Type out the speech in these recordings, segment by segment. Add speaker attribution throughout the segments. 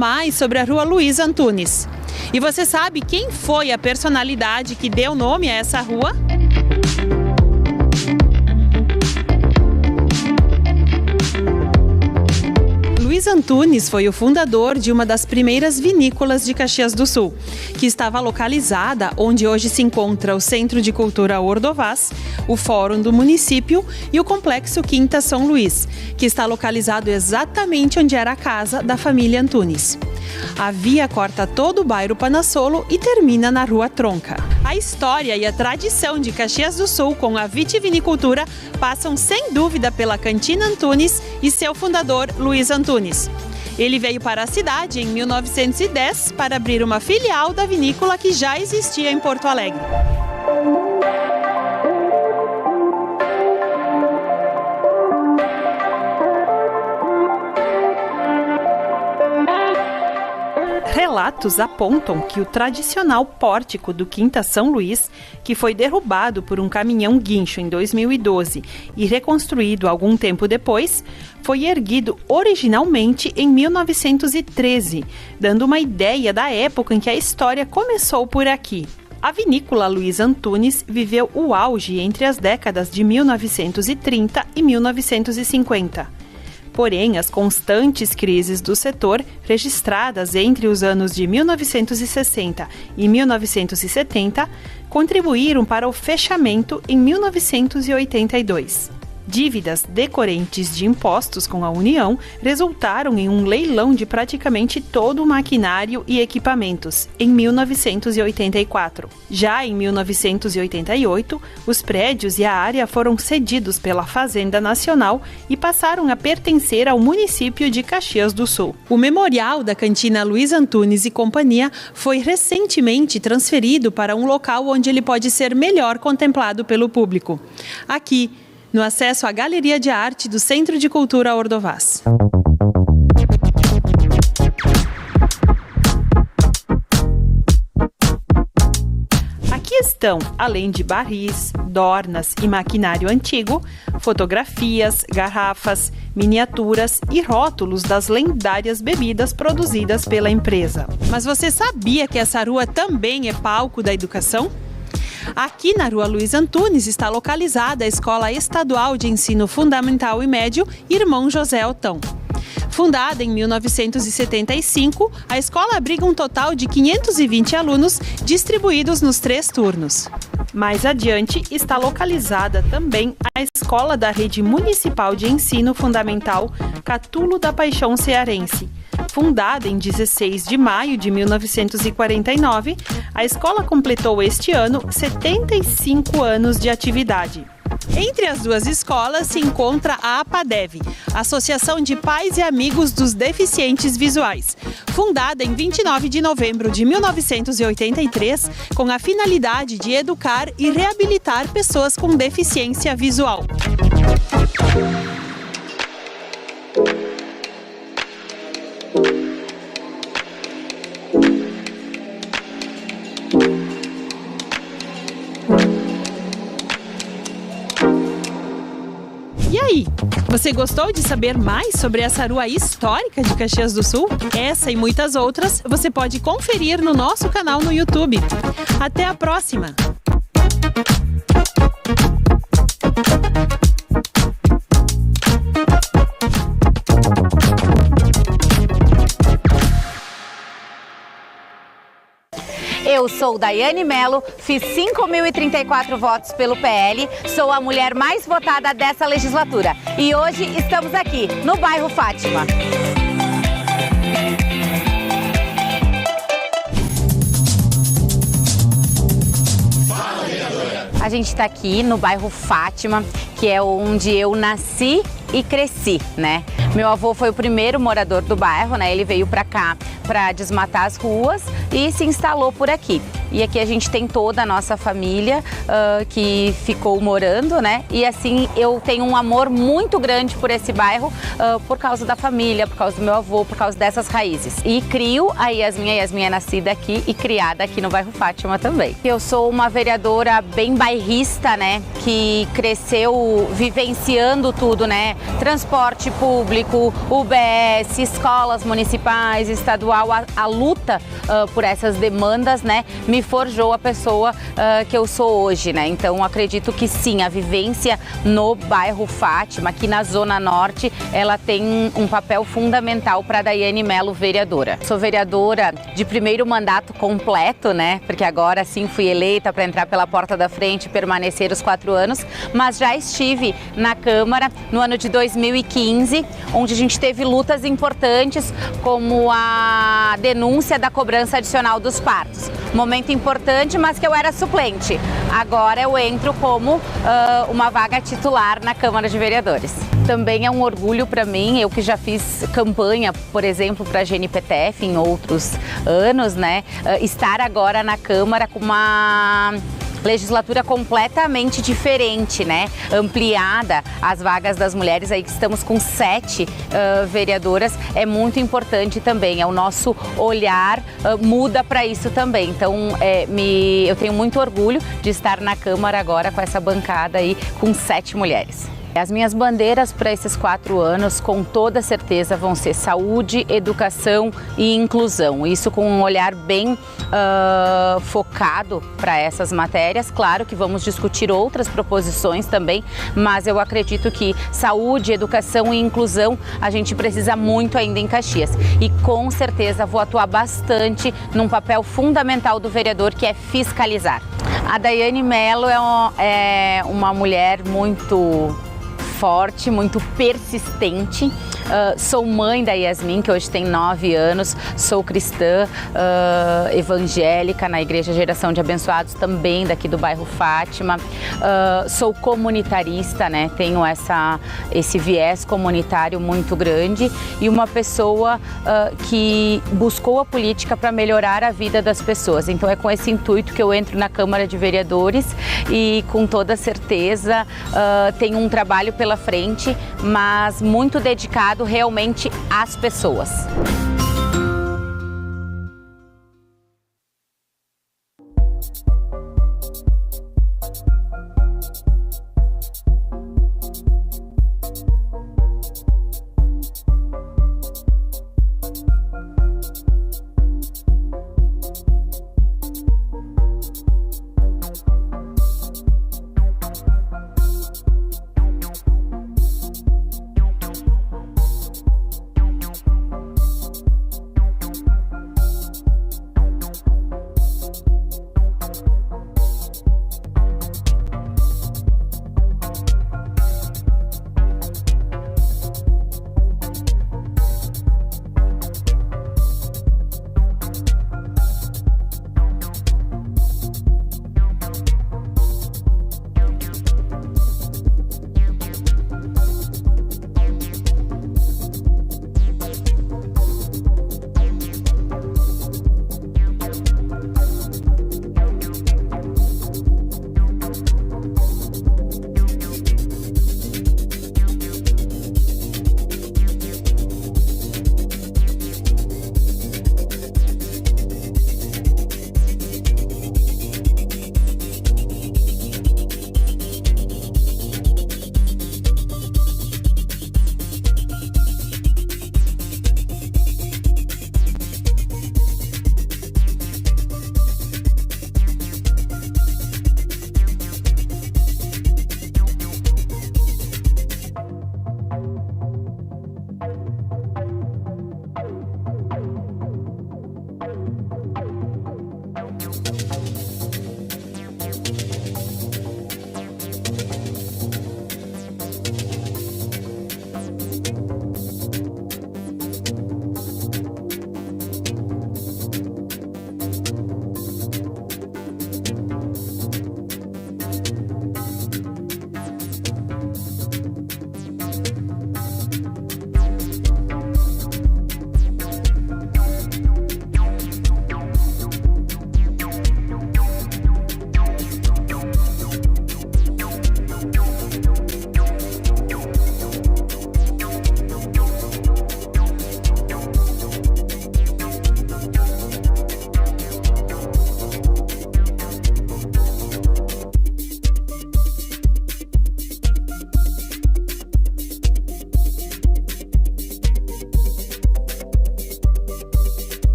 Speaker 1: mais sobre a Rua Luiz Antunes. E você sabe quem foi a personalidade que deu nome a essa rua? Luiz Antunes foi o fundador de uma das primeiras vinícolas de Caxias do Sul, que estava localizada onde hoje se encontra o Centro de Cultura Ordovás, o Fórum do Município e o Complexo Quinta São Luís, que está localizado exatamente onde era a casa da família Antunes. A via corta todo o bairro Panassolo e termina na Rua Tronca. A história e a tradição de Caxias do Sul com a vitivinicultura passam sem dúvida pela Cantina Antunes e seu fundador, Luiz Antunes. Ele veio para a cidade em 1910 para abrir uma filial da vinícola que já existia em Porto Alegre. Relatos apontam que o tradicional pórtico do Quinta São Luís, que foi derrubado por um caminhão guincho em 2012 e reconstruído algum tempo depois, foi erguido originalmente em 1913, dando uma ideia da época em que a história começou por aqui. A vinícola Luiz Antunes viveu o auge entre as décadas de 1930 e 1950. Porém, as constantes crises do setor, registradas entre os anos de 1960 e 1970, contribuíram para o fechamento em 1982. Dívidas decorrentes de impostos com a União resultaram em um leilão de praticamente todo o maquinário e equipamentos, em 1984. Já em 1988, os prédios e a área foram cedidos pela Fazenda Nacional e passaram a pertencer ao município de Caxias do Sul. O memorial da Cantina Luiz Antunes e Companhia foi recentemente transferido para um local onde ele pode ser melhor contemplado pelo público. Aqui, no acesso à Galeria de Arte do Centro de Cultura Ordovás. Aqui estão, além de barris, dornas e maquinário antigo, fotografias, garrafas, miniaturas e rótulos das lendárias bebidas produzidas pela empresa. Mas você sabia que essa rua também é palco da educação? Aqui na Rua Luiz Antunes está localizada a Escola Estadual de Ensino Fundamental e Médio Irmão José Altão. Fundada em 1975, a escola abriga um total de 520 alunos distribuídos nos 3 turnos. Mais adiante está localizada também a Escola da Rede Municipal de Ensino Fundamental Catulo da Paixão Cearense. Fundada em 16 de maio de 1949, a escola completou este ano 75 anos de atividade. Entre as duas escolas se encontra a APADEV, Associação de Pais e Amigos dos Deficientes Visuais, fundada em 29 de novembro de 1983, com a finalidade de educar e reabilitar pessoas com deficiência visual. E aí, você gostou de saber mais sobre essa rua histórica de Caxias do Sul? Essa e muitas outras você pode conferir no nosso canal no YouTube. Até a próxima!
Speaker 2: Eu sou Daiane Mello, fiz 5.034 votos pelo PL, sou a mulher mais votada dessa legislatura e hoje estamos aqui, no bairro Fátima. A gente está aqui no bairro Fátima, que é onde eu nasci e cresci, né? Meu avô foi o primeiro morador do bairro, né? Ele veio para cá para desmatar as ruas e se instalou por aqui. E aqui a gente tem toda a nossa família que ficou morando, né? E assim, eu tenho um amor muito grande por esse bairro, por causa da família, por causa do meu avô, por causa dessas raízes. E crio a Yasmin é nascida aqui e criada aqui no bairro Fátima também. Eu sou uma vereadora bem bairrista, né? Que cresceu vivenciando tudo, né? Transporte público, público, UBS, escolas municipais, estadual, a luta por essas demandas, né, me forjou a pessoa que eu sou hoje, né? Então acredito que sim, a vivência no bairro Fátima, aqui na Zona Norte, ela tem um papel fundamental para a Daiane Mello, vereadora. Sou vereadora de primeiro mandato completo, né? Porque agora sim fui eleita para entrar pela porta da frente e permanecer os 4 anos, mas já estive na Câmara no ano de 2015, onde a gente teve lutas importantes, como a denúncia da cobrança adicional dos partos. Momento importante, mas que eu era suplente. Agora eu entro como uma vaga titular na Câmara de Vereadores. Também é um orgulho para mim, eu que já fiz campanha, por exemplo, para a GNPTF em outros anos, né? Estar agora na Câmara com uma legislatura completamente diferente, né? Ampliada, as vagas das mulheres, aí que estamos com 7 vereadoras, é muito importante também. O nosso olhar muda para isso também. Então, eu tenho muito orgulho de estar na Câmara agora com essa bancada aí com 7 mulheres. As minhas bandeiras para esses 4 anos, com toda certeza, vão ser saúde, educação e inclusão. Isso com um olhar bem focado para essas matérias. Claro que vamos discutir outras proposições também, mas eu acredito que saúde, educação e inclusão a gente precisa muito ainda em Caxias. E com certeza vou atuar bastante num papel fundamental do vereador, que é fiscalizar. A Daiane Mello é uma mulher muito forte, muito persistente. Sou mãe da Yasmin, que hoje tem 9 anos, sou cristã, evangélica na Igreja Geração de Abençoados, também daqui do bairro Fátima. Sou comunitarista, né? Tenho esse viés comunitário muito grande e uma pessoa que buscou a política para melhorar a vida das pessoas. Então é com esse intuito que eu entro na Câmara de Vereadores e com toda certeza tenho um trabalho pela frente, mas muito dedicado realmente às pessoas.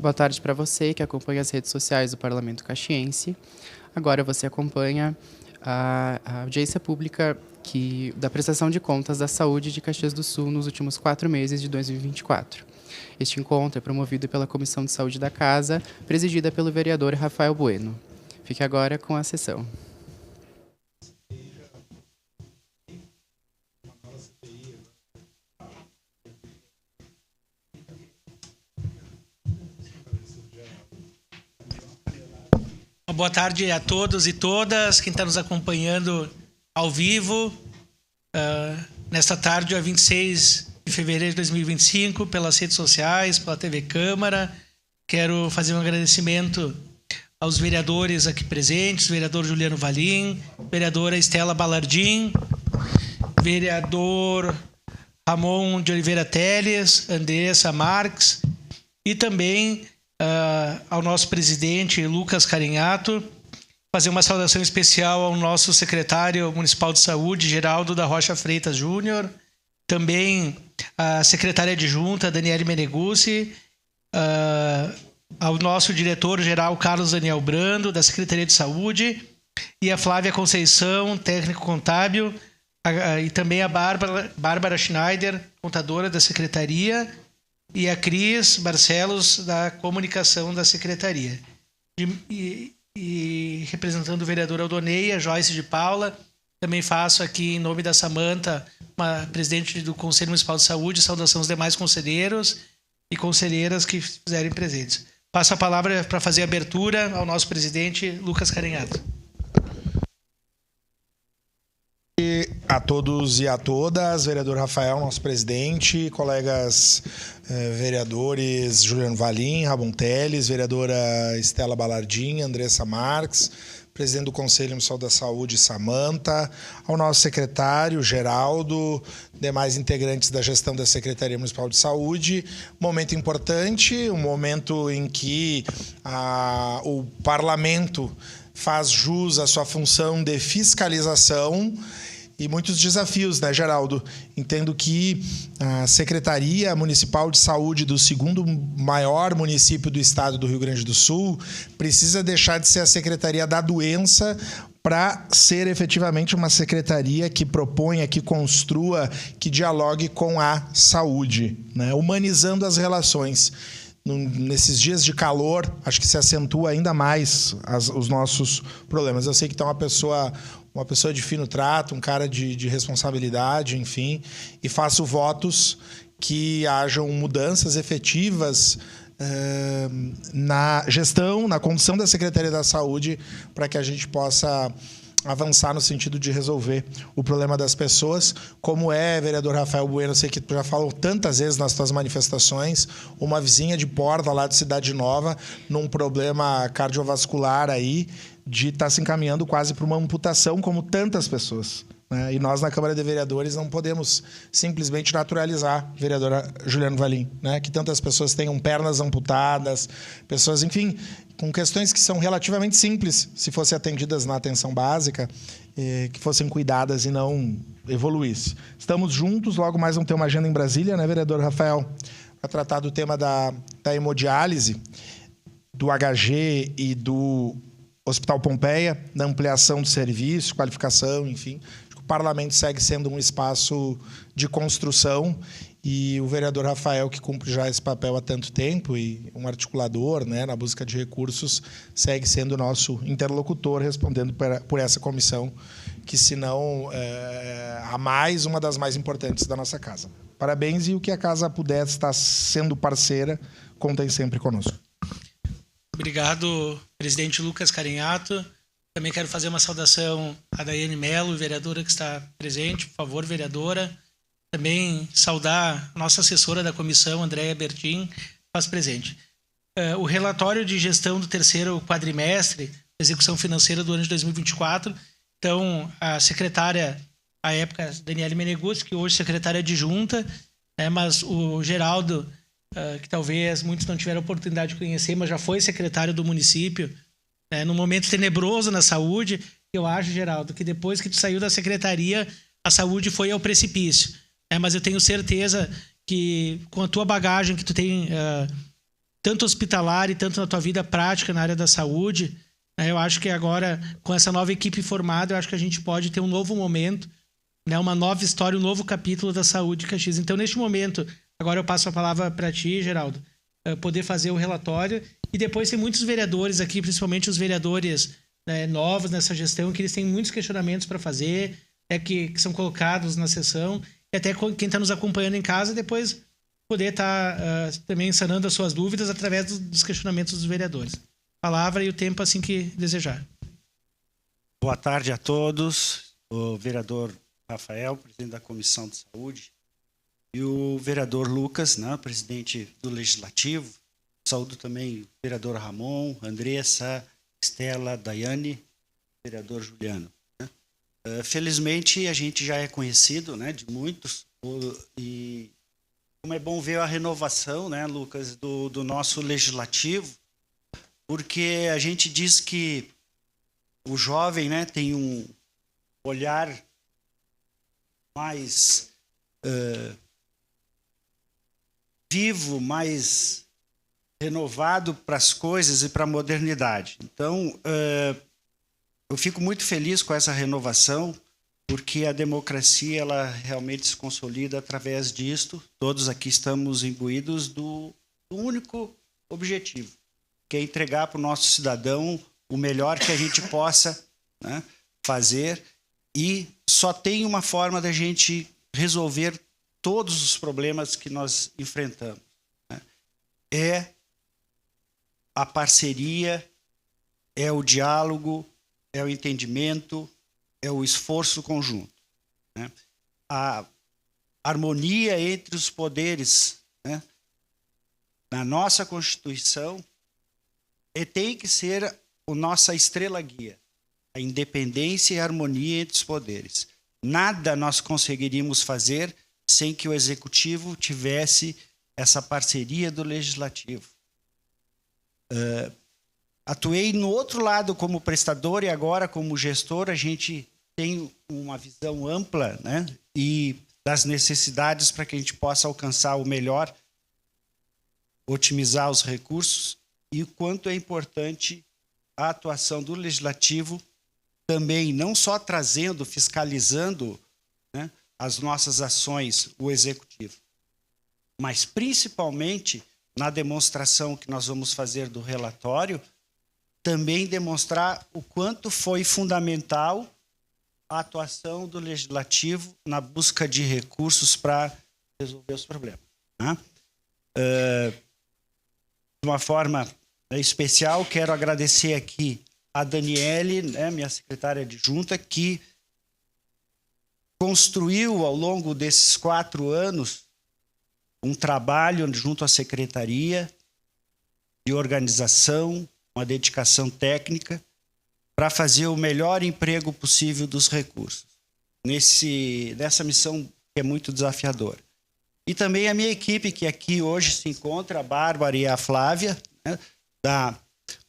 Speaker 3: Boa tarde para você que acompanha as redes sociais do Parlamento Caxiense. Agora você acompanha a audiência pública da prestação de contas da saúde de Caxias do Sul nos últimos 4 meses de 2024. Este encontro é promovido pela Comissão de Saúde da Casa, presidida pelo vereador Rafael Bueno. Fique agora com a sessão.
Speaker 4: Boa tarde a todos e todas, quem está nos acompanhando ao vivo, nesta tarde, dia 26 de fevereiro de 2025, pelas redes sociais, pela TV Câmara. Quero fazer um agradecimento aos vereadores aqui presentes, vereador Juliano Valim, vereadora Estela Balardim, vereador Ramon de Oliveira Teles, Andressa Marques e também ao nosso presidente Lucas Carinhato, fazer uma saudação especial ao nosso secretário municipal de saúde, Geraldo da Rocha Freitas Júnior, também a secretária adjunta, Daniele Meneguzzi, ao nosso diretor-geral, Carlos Daniel Brando, da Secretaria de Saúde, e a Flávia Conceição, técnico contábil, e também a Bárbara Schneider, contadora da Secretaria, e a Cris Barcelos, da comunicação da Secretaria. E representando o vereador Aldonei, a Joyce de Paula, também faço aqui, em nome da Samanta, presidente do Conselho Municipal de Saúde, saudação aos demais conselheiros e conselheiras que fizerem presentes. Passo a palavra para fazer a abertura ao nosso presidente, Lucas Carinhato.
Speaker 5: A todos e a todas, vereador Rafael, nosso presidente, colegas vereadores Juliano Valim, Ramon Teles, vereadora Estela Balardim, Andressa Marques, presidente do Conselho Municipal da Saúde, Samanta, ao nosso secretário, Geraldo, demais integrantes da gestão da Secretaria Municipal de Saúde. Momento importante, um momento em que o Parlamento faz jus à sua função de fiscalização e muitos desafios, né, Geraldo? Entendo que a Secretaria Municipal de Saúde do segundo maior município do estado do Rio Grande do Sul precisa deixar de ser a Secretaria da Doença para ser efetivamente uma secretaria que proponha, que construa, que dialogue com a saúde, né? Humanizando as relações. Nesses dias de calor, acho que se acentua ainda mais os nossos problemas. Eu sei que tu é uma pessoa de fino trato, um cara de responsabilidade, enfim, e faço votos que hajam mudanças efetivas na gestão, na condução da Secretaria da Saúde, para que a gente possa avançar no sentido de resolver o problema das pessoas, como vereador Rafael Bueno, eu sei que tu já falou tantas vezes nas tuas manifestações, uma vizinha de Porta, lá de Cidade Nova, num problema cardiovascular aí, de estar se encaminhando quase para uma amputação, como tantas pessoas, né? E nós, na Câmara de Vereadores, não podemos simplesmente naturalizar, vereadora Juliano Valim, né? Que tantas pessoas tenham pernas amputadas, pessoas, enfim, com questões que são relativamente simples, se fossem atendidas na atenção básica, que fossem cuidadas e não evoluíssem. Estamos juntos, logo mais vamos ter uma agenda em Brasília, né, vereador Rafael, para tratar do tema da hemodiálise, do HG e do Hospital Pompeia, da ampliação do serviço, qualificação, enfim. O Parlamento segue sendo um espaço de construção e o vereador Rafael, que cumpre já esse papel há tanto tempo e um articulador, né, na busca de recursos, segue sendo nosso interlocutor, respondendo por essa comissão, que, se não a mais, uma das mais importantes da nossa casa. Parabéns, e o que a casa puder estar sendo parceira, contem sempre conosco.
Speaker 4: Obrigado, presidente Lucas Carinhato. Também quero fazer uma saudação à Daiane Mello, vereadora que está presente. Por favor, vereadora. Também saudar a nossa assessora da comissão, Andréia Bertin, faz presente. O relatório de gestão do terceiro quadrimestre, execução financeira do ano de 2024. Então, a secretária, à época, Daniele Meneguzzi, que hoje é secretária adjunta, mas o Geraldo, que talvez muitos não tiveram oportunidade de conhecer, mas já foi secretário do município, num momento tenebroso na saúde. Eu acho, Geraldo, que depois que tu saiu da secretaria, a saúde foi ao precipício. Mas eu tenho certeza que, com a tua bagagem que tu tem tanto hospitalar e tanto na tua vida prática na área da saúde. Eu acho que agora, com essa nova equipe formada, eu acho que a gente pode ter um novo momento, né, uma nova história, um novo capítulo da saúde de Caxias. Então, neste momento, agora eu passo a palavra para ti, Geraldo, poder fazer o relatório. E depois tem muitos vereadores aqui, principalmente os vereadores, né, novos nessa gestão, que eles têm muitos questionamentos para fazer, que são colocados na sessão. E até quem está nos acompanhando em casa, depois poder estar também sanando as suas dúvidas através dos questionamentos dos vereadores. Palavra e o tempo assim que desejar.
Speaker 6: Boa tarde a todos. O vereador Rafael, presidente da Comissão de Saúde, e o vereador Lucas, né, presidente do Legislativo. Saúdo também o vereador Ramon, Andressa, Estela, Daiane, vereador Juliano. Né? Felizmente, a gente já é conhecido, né, de muitos, e como é bom ver a renovação, né, Lucas, do nosso Legislativo, porque a gente diz que o jovem, né, tem um olhar mais vivo, mais renovado para as coisas e para a modernidade. Então, eu fico muito feliz com essa renovação, porque a democracia ela realmente se consolida através disto. Todos aqui estamos imbuídos do único objetivo, que é entregar para o nosso cidadão o melhor que a gente possa, né, fazer, e só tem uma forma da gente resolver todos os problemas que nós enfrentamos, né? É a parceria, é o diálogo, é o entendimento, é o esforço conjunto, né? A harmonia entre os poderes, né, na nossa Constituição, tem que ser a nossa estrela guia, a independência e a harmonia entre os poderes. Nada nós conseguiríamos fazer sem que o Executivo tivesse essa parceria do Legislativo. Atuei no outro lado como prestador e agora como gestor a gente tem uma visão ampla, né, e das necessidades para que a gente possa alcançar o melhor, otimizar os recursos, e o quanto é importante a atuação do Legislativo também, não só trazendo, fiscalizando, né, as nossas ações, o Executivo, mas principalmente na demonstração que nós vamos fazer do relatório, também demonstrar o quanto foi fundamental a atuação do Legislativo na busca de recursos para resolver os problemas, né? De uma forma especial, quero agradecer aqui a Daniele, né, minha secretária adjunta, que construiu ao longo desses 4 anos um trabalho junto à Secretaria de organização, uma dedicação técnica para fazer o melhor emprego possível dos recursos nessa missão que é muito desafiadora. E também a minha equipe, que aqui hoje se encontra, a Bárbara e a Flávia, né, da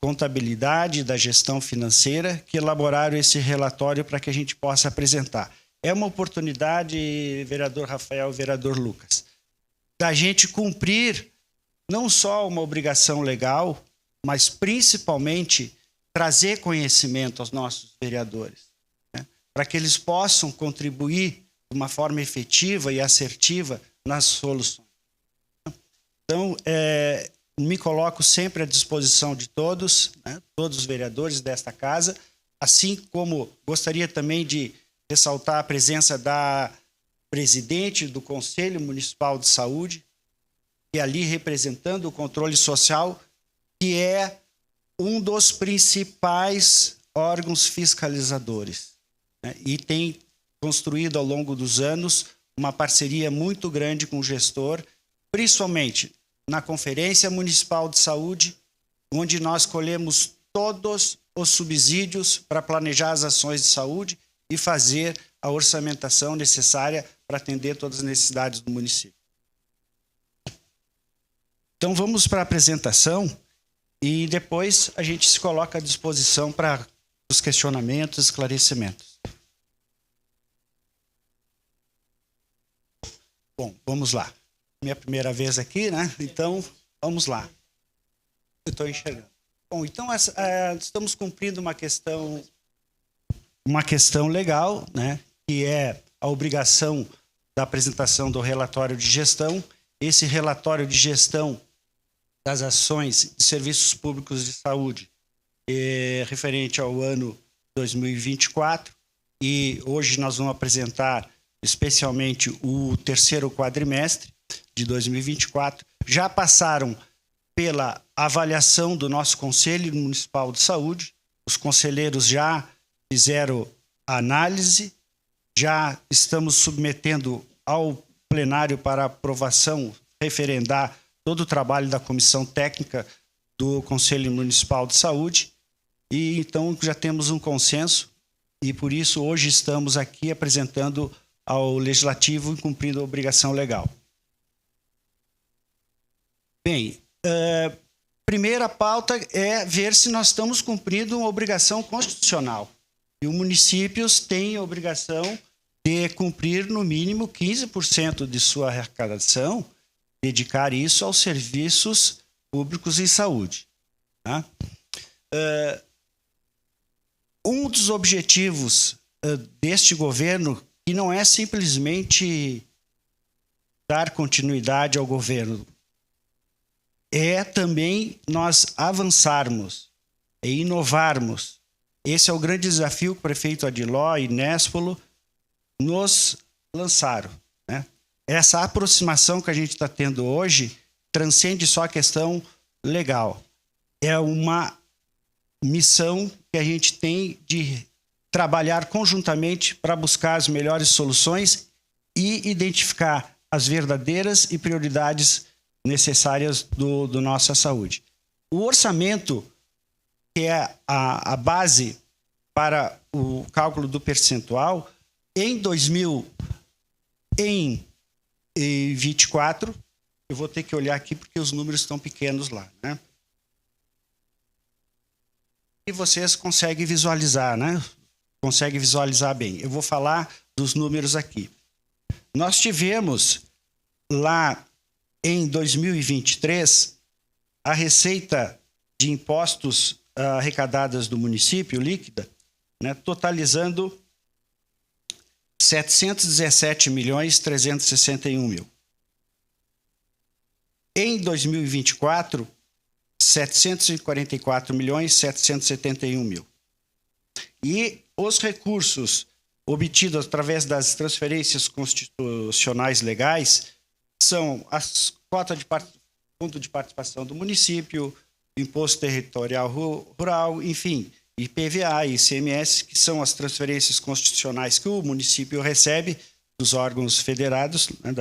Speaker 6: contabilidade, da gestão financeira, que elaboraram esse relatório para que a gente possa apresentar. É uma oportunidade, vereador Rafael e vereador Lucas, da gente cumprir não só uma obrigação legal, mas principalmente trazer conhecimento aos nossos vereadores, né, para que eles possam contribuir de uma forma efetiva e assertiva nas soluções. Então, me coloco sempre à disposição de todos, né, todos os vereadores desta casa, assim como gostaria também de ressaltar a presença da presidente do Conselho Municipal de Saúde, que é ali representando o controle social, que é um dos principais órgãos fiscalizadores, né, e tem construído ao longo dos anos uma parceria muito grande com o gestor, principalmente na Conferência Municipal de Saúde, onde nós colhemos todos os subsídios para planejar as ações de saúde e fazer a orçamentação necessária para atender todas as necessidades do município. Então vamos para a apresentação e depois a gente se coloca à disposição para os questionamentos e esclarecimentos. Bom, vamos lá. Minha primeira vez aqui, né? Então, vamos lá. Eu estou enxergando. Bom, então estamos cumprindo uma questão legal, né, que é a obrigação da apresentação do relatório de gestão. Esse relatório de gestão das ações de serviços públicos de saúde referente ao ano 2024, e hoje nós vamos apresentar especialmente o terceiro quadrimestre de 2024. Já passaram pela avaliação do nosso Conselho Municipal de Saúde, os conselheiros já fizeram a análise, já estamos submetendo ao plenário para aprovação, referendar todo o trabalho da comissão técnica do Conselho Municipal de Saúde, e então já temos um consenso, e por isso hoje estamos aqui apresentando ao Legislativo e cumprindo a obrigação legal. Bem, primeira pauta é ver se nós estamos cumprindo uma obrigação constitucional. E os municípios têm a obrigação de cumprir no mínimo 15% de sua arrecadação, dedicar isso aos serviços públicos em saúde. Tá? Um dos objetivos deste governo, que não é simplesmente dar continuidade ao governo, é também nós avançarmos e inovarmos. Esse é o grande desafio que o prefeito Adiló e Nespolo nos lançaram, né? Essa aproximação que a gente está tendo hoje transcende só a questão legal. É uma missão que a gente tem de trabalhar conjuntamente para buscar as melhores soluções e identificar as verdadeiras e prioridades necessárias do nossa saúde. O orçamento, que é a base para o cálculo do percentual, em 2024, eu vou ter que olhar aqui porque os números estão pequenos lá, né? E vocês conseguem visualizar, né? Conseguem visualizar bem. Eu vou falar dos números aqui. Nós tivemos lá em 2023 a receita de impostos arrecadadas do município líquida, né, totalizando 717.361.000. Em 2024, 744.771.000. E os recursos obtidos através das transferências constitucionais legais são as cotas de fundo de participação do município, imposto territorial rural, enfim, IPVA e ICMS, que são as transferências constitucionais que o município recebe dos órgãos federados, né,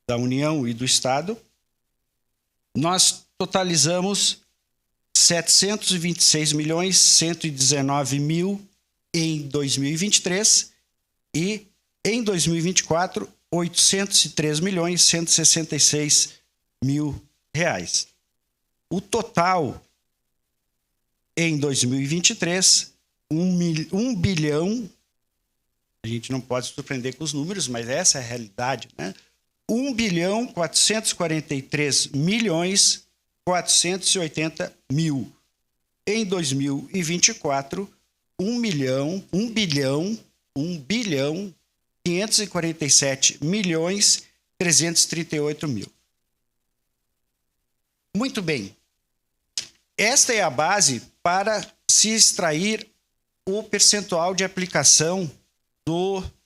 Speaker 6: da União e do Estado. Nós totalizamos 726.119.000 em 2023 e em 2024 803.166.000 reais. O total em 2023, 1 bilhão, a gente não pode se surpreender com os números, mas essa é a realidade, né? 1.443.480.000. Em 2024, 1.547.338.000. Muito bem. Esta é a base para se extrair o percentual de aplicação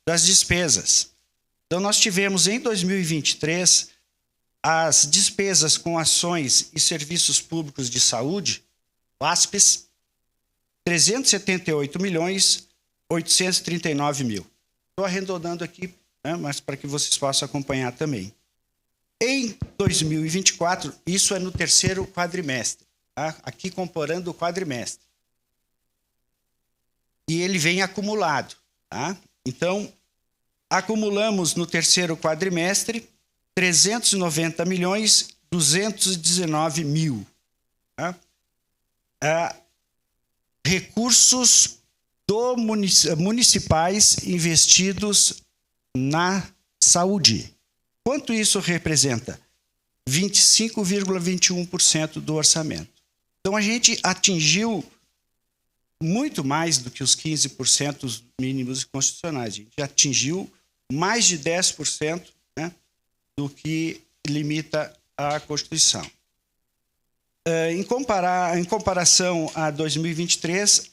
Speaker 6: das despesas. Então, nós tivemos em 2023 as despesas com ações e serviços públicos de saúde, ASPES, 378.839.000. Estou arredondando aqui, né, mas para que vocês possam acompanhar também. Em 2024, isso é no terceiro quadrimestre, tá? Aqui comparando o quadrimestre. E ele vem acumulado, tá? Então, acumulamos no terceiro quadrimestre 390.219.000. Tá? Recursos municipais investidos na saúde. Quanto isso representa? 25,21% do orçamento. Então, a gente atingiu muito mais do que os 15% mínimos constitucionais. A gente atingiu mais de 10%, né, do que limita a Constituição. Em comparação a 2023,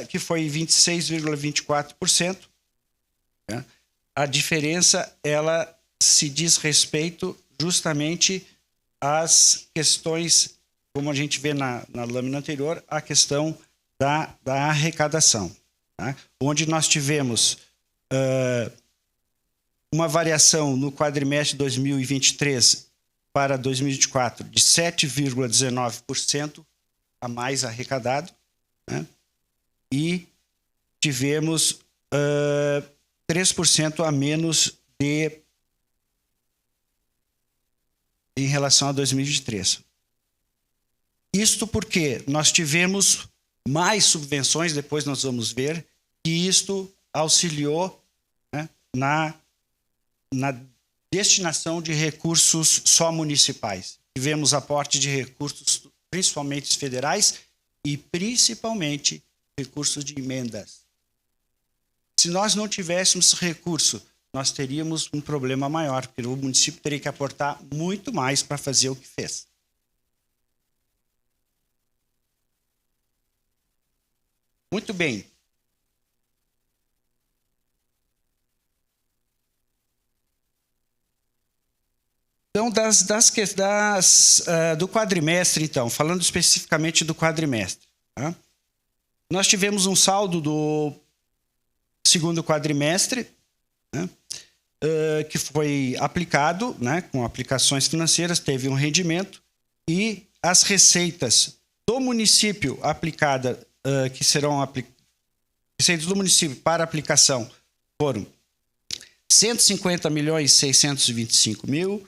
Speaker 6: que foi 26,24%, né, a diferença ela se diz respeito justamente às questões, como a gente vê na lâmina anterior, a questão da arrecadação, tá? Onde nós tivemos uma variação no quadrimestre 2023 para 2024 de 7,19% a mais arrecadado, né? E tivemos 3% a menos em relação a 2023. Isto porque nós tivemos mais subvenções, depois nós vamos ver, que isto auxiliou, né, na destinação de recursos só municipais. Tivemos aporte de recursos, principalmente federais, e principalmente recursos de emendas. Se nós não tivéssemos recurso, nós teríamos um problema maior, porque o município teria que aportar muito mais para fazer o que fez. Muito bem. Então, do quadrimestre, então, falando especificamente do quadrimestre, tá? Nós tivemos um saldo do segundo quadrimestre, né, que foi aplicado, né, com aplicações financeiras, teve um rendimento, e as receitas do município aplicada, que serão receitas do município para aplicação foram 150.625.000,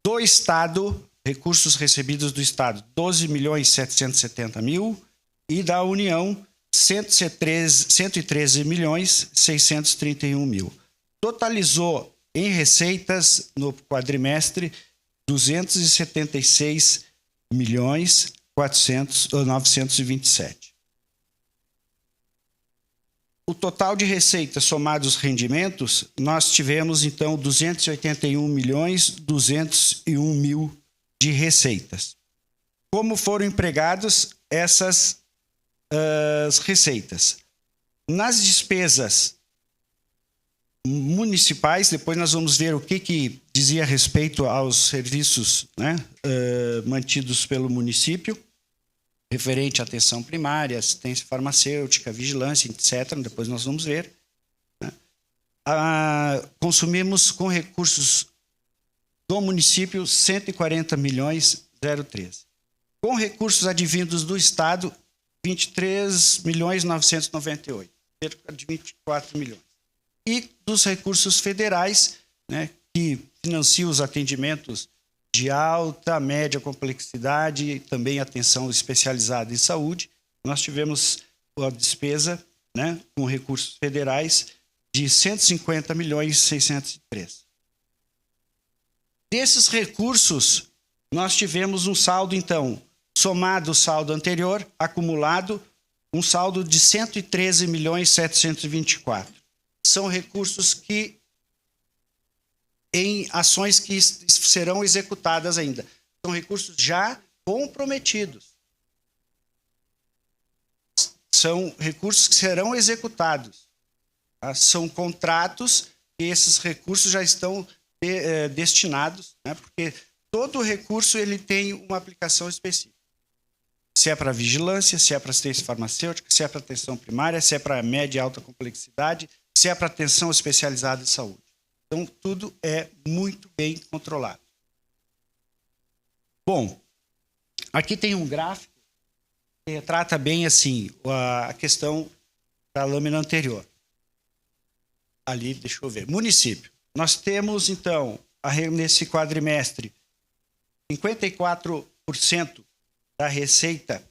Speaker 6: do Estado, recursos recebidos do Estado, 12.770.000, e da União, 113.631.000. Totalizou em receitas no quadrimestre 276.927. O total de receitas somados rendimentos, nós tivemos então 281.201.000 de receitas. Como foram empregadas essas receitas? Nas despesas municipais, depois nós vamos ver o que dizia respeito aos serviços, né, mantidos pelo município, referente à atenção primária, assistência farmacêutica, vigilância, etc. Depois nós vamos ver, né? Consumimos com recursos do município 140.013. Com recursos advindos do Estado, 23.998, cerca de 24 milhões. E dos recursos federais, né, que financiam os atendimentos de alta, média complexidade e também atenção especializada em saúde, nós tivemos a despesa, né, com recursos federais de 150.603. Desses recursos, nós tivemos um saldo, então, somado o saldo anterior, acumulado, um saldo de 113.724. São recursos que em ações que serão executadas ainda. São recursos já comprometidos. São recursos que serão executados. Tá? São contratos e esses recursos já estão destinados, né? Porque todo recurso ele tem uma aplicação específica. Se é para vigilância, se é para assistência farmacêutica, se é para atenção primária, se é para média e alta complexidade, se é para atenção especializada em saúde. Então, tudo é muito bem controlado. Bom, aqui tem um gráfico que retrata bem assim a questão da lâmina anterior. Ali, deixa eu ver. Município. Nós temos, então, nesse quadrimestre, 54% da receita,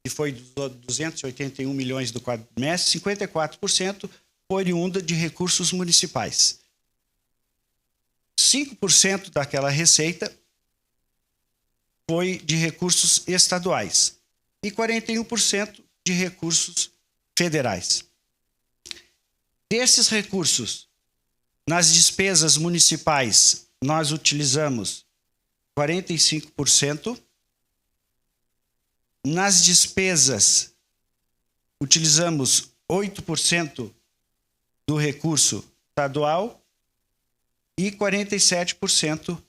Speaker 6: que foi 281 milhões do quadrimestre, 54% foi oriunda de recursos municipais. 5% daquela receita foi de recursos estaduais e 41% de recursos federais. Desses recursos, nas despesas municipais, nós utilizamos 45%. Nas despesas, utilizamos 8% do recurso estadual e 47%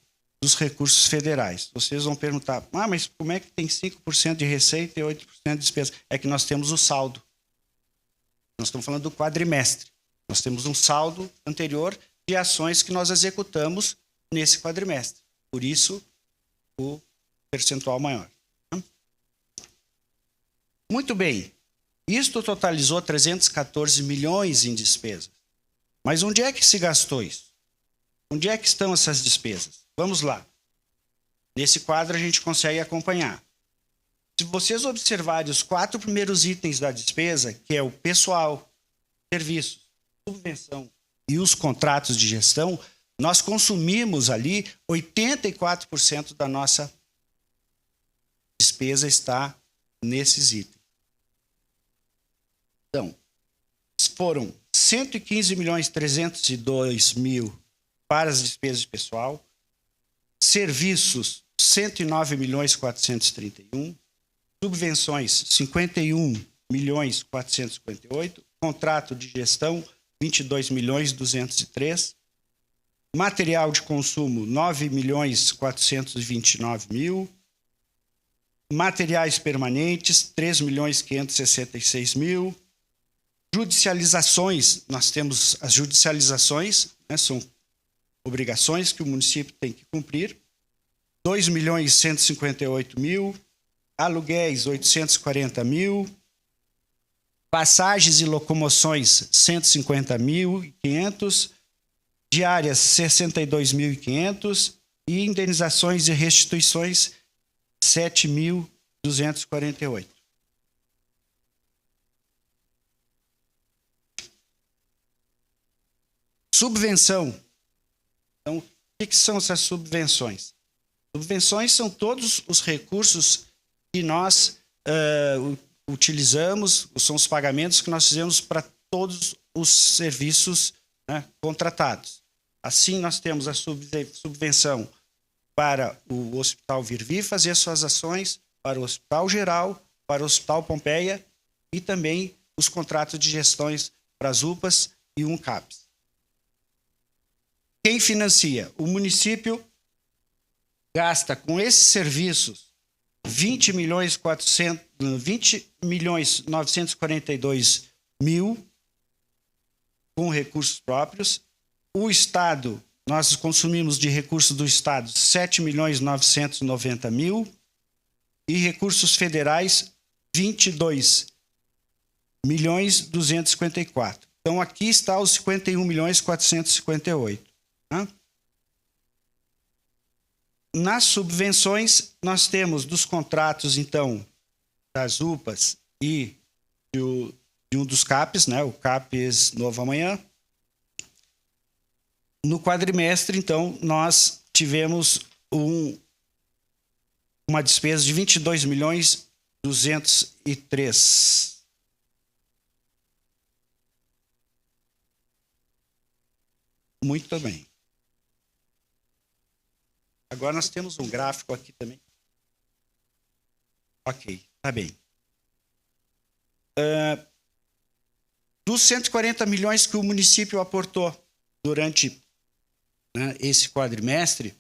Speaker 6: dos recursos federais. Vocês vão perguntar, mas como é que tem 5% de receita e 8% de despesa? É que nós temos o saldo. Nós estamos falando do quadrimestre. Nós temos um saldo anterior de ações que nós executamos nesse quadrimestre. Por isso, o percentual maior. Muito bem. Isto totalizou 314 milhões em despesas. Mas onde é que se gastou isso? Onde é que estão essas despesas? Vamos lá. Nesse quadro a gente consegue acompanhar. Se vocês observarem os 4 primeiros itens da despesa, que é o pessoal, serviços, subvenção e os contratos de gestão, nós consumimos ali 84% da nossa despesa está nesses itens. Então, foram 115.302.000 para as despesas de pessoal, serviços 109.431.000, subvenções 51.458.000, contrato de gestão 22.203.000, material de consumo 9.429.000, materiais permanentes 3.566.000, judicializações, nós temos as judicializações, né, são obrigações que o município tem que cumprir, 2.158.000, aluguéis 840.000, passagens e locomoções 150.500, diárias 62.500 e indenizações e restituições 7.248. Subvenção. Então, o que são essas subvenções? Subvenções são todos os recursos que nós utilizamos, são os pagamentos que nós fizemos para todos os serviços, né, contratados. Assim, nós temos a subvenção para o Hospital Virvi fazer suas ações, para o Hospital Geral, para o Hospital Pompeia e também os contratos de gestões para as UPAs e um CAPS. Quem financia? O município gasta com esses serviços 20.942.000 com recursos próprios. O Estado, nós consumimos de recursos do Estado 7.990.000 e recursos federais 22.254.000. Então, aqui está os 51.458.000. Né? Nas subvenções, nós temos dos contratos, então, das UPAs e de um dos CAPs, né? O CAPs Novo Amanhã. No quadrimestre, então, nós tivemos uma despesa de 22.203.000. Muito bem. Agora nós temos um gráfico aqui também. Ok, tá bem. Dos 140 milhões que o município aportou durante, né, esse quadrimestre,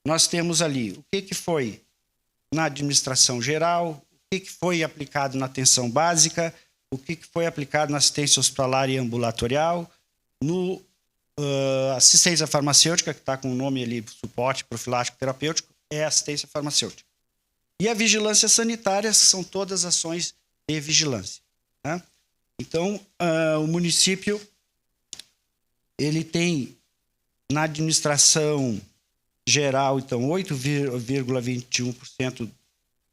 Speaker 6: nós temos ali o que foi na administração geral, o que foi aplicado na atenção básica, o que foi aplicado na assistência hospitalar e ambulatorial, no assistência farmacêutica, que está com o nome ali, suporte profilático terapêutico, é assistência farmacêutica. E a vigilância sanitária são todas ações de vigilância. Né? Então, o município ele tem na administração geral, então, 8,21%,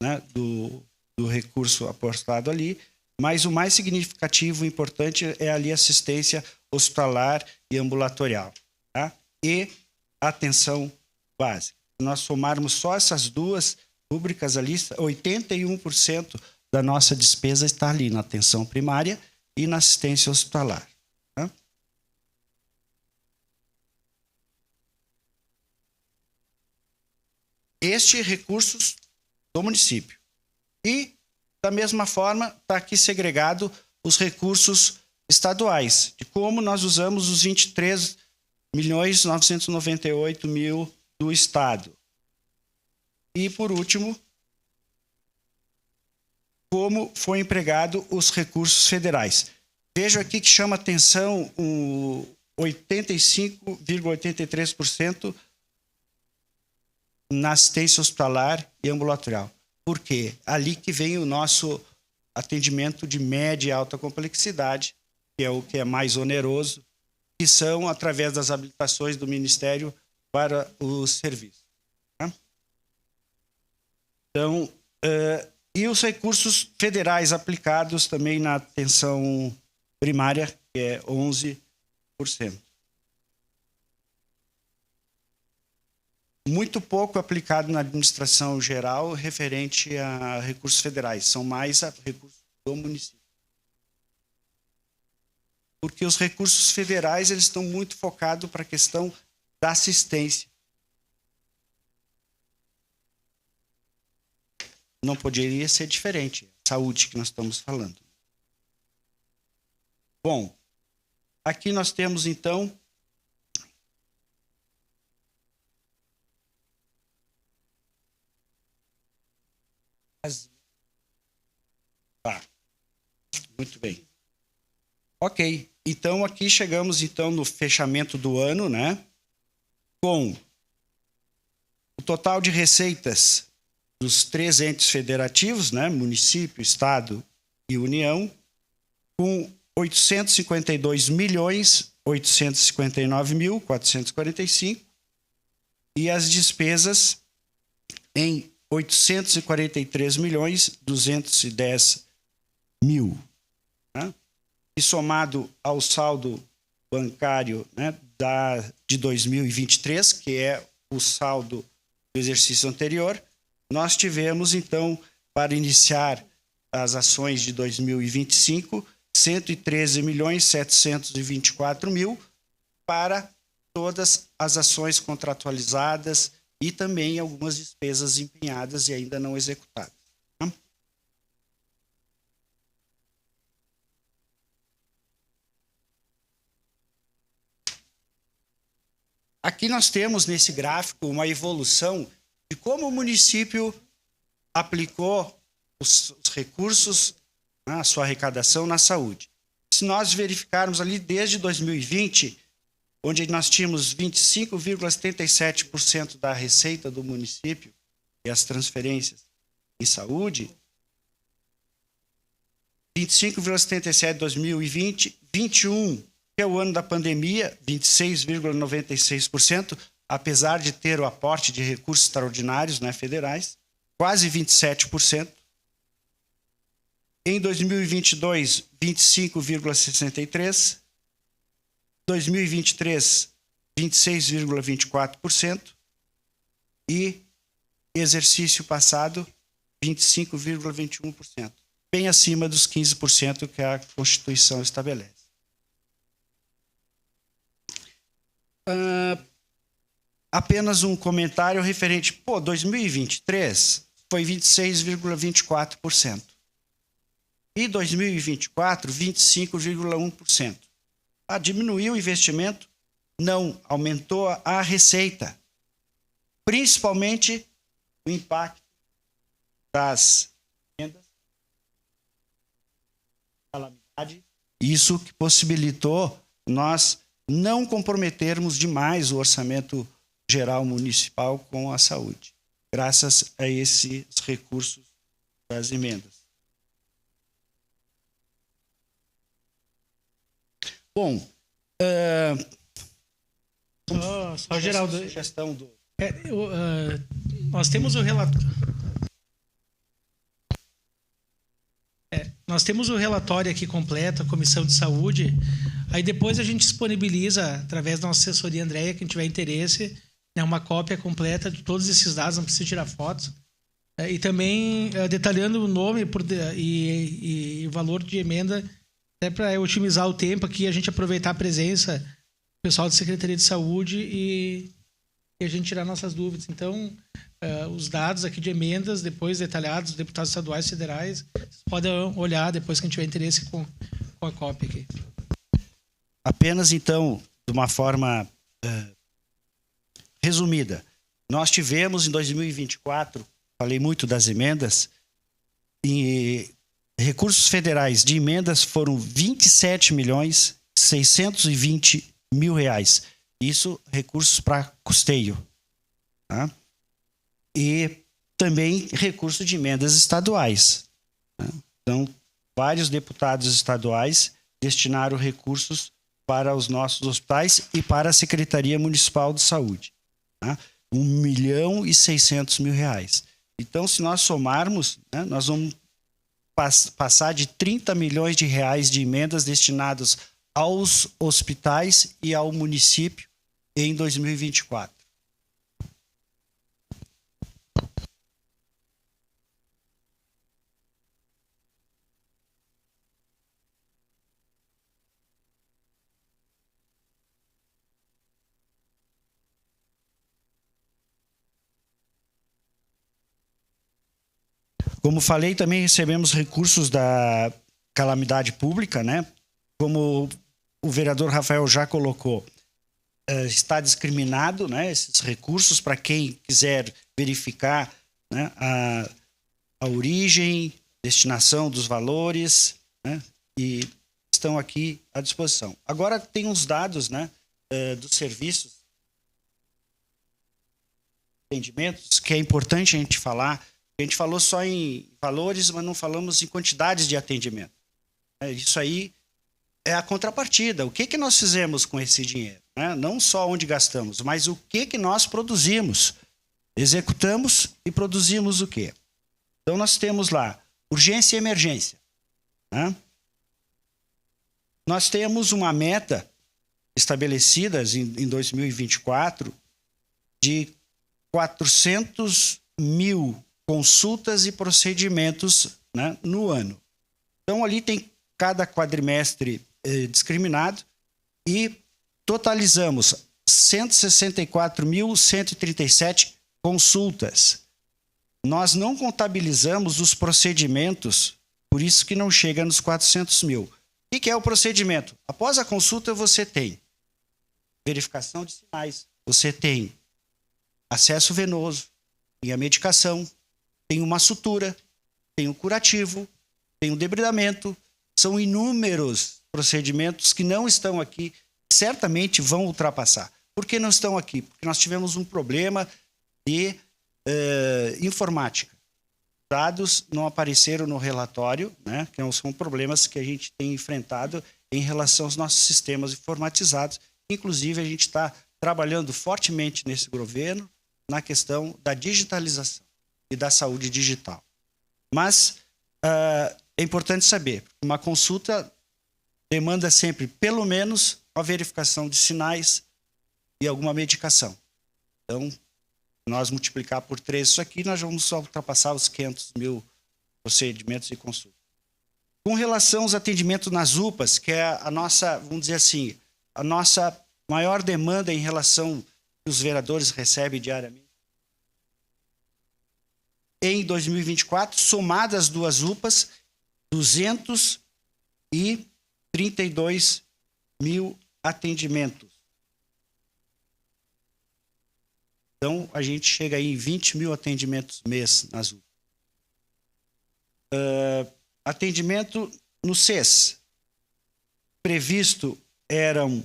Speaker 6: né, do recurso apostado ali, mas o mais significativo e importante é ali assistência hospitalar e ambulatorial, tá? E atenção básica. Se nós somarmos só essas duas, rúbricas ali, 81% da nossa despesa está ali na atenção primária e na assistência hospitalar. Tá? Estes recursos do município. E, da mesma forma, está aqui segregado os recursos estaduais, de como nós usamos os 23.998.000 do Estado. E, por último, como foi empregado os recursos federais. Vejo aqui que chama atenção 85,83% na assistência hospitalar e ambulatorial. Por quê? Ali que vem o nosso atendimento de média e alta complexidade, que é o que é mais oneroso, que são através das habilitações do Ministério para o serviço. Tá? Então, e os recursos federais aplicados também na atenção primária, que é 11%. Muito pouco aplicado na administração geral referente a recursos federais, são mais a recursos do município. Porque os recursos federais eles estão muito focados para a questão da assistência. Não poderia ser diferente, saúde que nós estamos falando. Bom, aqui nós temos então muito bem. Ok, então aqui chegamos então no fechamento do ano, né? Com o total de receitas dos 3 entes federativos, né? Município, Estado e União, com 852.859.445 e as despesas em 843.210.000, né? E somado ao saldo bancário, né, de 2023, que é o saldo do exercício anterior, nós tivemos, então, para iniciar as ações de 2025, 113.724.000 para todas as ações contratualizadas e também algumas despesas empenhadas e ainda não executadas. Aqui nós temos nesse gráfico uma evolução de como o município aplicou os recursos, né, a sua arrecadação na saúde. Se nós verificarmos ali desde 2020, onde nós tínhamos 25,77% da receita do município e as transferências em saúde, 25,77% em 2020, 21%, que é o ano da pandemia, 26,96%, apesar de ter o aporte de recursos extraordinários, né, federais, quase 27%. Em 2022, 25,63%. 2023, 26,24%. E exercício passado, 25,21%. Bem acima dos 15% que a Constituição estabelece. Apenas um comentário referente, 2023 foi 26,24%. E 2024, 25,1%. Diminuiu o investimento? Não, aumentou a receita. Principalmente o impacto das rendas, calamidade. Isso que possibilitou nós não comprometermos demais o orçamento geral municipal com a saúde, graças a esses recursos das emendas. Bom,
Speaker 4: só Geraldo,
Speaker 6: sugestão do...
Speaker 4: nós temos o relatório. Nós temos o relatório aqui completo, a Comissão de Saúde. Aí depois a gente disponibiliza, através da nossa assessoria Andréia, quem tiver interesse, né, uma cópia completa de todos esses dados, não precisa tirar fotos. E também detalhando o nome e o valor de emenda, até para otimizar o tempo aqui, a gente aproveitar a presença do pessoal da Secretaria de Saúde e a gente tirar nossas dúvidas. Então, os dados aqui de emendas, depois detalhados, dos deputados estaduais e federais, vocês podem olhar depois que a gente tiver interesse com a cópia aqui.
Speaker 6: Apenas, então, de uma forma resumida, nós tivemos em 2024, falei muito das emendas, e recursos federais de emendas foram 27.620.000 reais. Isso, recursos para custeio. Tá? E também recurso de emendas estaduais. Tá? Então, vários deputados estaduais destinaram recursos para os nossos hospitais e para a Secretaria Municipal de Saúde. Tá? 1.600.000 reais. Então, se nós somarmos, né, nós vamos passar de 30 milhões de reais de emendas destinadas aos hospitais e ao município em 2024. Como falei, também recebemos recursos da calamidade pública, né? Como o vereador Rafael já colocou, está discriminado, né, esses recursos para quem quiser verificar, né, a origem, destinação dos valores, né, e estão aqui à disposição. Agora tem uns dados, né, dos serviços, atendimentos, que é importante a gente falar. A gente falou só em valores, mas não falamos em quantidades de atendimento. Isso aí é a contrapartida. O que nós fizemos com esse dinheiro? Né? Não só onde gastamos, mas o que nós produzimos. Executamos e produzimos o quê? Então, nós temos lá urgência e emergência. Né? Nós temos uma meta estabelecida em 2024 de 400.000 consultas e procedimentos, né, no ano. Então, ali tem cada quadrimestre discriminado e totalizamos 164.137 consultas. Nós não contabilizamos os procedimentos, por isso que não chega nos 400.000. O que é o procedimento? Após a consulta, você tem verificação de sinais, você tem acesso venoso, tem a medicação, tem uma sutura, tem o curativo, tem o debridamento. São inúmeros procedimentos que não estão aqui, certamente vão ultrapassar. Por que não estão aqui? Porque nós tivemos um problema de informática. Dados não apareceram no relatório, né? Que são problemas que a gente tem enfrentado em relação aos nossos sistemas informatizados. Inclusive, a gente está trabalhando fortemente nesse governo na questão da digitalização e da saúde digital. Mas é importante saber, uma consulta demanda sempre, pelo menos, uma verificação de sinais e alguma medicação. Então, nós multiplicar por 3 isso aqui, nós vamos ultrapassar os 500.000 procedimentos e consultas. Com relação aos atendimentos nas UPAs, que é a nossa, vamos dizer assim, a nossa maior demanda em relação que os vereadores recebem diariamente, em 2024, somadas as duas UPAs, 232.000 atendimentos. Então, a gente chega aí em 20.000 atendimentos mês nas UPAs. Atendimento no CES. Previsto eram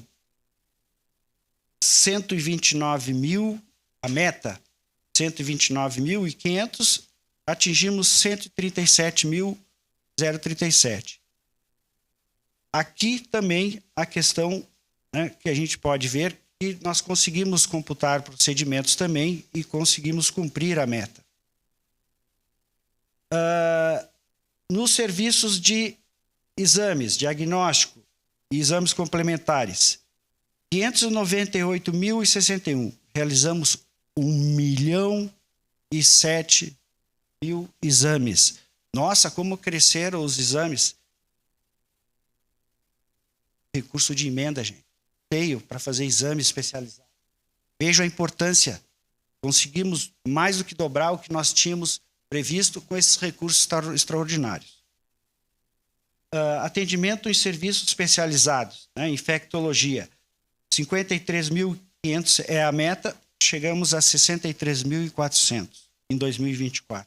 Speaker 6: 129.000, a meta, 129.500, atingimos 137.037. Aqui também a questão, né, que a gente pode ver que nós conseguimos computar procedimentos também e conseguimos cumprir a meta. Nos serviços de exames, diagnóstico e exames complementares, 598.061, realizamos 1.007.000 mil exames. Nossa, como cresceram os exames. Recurso de emenda, gente. Tenho para fazer exame especializado. Vejo a importância. Conseguimos mais do que dobrar o que nós tínhamos previsto com esses recursos extraordinários. Atendimento em serviços especializados, né? Infectologia. 53.500 é a meta, chegamos a 63.400 em 2024.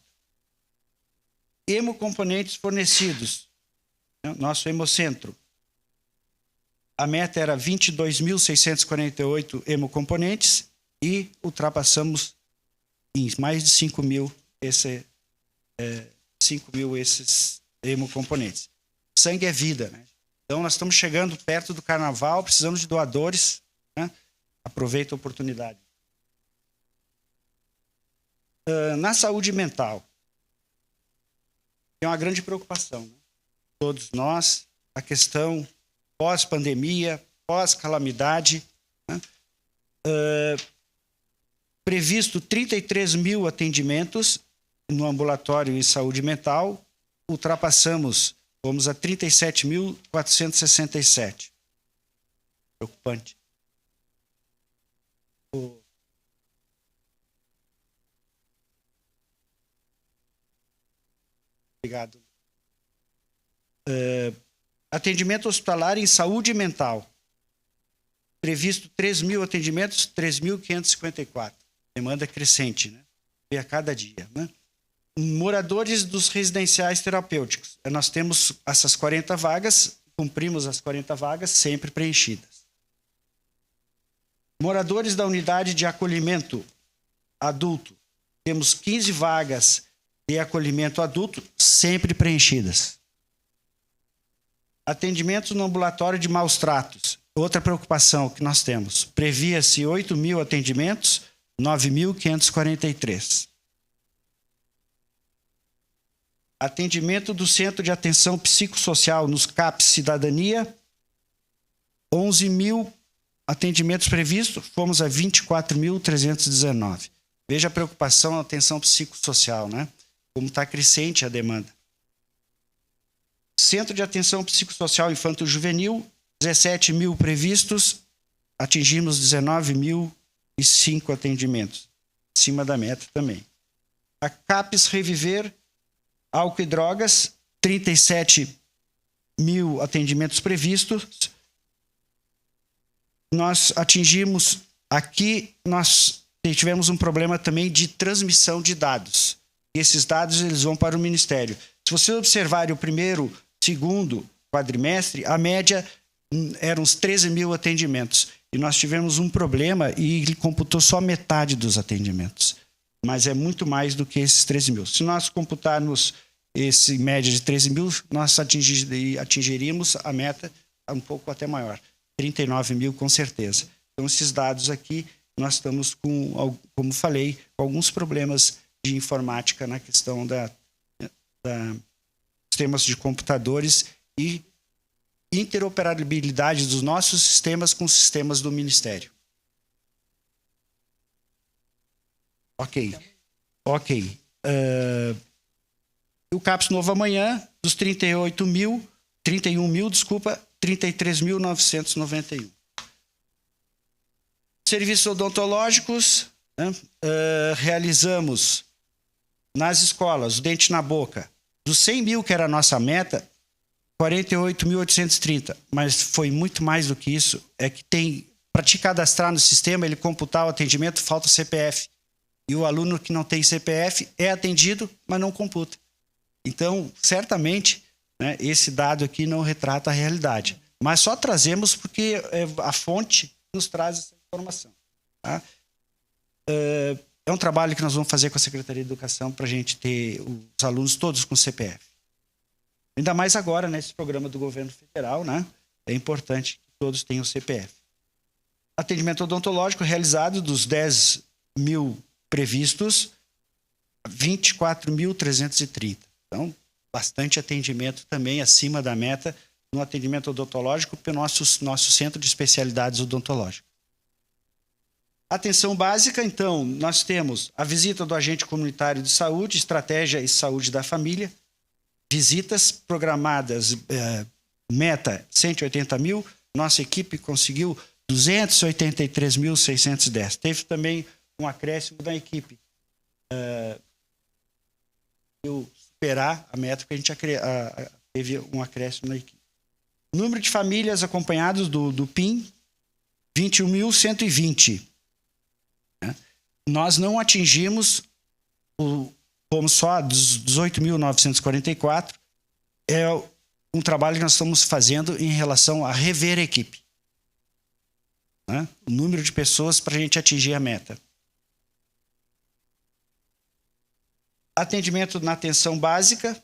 Speaker 6: Hemocomponentes fornecidos, né? Nosso hemocentro. A meta era 22.648 hemocomponentes e ultrapassamos em mais de 5.000 esses hemocomponentes. Sangue é vida, né? Então, nós estamos chegando perto do carnaval, precisamos de doadores, né? Aproveita a oportunidade. Na saúde mental, tem uma grande preocupação, né? Todos nós, a questão pós-pandemia, pós-calamidade, né? Previsto 33 mil atendimentos no ambulatório em saúde mental, ultrapassamos, vamos a 37.467. Preocupante. Obrigado. Atendimento hospitalar em saúde mental. Previsto 3 mil atendimentos, 3.554. Demanda crescente, né? E a cada dia, né? Moradores dos residenciais terapêuticos. Nós temos essas 40 vagas, cumprimos as 40 vagas, sempre preenchidas. Moradores da unidade de acolhimento adulto. Temos 15 vagas de acolhimento adulto, sempre preenchidas. Atendimento no ambulatório de maus tratos. Outra preocupação que nós temos. Previa-se 8 mil atendimentos, 9.543. Atendimento do Centro de Atenção Psicossocial nos CAPs Cidadania, 11 mil atendimentos previstos, fomos a 24.319. Veja a preocupação na atenção psicossocial, né? Como está crescente a demanda. Centro de Atenção Psicossocial Infanto-Juvenil, 17 mil previstos, atingimos 19.005 atendimentos, acima da meta também. A CAPES Reviver, álcool e drogas, 37 mil atendimentos previstos. Nós atingimos, aqui nós tivemos um problema também de transmissão de dados. E esses dados eles vão para o Ministério. Se você observar o primeiro, segundo quadrimestre, a média eram uns 13 mil atendimentos. E nós tivemos um problema e ele computou só metade dos atendimentos. Mas é muito mais do que esses 13 mil. Se nós computarmos esse média de 13 mil, nós atingiríamos a meta um pouco até maior. 39 mil com certeza. Então, esses dados aqui, nós estamos com, como falei, com alguns problemas de informática na questão da sistemas de computadores e interoperabilidade dos nossos sistemas com os sistemas do Ministério. Ok. O CAPS Novo Amanhã, dos 31 mil, 33.991. Serviços odontológicos, né? Realizamos nas escolas, o dente na boca, dos 100 mil que era a nossa meta, 48.830, mas foi muito mais do que isso. É que tem, para te cadastrar no sistema, ele computar o atendimento, falta CPF. E o aluno que não tem CPF é atendido, mas não computa. Então, certamente, né, esse dado aqui não retrata a realidade. Mas só trazemos porque a fonte nos traz essa informação. Tá? É um trabalho que nós vamos fazer com a Secretaria de Educação para a gente ter os alunos todos com CPF. Ainda mais agora, nesse programa do governo federal, né? É importante que todos tenham CPF. Atendimento odontológico realizado dos 10 mil previstos, 24.330. Então, bastante atendimento também acima da meta no atendimento odontológico pelo nosso centro de especialidades odontológicas. Atenção básica, então, nós temos a visita do agente comunitário de saúde, estratégia e saúde da família, visitas programadas, meta 180 mil, nossa equipe conseguiu 283.610. Teve também um acréscimo da equipe. Superar a meta, porque a gente teve um acréscimo na equipe. Número de famílias acompanhadas do PIN, 21.120. Nós não atingimos, fomos só 18.944. É um trabalho que nós estamos fazendo em relação a rever a equipe. O número de pessoas para a gente atingir a meta. Atendimento na atenção básica.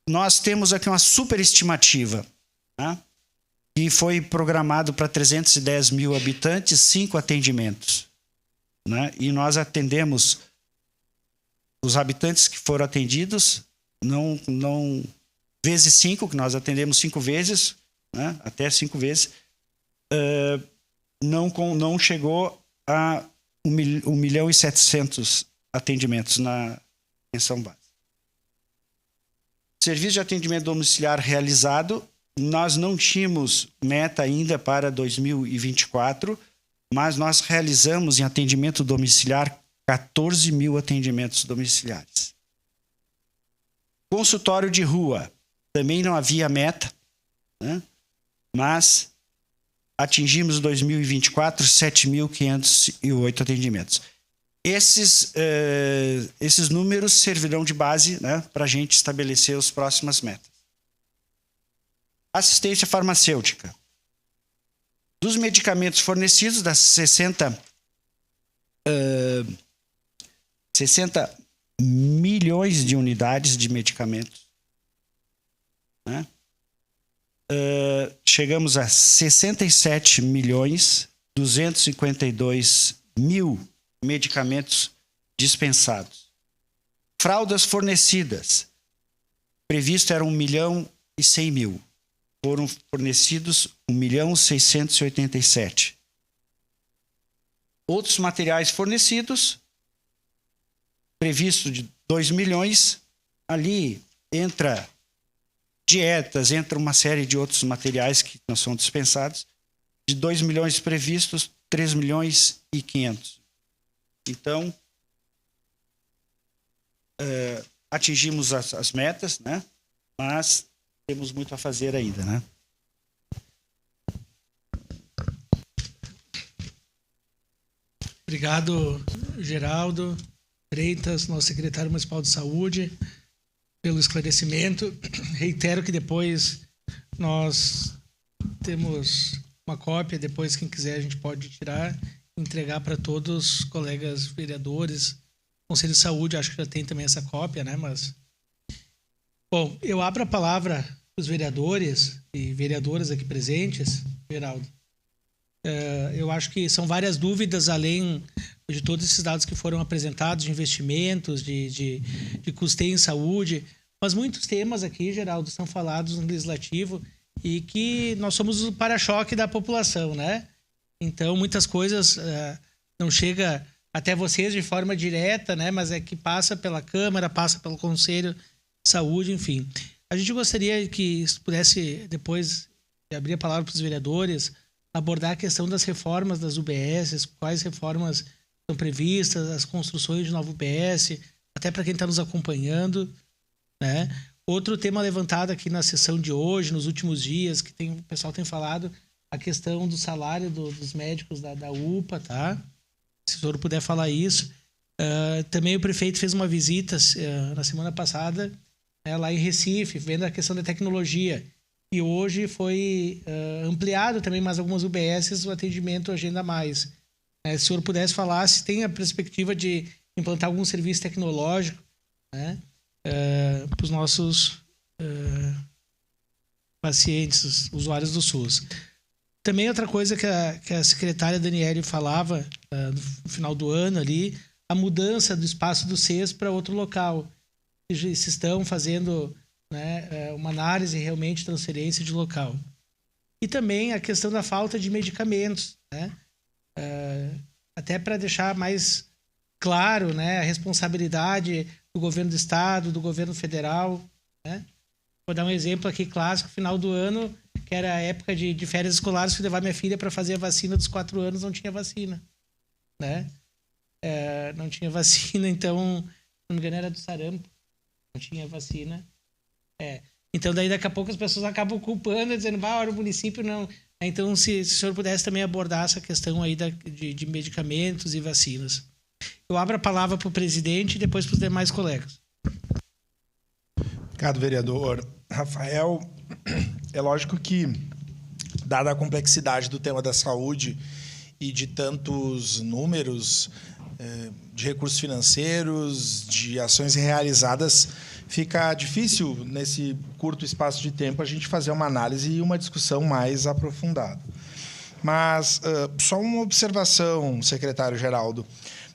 Speaker 6: Nós temos aqui uma superestimativa, que foi programado para 310 mil habitantes, 5 atendimentos. E nós atendemos os habitantes que foram atendidos, não vezes 5, que nós atendemos 5 vezes, até 5 vezes, não chegou a 1.700.000 atendimentos na atenção básica. Serviço de atendimento domiciliar realizado, nós não tínhamos meta ainda para 2024, mas nós realizamos em atendimento domiciliar 14 mil atendimentos domiciliares. Consultório de rua, também não havia meta, mas atingimos em 2024 7.508 atendimentos. Esses números servirão de base, para a gente estabelecer as próximas metas. Assistência farmacêutica. Dos medicamentos fornecidos, das 60 milhões de unidades de medicamentos, chegamos a 67.252.000 medicamentos dispensados. Fraldas fornecidas. Previsto era 1.100.000. Foram fornecidos 1.687.000. Outros materiais fornecidos, previsto de 2 milhões, ali entra dietas, entra uma série de outros materiais que não são dispensados, de 2 milhões previstos, 3.500.000. Então, atingimos as metas, mas temos muito a fazer ainda,
Speaker 4: Obrigado, Geraldo Freitas, nosso secretário municipal de saúde, pelo esclarecimento. Reitero que depois nós temos uma cópia, depois quem quiser a gente pode tirar, entregar para todos os colegas vereadores. Conselho de Saúde, acho que já tem também essa cópia, mas... Bom, eu abro a palavra para os vereadores e vereadoras aqui presentes, Geraldo. Eu acho que são várias dúvidas, além de todos esses dados que foram apresentados, de investimentos, de custeio em saúde, mas muitos temas aqui, Geraldo, são falados no Legislativo e que nós somos o para-choque da população, Então, muitas coisas não chegam até vocês de forma direta, mas é que passa pela Câmara, passa pelo Conselho de Saúde, enfim. A gente gostaria que pudesse, depois de abrir a palavra para os vereadores, abordar a questão das reformas das UBSs, quais reformas estão previstas, as construções de nova UBS, até para quem está nos acompanhando, Outro tema levantado aqui na sessão de hoje, nos últimos dias, que o pessoal tem falado, a questão do salário dos médicos da UPA, Se o senhor puder falar isso. Também o prefeito fez uma visita na semana passada, lá em Recife, vendo a questão da tecnologia. E hoje foi ampliado também mais algumas UBSs, o atendimento Agenda Mais. Se o senhor pudesse falar se tem a perspectiva de implantar algum serviço tecnológico para os nossos pacientes, usuários do SUS. Também outra coisa que a secretária Daniele falava no final do ano ali, a mudança do espaço do CES para outro local. Se estão fazendo uma análise realmente, transferência de local. e também a questão da falta de medicamentos, né? Até para deixar mais claro, né, a responsabilidade do governo do estado, do governo federal, né? Vou dar um exemplo aqui clássico, final do ano, que era a época de férias escolares, fui levar minha filha para fazer a vacina dos 4 anos, não tinha vacina, né? Não tinha vacina, então, se não me engano, era do sarampo, não tinha vacina. Então, daí daqui a pouco as pessoas acabam culpando, dizendo, o município não. Então, se o senhor pudesse também abordar essa questão aí de medicamentos e vacinas. Eu abro a palavra para o presidente e depois para os demais colegas.
Speaker 5: Obrigado, vereador Rafael. É lógico que, dada a complexidade do tema da saúde e de tantos números de recursos financeiros, de ações realizadas, fica difícil, nesse curto espaço de tempo, a gente fazer uma análise e uma discussão mais aprofundada. Mas, só uma observação, secretário Geraldo.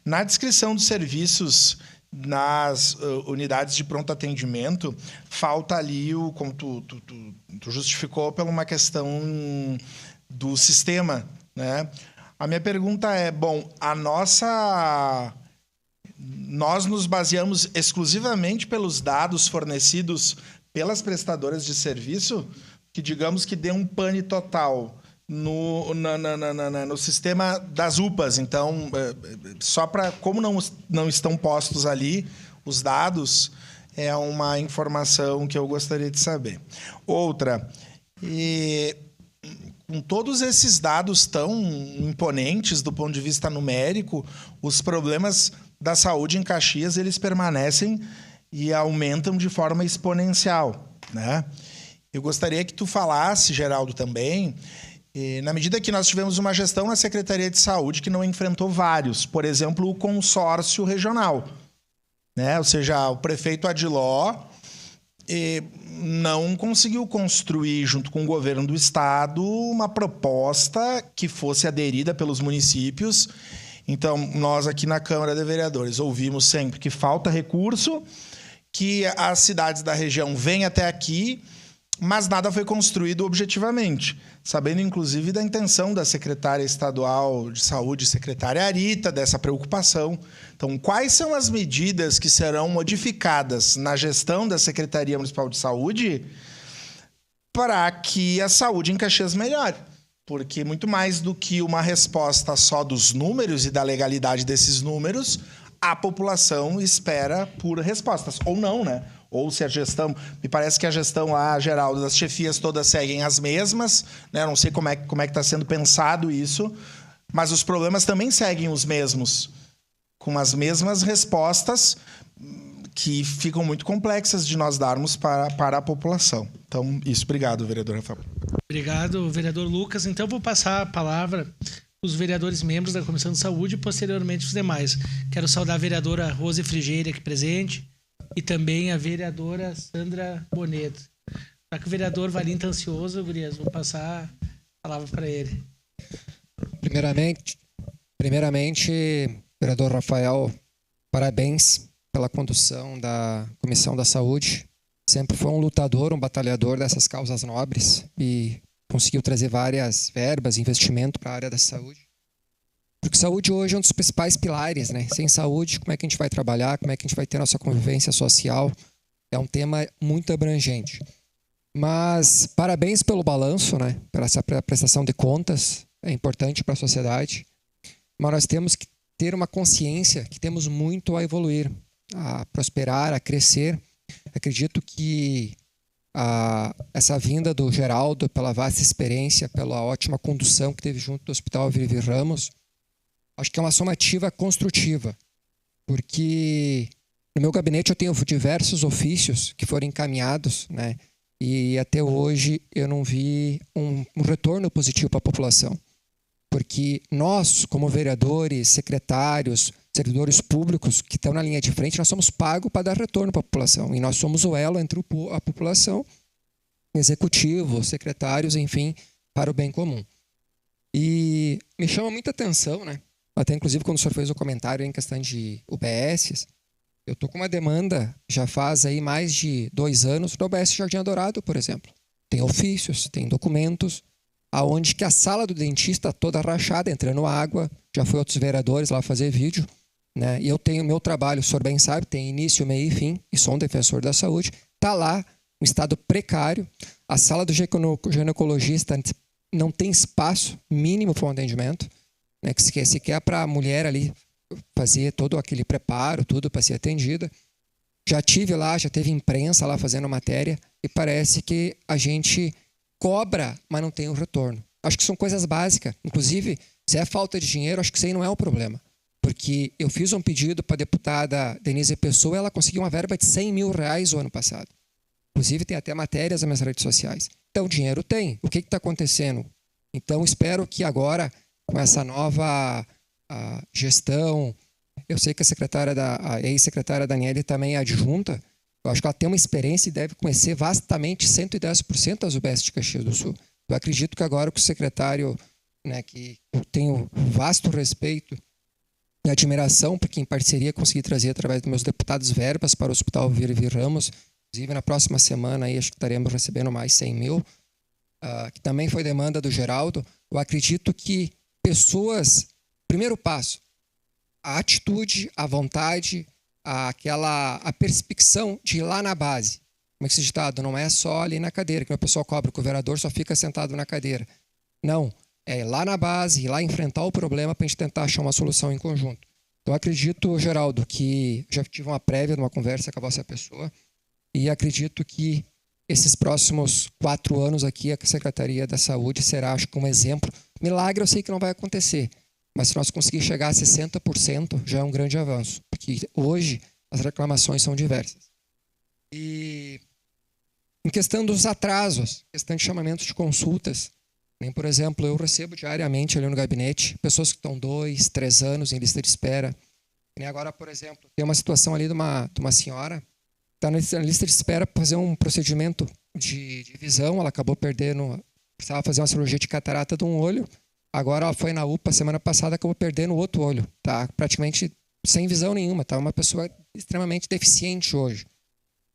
Speaker 5: Na descrição dos serviços nas unidades de pronto atendimento, falta ali, como tu justificou, por uma questão do sistema, né? A minha pergunta é, nós nos baseamos exclusivamente pelos dados fornecidos pelas prestadoras de serviço, que digamos que dê um pane total no sistema das UPAs. Então, só para... Como não estão postos ali os dados, é uma informação que eu gostaria de saber. Outra, com todos esses dados tão imponentes do ponto de vista numérico, os problemas da saúde em Caxias, eles permanecem e aumentam de forma exponencial, né? Eu gostaria que tu falasse, Geraldo, também, na medida que nós tivemos uma gestão na Secretaria de Saúde que não enfrentou vários, por exemplo, o consórcio regional, né? Ou seja, o prefeito Adiló não conseguiu construir, junto com o governo do estado, uma proposta que fosse aderida pelos municípios. Então, nós aqui na Câmara de Vereadores ouvimos sempre que falta recurso, que as cidades da região vêm até aqui, mas nada foi construído objetivamente, sabendo inclusive da intenção da secretária estadual de saúde, secretária Arita, dessa preocupação. Então, quais são as medidas que serão modificadas na gestão da Secretaria Municipal de Saúde para que a saúde em Caxias melhore? Porque muito mais do que uma resposta só dos números e da legalidade desses números, a população espera por respostas. Ou não, né? Ou se a gestão... Me parece que a gestão lá, Geraldo, das chefias todas seguem as mesmas, né? Eu não sei como é que está sendo pensado isso, mas os problemas também seguem os mesmos, com as mesmas respostas que ficam muito complexas de nós darmos para a população. Então, isso. Obrigado, vereador Rafael.
Speaker 4: Obrigado, vereador Lucas. Então, vou passar a palavra para os vereadores membros da Comissão de Saúde e, posteriormente, os demais. Quero saudar a vereadora Rose Frigeira, aqui presente, e também a vereadora Sandra Boneto. Já que o vereador Valim está ansioso, gurias, vou passar a palavra para ele.
Speaker 7: Primeiramente, vereador Rafael, parabéns pela condução da Comissão da Saúde. Sempre foi um lutador, um batalhador dessas causas nobres e conseguiu trazer várias verbas, investimento para a área da saúde. Porque saúde hoje é um dos principais pilares, né? Sem saúde, como é que a gente vai trabalhar? Como é que a gente vai ter nossa convivência social? É um tema muito abrangente. Mas parabéns pelo balanço, né? Pela essa prestação de contas, é importante para a sociedade. Mas nós temos que ter uma consciência que temos muito a evoluir, a prosperar, a crescer. Acredito que essa vinda do Geraldo, pela vasta experiência, pela ótima condução que teve junto do Hospital Vivi Ramos, acho que é uma somativa construtiva, porque no meu gabinete eu tenho diversos ofícios que foram encaminhados, né? E até hoje eu não vi um retorno positivo para a população. Porque nós, como vereadores, secretários, servidores públicos que estão na linha de frente, nós somos pagos para dar retorno para a população. E nós somos o elo entre a população, executivo, secretários, enfim, para o bem comum. E me chama muita atenção, né? Até inclusive quando o senhor fez o comentário em questão de UBS, eu estou com uma demanda, já faz aí mais de 2 anos, do UBS Jardim Adorado, por exemplo. Tem ofícios, tem documentos, aonde que a sala do dentista toda rachada, entrando água, já foi outros vereadores lá fazer vídeo, né? E eu tenho meu trabalho, o senhor bem sabe, tem início, meio e fim, e sou um defensor da saúde, tá lá, um estado precário, a sala do ginecologista não tem espaço mínimo para um atendimento, né? Que sequer para a mulher ali fazer todo aquele preparo, tudo para ser atendida. Já tive lá, já teve imprensa lá fazendo matéria, e parece que a gente cobra, mas não tem um retorno. Acho que são coisas básicas. Inclusive, se é falta de dinheiro, acho que isso aí não é o problema. Porque eu fiz um pedido para a deputada Denise Pessoa, ela conseguiu uma verba de 100 mil reais o ano passado. Inclusive, tem até matérias nas minhas redes sociais. Então, dinheiro tem. O que está acontecendo? Então, espero que agora, com essa nova gestão, eu sei que a ex-secretária Daniele também é adjunta, eu acho que ela tem uma experiência e deve conhecer vastamente 110% das UBS de Caxias do Sul. Eu acredito que agora que o secretário, né, que eu tenho vasto respeito e admiração, porque em parceria consegui trazer através dos meus deputados verbas para o Hospital Vivi Ramos, inclusive na próxima semana aí, acho que estaremos recebendo mais 100 mil, que também foi demanda do Geraldo. Eu acredito que pessoas, primeiro passo, a atitude, a vontade, a perspicção de ir lá na base. Como é que esse ditado? Não é só ali na cadeira, que o pessoal cobra que o vereador só fica sentado na cadeira. Não, é ir lá na base, ir lá enfrentar o problema para a gente tentar achar uma solução em conjunto. Então, acredito, Geraldo, que já tive uma prévia de uma conversa com a vossa pessoa e acredito que esses próximos 4 anos aqui, a Secretaria da Saúde será, acho que, um exemplo. Milagre eu sei que não vai acontecer, mas se nós conseguirmos chegar a 60%, já é um grande avanço, porque hoje as reclamações são diversas. E em questão dos atrasos, questão de chamamentos de consultas, nem, por exemplo, eu recebo diariamente ali no gabinete pessoas que estão 2, 3 anos em lista de espera. E agora, por exemplo, tem uma situação ali de uma senhora que está na lista de espera para fazer um procedimento de visão, ela acabou perdendo, precisava fazer uma cirurgia de catarata de um olho, agora ela foi na UPA semana passada, acabou perdendo o outro olho, tá praticamente sem visão nenhuma, tá uma pessoa extremamente deficiente hoje.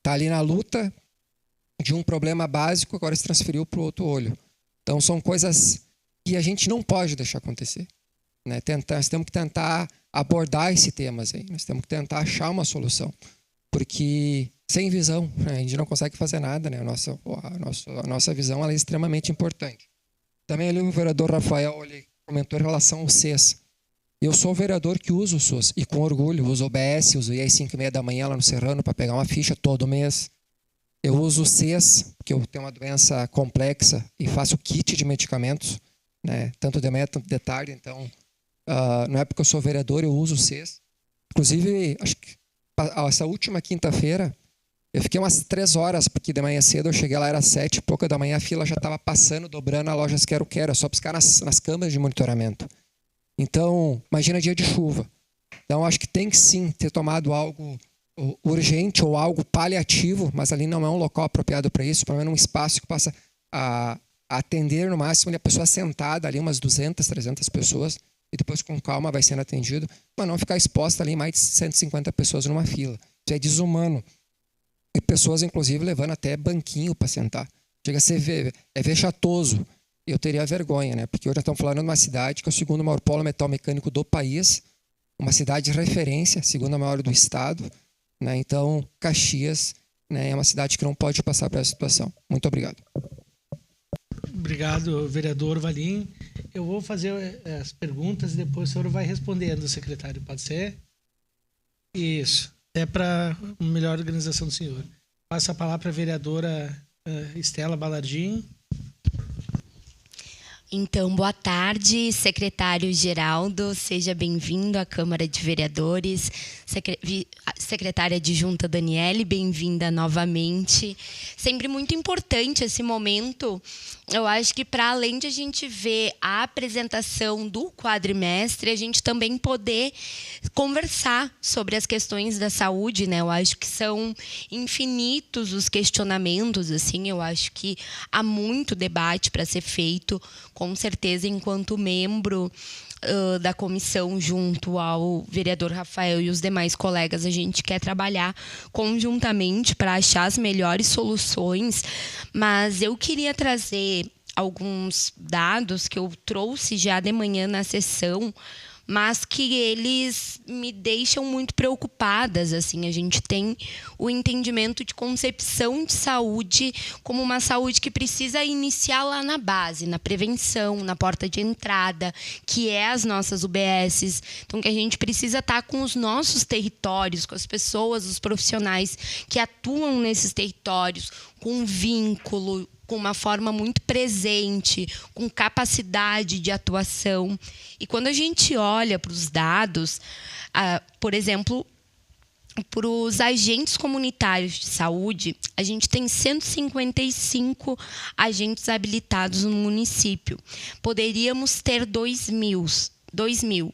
Speaker 7: Tá ali na luta de um problema básico, agora se transferiu para o outro olho. Então são coisas que a gente não pode deixar acontecer, né? Nós temos que tentar abordar esses temas aí, nós temos que tentar achar uma solução, porque sem visão, né, a gente não consegue fazer nada, né? A nossa visão ela é extremamente importante. Também ali o vereador Rafael ele comentou em relação ao SES. Eu sou o vereador que usa o SUS e com orgulho, uso o OBS, uso às 5h30 da manhã lá no Serrano para pegar uma ficha todo mês. Eu uso o SES, porque eu tenho uma doença complexa e faço kit de medicamentos, né? Tanto de manhã, tanto de tarde. Então, não é porque eu sou vereador, eu uso o SES. Inclusive, acho que essa última quinta-feira, eu fiquei umas 3 horas, porque de manhã cedo eu cheguei lá, era 7h pouca da manhã, a fila já estava passando, dobrando a lojas Quero-Quero, é só buscar nas câmeras de monitoramento. Então, imagina dia de chuva. Então, acho que tem que sim ter tomado algo urgente ou algo paliativo, mas ali não é um local apropriado para isso, pelo menos um espaço que possa atender no máximo a pessoa sentada ali, umas 200, 300 pessoas, e depois com calma vai sendo atendido, mas não ficar exposta ali mais de 150 pessoas numa fila. Isso é desumano. E pessoas, inclusive, levando até banquinho para sentar. Chega a ser vexatoso. Eu teria vergonha, né? Porque hoje nós estamos falando de uma cidade que é o segundo maior polo metal mecânico do país, uma cidade de referência, segunda maior do estado, né? Então, Caxias, né, é uma cidade que não pode passar por essa situação. Muito obrigado.
Speaker 4: Obrigado, vereador Valim. Eu vou fazer as perguntas e depois o senhor vai respondendo, secretário. Pode ser? Isso. É para uma melhor organização do senhor. Passo a palavra para a vereadora Estela Balardim.
Speaker 8: Então, boa tarde, secretário Geraldo, seja bem-vindo à Câmara de Vereadores. Secretária adjunta Daniele, bem-vinda novamente. Sempre muito importante esse momento. Eu acho que, para além de a gente ver a apresentação do quadrimestre, a gente também poder conversar sobre as questões da saúde, né? Eu acho que são infinitos os questionamentos, assim. Eu acho que há muito debate para ser feito. Com certeza, enquanto membro da comissão, junto ao vereador Rafael e os demais colegas, a gente quer trabalhar conjuntamente para achar as melhores soluções, mas eu queria trazer alguns dados que eu trouxe já de manhã na sessão, mas que eles me deixam muito preocupadas. Assim, a gente tem o entendimento de concepção de saúde como uma saúde que precisa iniciar lá na base, na prevenção, na porta de entrada, que é as nossas UBSs. Então, que a gente precisa estar com os nossos territórios, com as pessoas, os profissionais que atuam nesses territórios, com vínculo, com uma forma muito presente, com capacidade de atuação. E quando a gente olha para os dados, por exemplo, para os agentes comunitários de saúde, a gente tem 155 agentes habilitados no município. Poderíamos ter 2.000.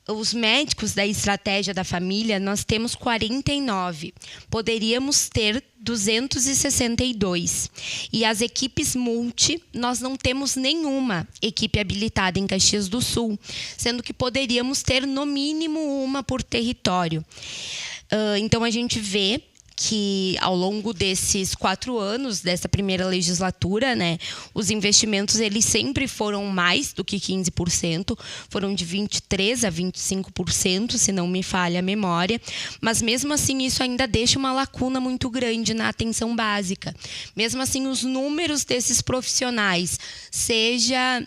Speaker 8: Os médicos da estratégia da família, nós temos 49. Poderíamos ter 262. E as equipes multi, nós não temos nenhuma equipe habilitada em Caxias do Sul, sendo que poderíamos ter no mínimo uma por território. Então, a gente vê que ao longo desses 4 anos, dessa primeira legislatura, né, os investimentos eles sempre foram mais do que 15%, foram de 23% a 25%, se não me falha a memória, mas mesmo assim isso ainda deixa uma lacuna muito grande na atenção básica. Mesmo assim, os números desses profissionais, seja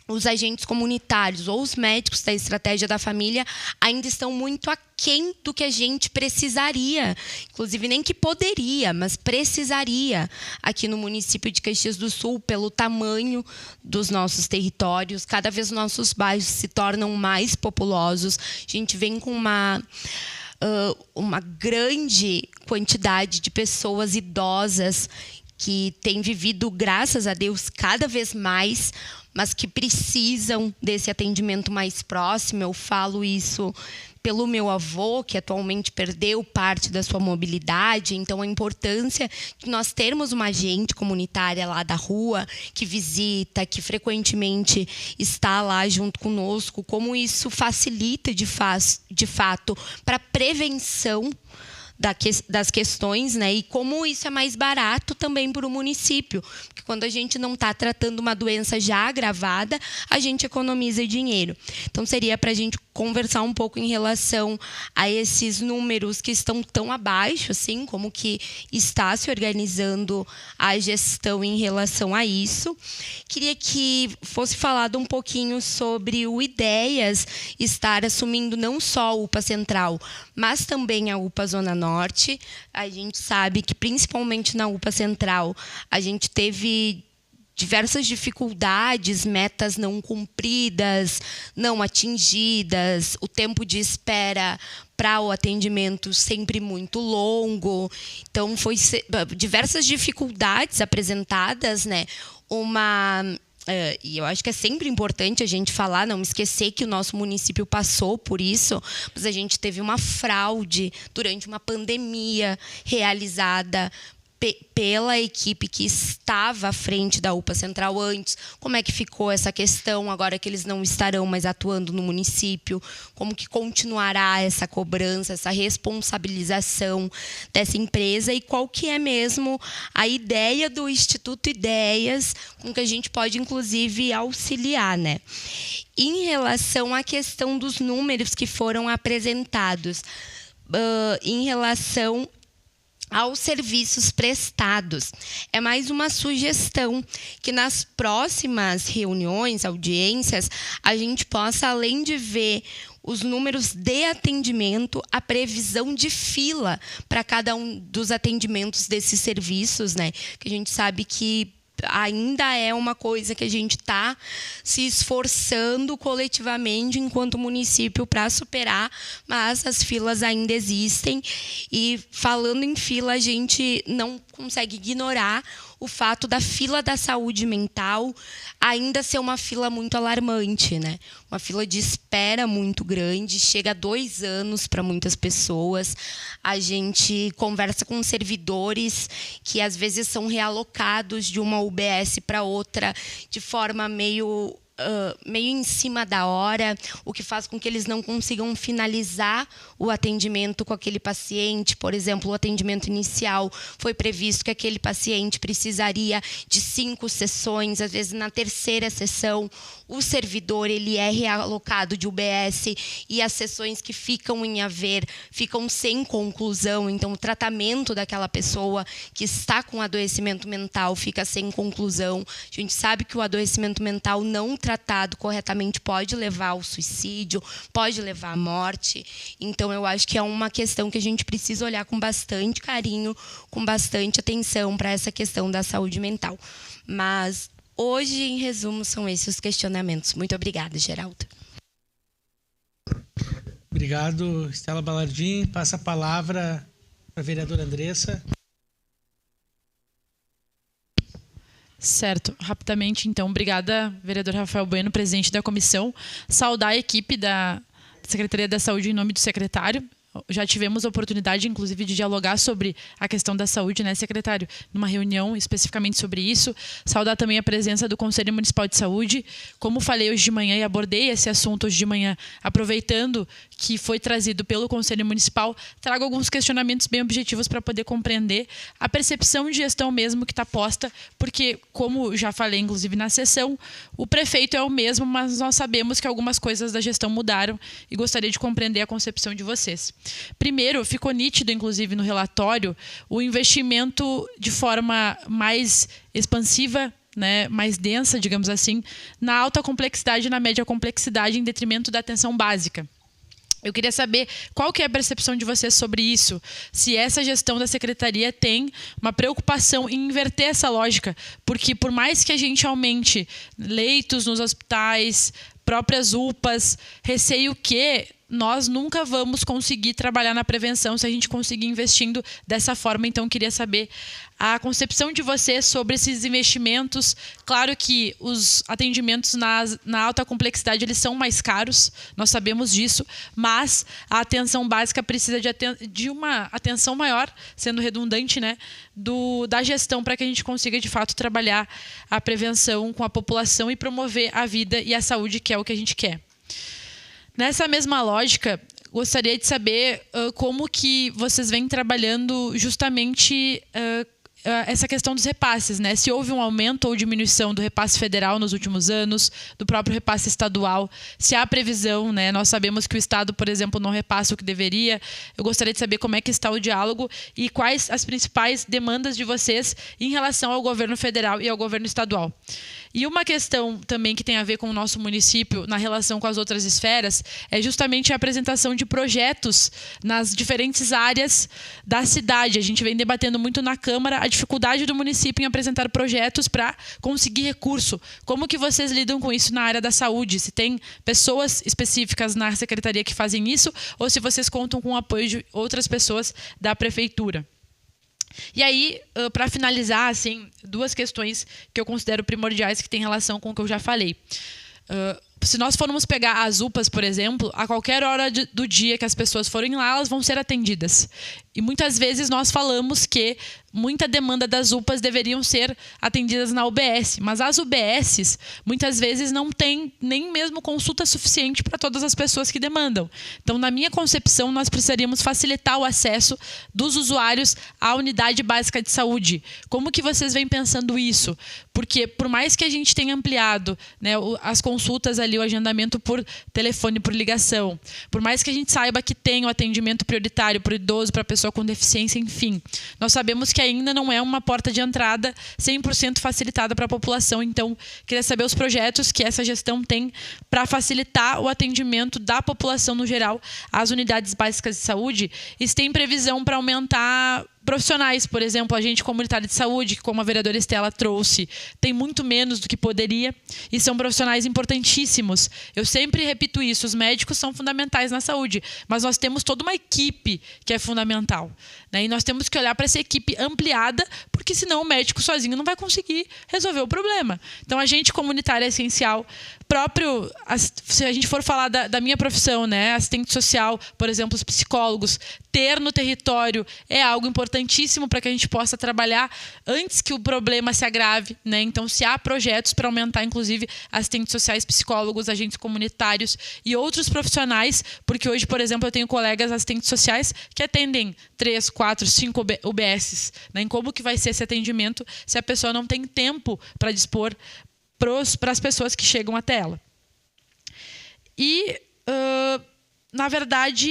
Speaker 8: os agentes comunitários ou os médicos da estratégia da família, ainda estão muito aquém do que a gente precisaria, inclusive nem que poderia, mas precisaria aqui no município de Caxias do Sul, pelo tamanho dos nossos territórios. Cada vez nossos bairros se tornam mais populosos, a gente vem com uma grande quantidade de pessoas idosas que têm vivido, graças a Deus, cada vez mais, mas que precisam desse atendimento mais próximo. Eu falo isso pelo meu avô, que atualmente perdeu parte da sua mobilidade. Então, a importância de nós termos uma agente comunitária lá da rua, que visita, que frequentemente está lá junto conosco, como isso facilita, de fato, para a prevenção das questões, né? E como isso é mais barato também para o município, porque quando a gente não está tratando uma doença já agravada, a gente economiza dinheiro. Então, seria para a gente conversar um pouco em relação a esses números que estão tão abaixo, assim, como que está se organizando a gestão em relação a isso. Queria que fosse falado um pouquinho sobre o Ideias estar assumindo não só a UPA Central, mas também a UPA Zona Norte. A gente sabe que, principalmente na UPA Central, a gente teve diversas dificuldades, metas não cumpridas, não atingidas, o tempo de espera para o atendimento sempre muito longo. Então, foi diversas dificuldades apresentadas, né? E eu acho que é sempre importante a gente falar, não esquecer que o nosso município passou por isso, mas a gente teve uma fraude durante uma pandemia realizada pela equipe que estava à frente da UPA Central antes. Como é que ficou essa questão agora que eles não estarão mais atuando no município? Como que continuará essa cobrança, essa responsabilização dessa empresa? E qual que é mesmo a ideia do Instituto Ideias, com que a gente pode, inclusive, auxiliar, né? Em relação à questão dos números que foram apresentados, em relação aos serviços prestados, é mais uma sugestão que nas próximas reuniões, audiências, a gente possa, além de ver os números de atendimento, a previsão de fila para cada um dos atendimentos desses serviços, né? Que a gente sabe que ainda é uma coisa que a gente está se esforçando coletivamente enquanto município para superar, mas as filas ainda existem. E falando em fila, a gente não consegue ignorar o fato da fila da saúde mental ainda ser uma fila muito alarmante, né? Uma fila de espera muito grande, chega a 2 anos para muitas pessoas. A gente conversa com servidores que às vezes são realocados de uma UBS para outra de forma meio meio em cima da hora, o que faz com que eles não consigam finalizar o atendimento com aquele paciente. Por exemplo, o atendimento inicial foi previsto que aquele paciente precisaria de 5 sessões, às vezes na terceira sessão o servidor ele é realocado de UBS e as sessões que ficam em haver ficam sem conclusão. Então, o tratamento daquela pessoa que está com adoecimento mental fica sem conclusão. A gente sabe que o adoecimento mental não tratado corretamente pode levar ao suicídio, pode levar à morte. Então, eu acho que é uma questão que a gente precisa olhar com bastante carinho, com bastante atenção para essa questão da saúde mental. Mas, hoje, em resumo, são esses os questionamentos. Muito obrigada, Geraldo.
Speaker 4: Obrigado, Estela Balardim. Passa a palavra para a vereadora Andressa.
Speaker 9: Certo, rapidamente, então, obrigada, vereador Rafael Bueno, presidente da comissão. Saudar a equipe da Secretaria da Saúde em nome do secretário. Já tivemos a oportunidade, inclusive, de dialogar sobre a questão da saúde, né, secretário? Numa reunião especificamente sobre isso. Saudar também a presença do Conselho Municipal de Saúde. Como falei hoje de manhã e abordei esse assunto hoje de manhã, aproveitando que foi trazido pelo Conselho Municipal, trago alguns questionamentos bem objetivos para poder compreender a percepção de gestão mesmo que está posta, porque, como já falei, inclusive, na sessão, o prefeito é o mesmo, mas nós sabemos que algumas coisas da gestão mudaram e gostaria de compreender a concepção de vocês. Primeiro, ficou nítido, inclusive, no relatório, o investimento de forma mais expansiva, né, mais densa, digamos assim, na alta complexidade e na média complexidade, em detrimento da atenção básica. Eu queria saber qual que é a percepção de vocês sobre isso, se essa gestão da secretaria tem uma preocupação em inverter essa lógica, porque por mais que a gente aumente leitos nos hospitais, próprias UPAs, receio que nós nunca vamos conseguir trabalhar na prevenção se a gente conseguir investindo dessa forma. Então, queria saber a concepção de vocês sobre esses investimentos. Claro que os atendimentos na alta complexidade eles são mais caros, nós sabemos disso, mas a atenção básica precisa de uma atenção maior, sendo redundante, né, da gestão para que a gente consiga, de fato, trabalhar a prevenção com a população e promover a vida e a saúde, que é o que a gente quer. Nessa mesma lógica, gostaria de saber como que vocês vêm trabalhando justamente essa questão dos repasses, né? Se houve um aumento ou diminuição do repasse federal nos últimos anos, do próprio repasse estadual, se há previsão, né? Nós sabemos que o Estado, por exemplo, não repassa o que deveria. Eu gostaria de saber como é que está o diálogo e quais as principais demandas de vocês em relação ao governo federal e ao governo estadual. E uma questão também que tem a ver com o nosso município na relação com as outras esferas é justamente a apresentação de projetos nas diferentes áreas da cidade. A gente vem debatendo muito na Câmara a dificuldade do município em apresentar projetos para conseguir recurso. Como que vocês lidam com isso na área da saúde? Se tem pessoas específicas na secretaria que fazem isso ou se vocês contam com o apoio de outras pessoas da prefeitura? E aí, para finalizar, assim, 2 questões que eu considero primordiais que têm relação com o que eu já falei. Se nós formos pegar as UPAs, por exemplo, a qualquer hora do dia que as pessoas forem lá, elas vão ser atendidas. E muitas vezes nós falamos que muita demanda das UPAs deveriam ser atendidas na UBS, mas as UBSs muitas vezes não têm nem mesmo consulta suficiente para todas as pessoas que demandam. Então, na minha concepção, nós precisaríamos facilitar o acesso dos usuários à unidade básica de saúde. Como que vocês vêm pensando isso? Porque por mais que a gente tenha ampliado, né, as consultas ali, o agendamento por telefone, por ligação, por mais que a gente saiba que tem o atendimento prioritário para o idoso, para a pessoa com deficiência, enfim, nós sabemos que ainda não é uma porta de entrada 100% facilitada para a população. Então, queria saber os projetos que essa gestão tem para facilitar o atendimento da população no geral às unidades básicas de saúde e se tem previsão para aumentar profissionais, por exemplo, agente comunitário de saúde, que como a vereadora Estela trouxe, tem muito menos do que poderia e são profissionais importantíssimos. Eu sempre repito isso, os médicos são fundamentais na saúde, mas nós temos toda uma equipe que é fundamental, né? E nós temos que olhar para essa equipe ampliada, porque senão o médico sozinho não vai conseguir resolver o problema. Então, agente comunitário é essencial. Se a gente for falar da minha profissão, né, assistente social, por exemplo, os psicólogos, ter no território é algo importante. importantíssimo para que a gente possa trabalhar antes que o problema se agrave, né? Então, se há projetos para aumentar, inclusive, assistentes sociais, psicólogos, agentes comunitários e outros profissionais, porque hoje, por exemplo, eu tenho colegas assistentes sociais que atendem 3, 4, 5 UBSs, né? Em como que vai ser esse atendimento se a pessoa não tem tempo para dispor para as pessoas que chegam até ela. E, na verdade,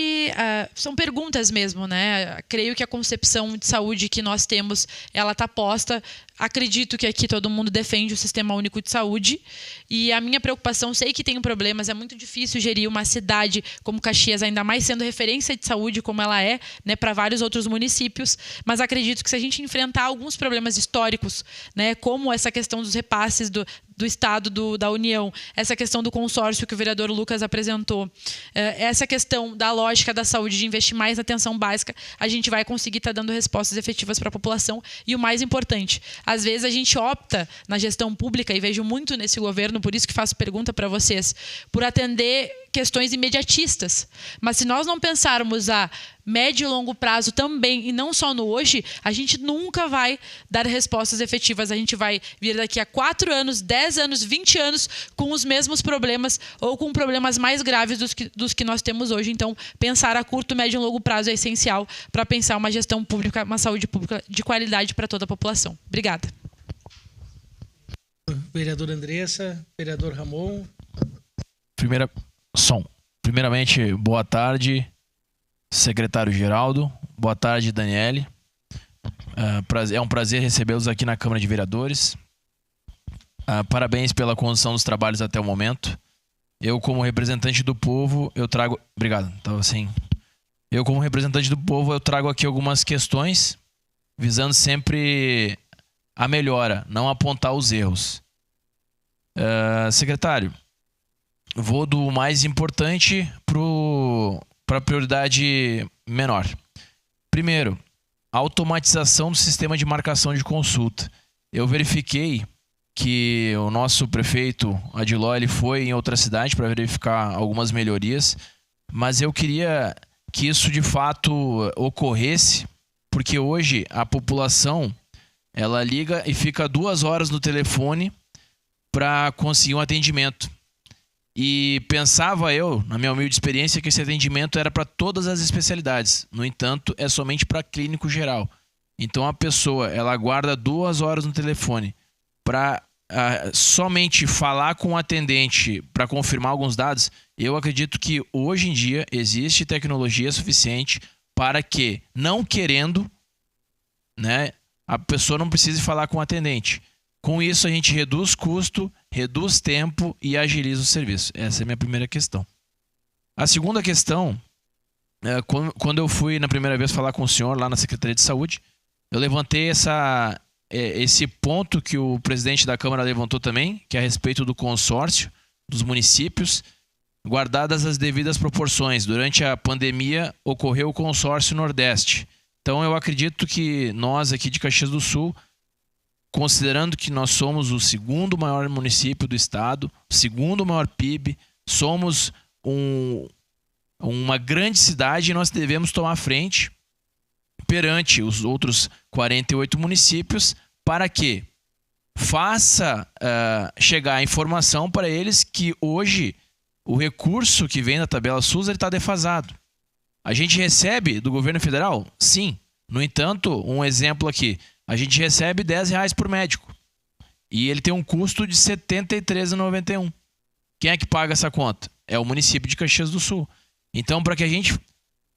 Speaker 9: são perguntas mesmo, né? Creio que a concepção de saúde que nós temos, ela está posta. Acredito que aqui todo mundo defende o Sistema Único de Saúde. E a minha preocupação, sei que tem problemas, é muito difícil gerir uma cidade como Caxias, ainda mais sendo referência de saúde como ela é, né, para vários outros municípios. Mas acredito que se a gente enfrentar alguns problemas históricos, né, como essa questão dos repasses do Estado, da União, essa questão do consórcio que o vereador Lucas apresentou, essa questão da lógica da saúde de investir mais na atenção básica, a gente vai conseguir estar dando respostas efetivas para a população. E o mais importante, às vezes a gente opta na gestão pública, e vejo muito nesse governo, por isso que faço pergunta para vocês, por atender questões imediatistas. Mas se nós não pensarmos a médio e longo prazo também, e não só no hoje, a gente nunca vai dar respostas efetivas. A gente vai vir daqui a 4 anos, 10 anos, 20 anos com os mesmos problemas ou com problemas mais graves dos que nós temos hoje. Então, pensar a curto, médio e longo prazo é essencial para pensar uma gestão pública, uma saúde pública de qualidade para toda a população. Obrigada.
Speaker 4: Vereadora Andressa, vereador Ramon.
Speaker 10: Primeiramente, boa tarde, secretário Geraldo. Boa tarde, Daniele. É um prazer recebê-los aqui na Câmara de Vereadores. Parabéns pela condução dos trabalhos até o momento. Eu, como representante do povo, Obrigado. Eu, como representante do povo, eu trago aqui algumas questões, visando sempre a melhora, não apontar os erros. Secretário, vou do mais importante para a prioridade menor. Primeiro, automatização do sistema de marcação de consulta. Eu verifiquei que o nosso prefeito Adiló, ele foi em outra cidade para verificar algumas melhorias, mas eu queria que isso de fato ocorresse, porque hoje a população ela liga e fica 2 horas no telefone para conseguir um atendimento. E pensava eu, na minha humilde experiência, que esse atendimento era para todas as especialidades. No entanto, é somente para clínico geral. Então a pessoa, ela aguarda 2 horas no telefone para somente falar com o atendente para confirmar alguns dados. Eu acredito que hoje em dia existe tecnologia suficiente para que, não querendo, né, a pessoa não precise falar com o atendente. Com isso, a gente reduz custo, reduz tempo e agiliza o serviço. Essa é a minha primeira questão. A segunda questão, quando eu fui na primeira vez falar com o senhor lá na Secretaria de Saúde, eu levantei esse ponto que o presidente da Câmara levantou também, que é a respeito do consórcio dos municípios, guardadas as devidas proporções. Durante a pandemia, ocorreu o consórcio Nordeste. Então, eu acredito que nós aqui de Caxias do Sul, considerando que nós somos o 2º maior município do estado, o 2º maior PIB, somos uma grande cidade, e nós devemos tomar frente perante os outros 48 municípios para que faça chegar a informação para eles que hoje o recurso que vem da tabela SUS está defasado. A gente recebe do governo federal? Sim. No entanto, um exemplo aqui, a gente recebe R$10 por médico e ele tem um custo de R$ 73,91. Quem é que paga essa conta? É o município de Caxias do Sul. Então, para que a gente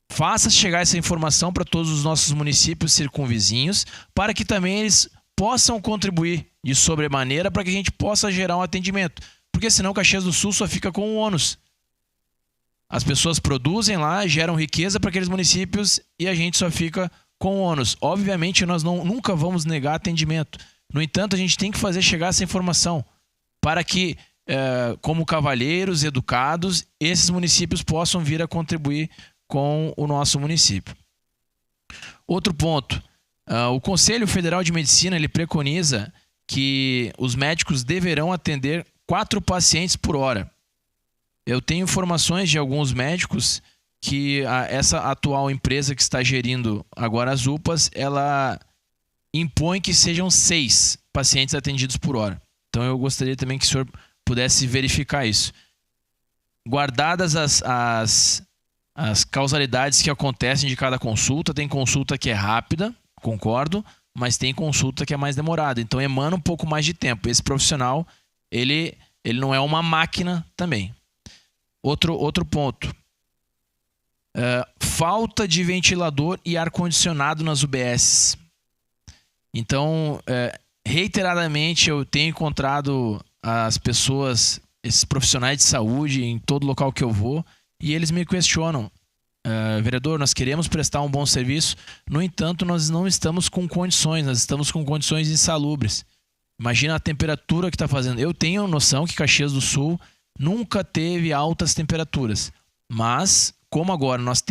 Speaker 10: faça chegar essa informação para todos os nossos municípios circunvizinhos, para que também eles possam contribuir de sobremaneira para que a gente possa gerar um atendimento. Porque senão Caxias do Sul só fica com um ônus. As pessoas produzem lá, geram riqueza para aqueles municípios e a gente só fica com ônus. Obviamente, nós nunca vamos negar atendimento. No entanto, a gente tem que fazer chegar essa informação para que, como cavalheiros educados, esses municípios possam vir a contribuir com o nosso município. Outro ponto. O Conselho Federal de Medicina ele preconiza que os médicos deverão atender 4 pacientes por hora. Eu tenho informações de alguns médicos que essa atual empresa que está gerindo agora as UPAs, ela impõe que sejam 6 pacientes atendidos por hora. Então eu gostaria também que o senhor pudesse verificar isso. Guardadas as causalidades que acontecem de cada consulta, tem consulta que é rápida, concordo, mas tem consulta que é mais demorada. Então emana um pouco mais de tempo. Esse profissional, ele não é uma máquina também. Outro ponto. Falta de ventilador e ar-condicionado nas UBSs. Então, reiteradamente eu tenho encontrado as pessoas, esses profissionais de saúde em todo local que eu vou, e eles me questionam: vereador, nós queremos prestar um bom serviço, no entanto nós não estamos com condições, nós estamos com condições insalubres. Imagina a temperatura que está fazendo. Eu tenho noção que Caxias do Sul nunca teve altas temperaturas, mas como agora nós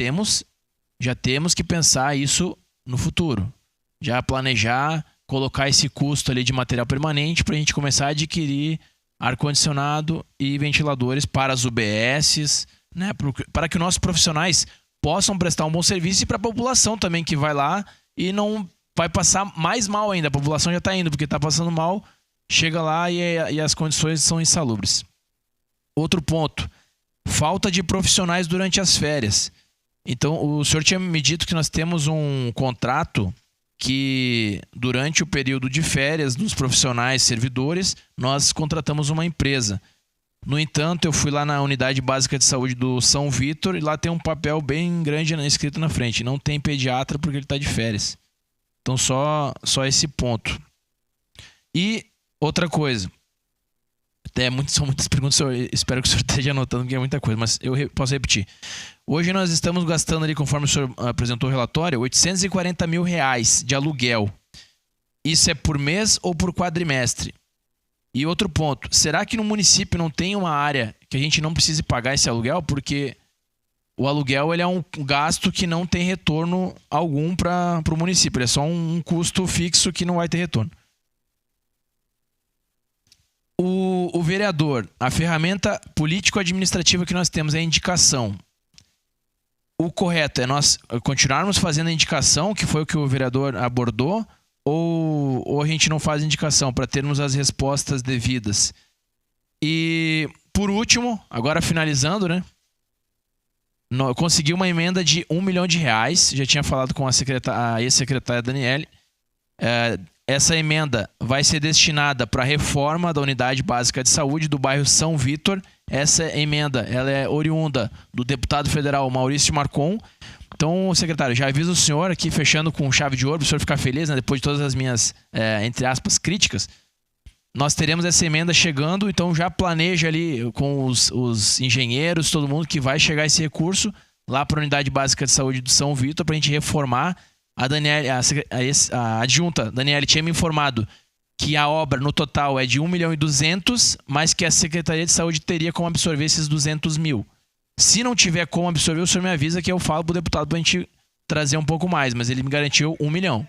Speaker 10: já temos que pensar isso no futuro. Já planejar, colocar esse custo ali de material permanente para a gente começar a adquirir ar-condicionado e ventiladores para as UBSs, né? Para que os nossos profissionais possam prestar um bom serviço, e para a população também que vai lá e não vai passar mais mal ainda. A população já está indo porque está passando mal, chega lá e as condições são insalubres. Outro ponto, falta de profissionais durante as férias. Então, o senhor tinha me dito que nós temos um contrato que durante o período de férias dos profissionais servidores, nós contratamos uma empresa. No entanto, eu fui lá na Unidade Básica de Saúde do São Vítor e lá tem um papel bem grande escrito na frente: não tem pediatra porque ele está de férias. Então só esse ponto. E outra coisa, são muitas perguntas, eu espero que o senhor esteja anotando porque é muita coisa, mas eu posso repetir. Hoje nós estamos gastando ali, conforme o senhor apresentou o relatório, R$840 mil de aluguel. Isso é por mês ou por quadrimestre? E outro ponto, será que no município não tem uma área que a gente não precise pagar esse aluguel? Porque o aluguel ele é um gasto que não tem retorno algum para o município. Ele é só um custo fixo que não vai ter retorno. O vereador, a ferramenta político-administrativa que nós temos é a indicação. O correto é nós continuarmos fazendo a indicação, que foi o que o vereador abordou, ou a gente não faz indicação para termos as respostas devidas? E, por último, agora finalizando, né? Eu consegui uma emenda de R$1 milhão, já tinha falado com a ex-secretária Daniele. Essa emenda vai ser destinada para a reforma da Unidade Básica de Saúde do bairro São Vítor. Essa emenda ela é oriunda do deputado federal Maurício Marcon. Então, secretário, já aviso o senhor aqui, fechando com chave de ouro, para o senhor ficar feliz, né, depois de todas as minhas, entre aspas, críticas. Nós teremos essa emenda chegando, então já planeja ali com os engenheiros, todo mundo, que vai chegar esse recurso lá para a Unidade Básica de Saúde do São Vítor para a gente reformar. A Daniele, a adjunta Daniele tinha me informado que a obra no total é de 1.200.000, mas que a Secretaria de Saúde teria como absorver esses 200 mil. Se não tiver como absorver, o senhor me avisa que eu falo pro deputado pra gente trazer um pouco mais, mas ele me garantiu 1 milhão.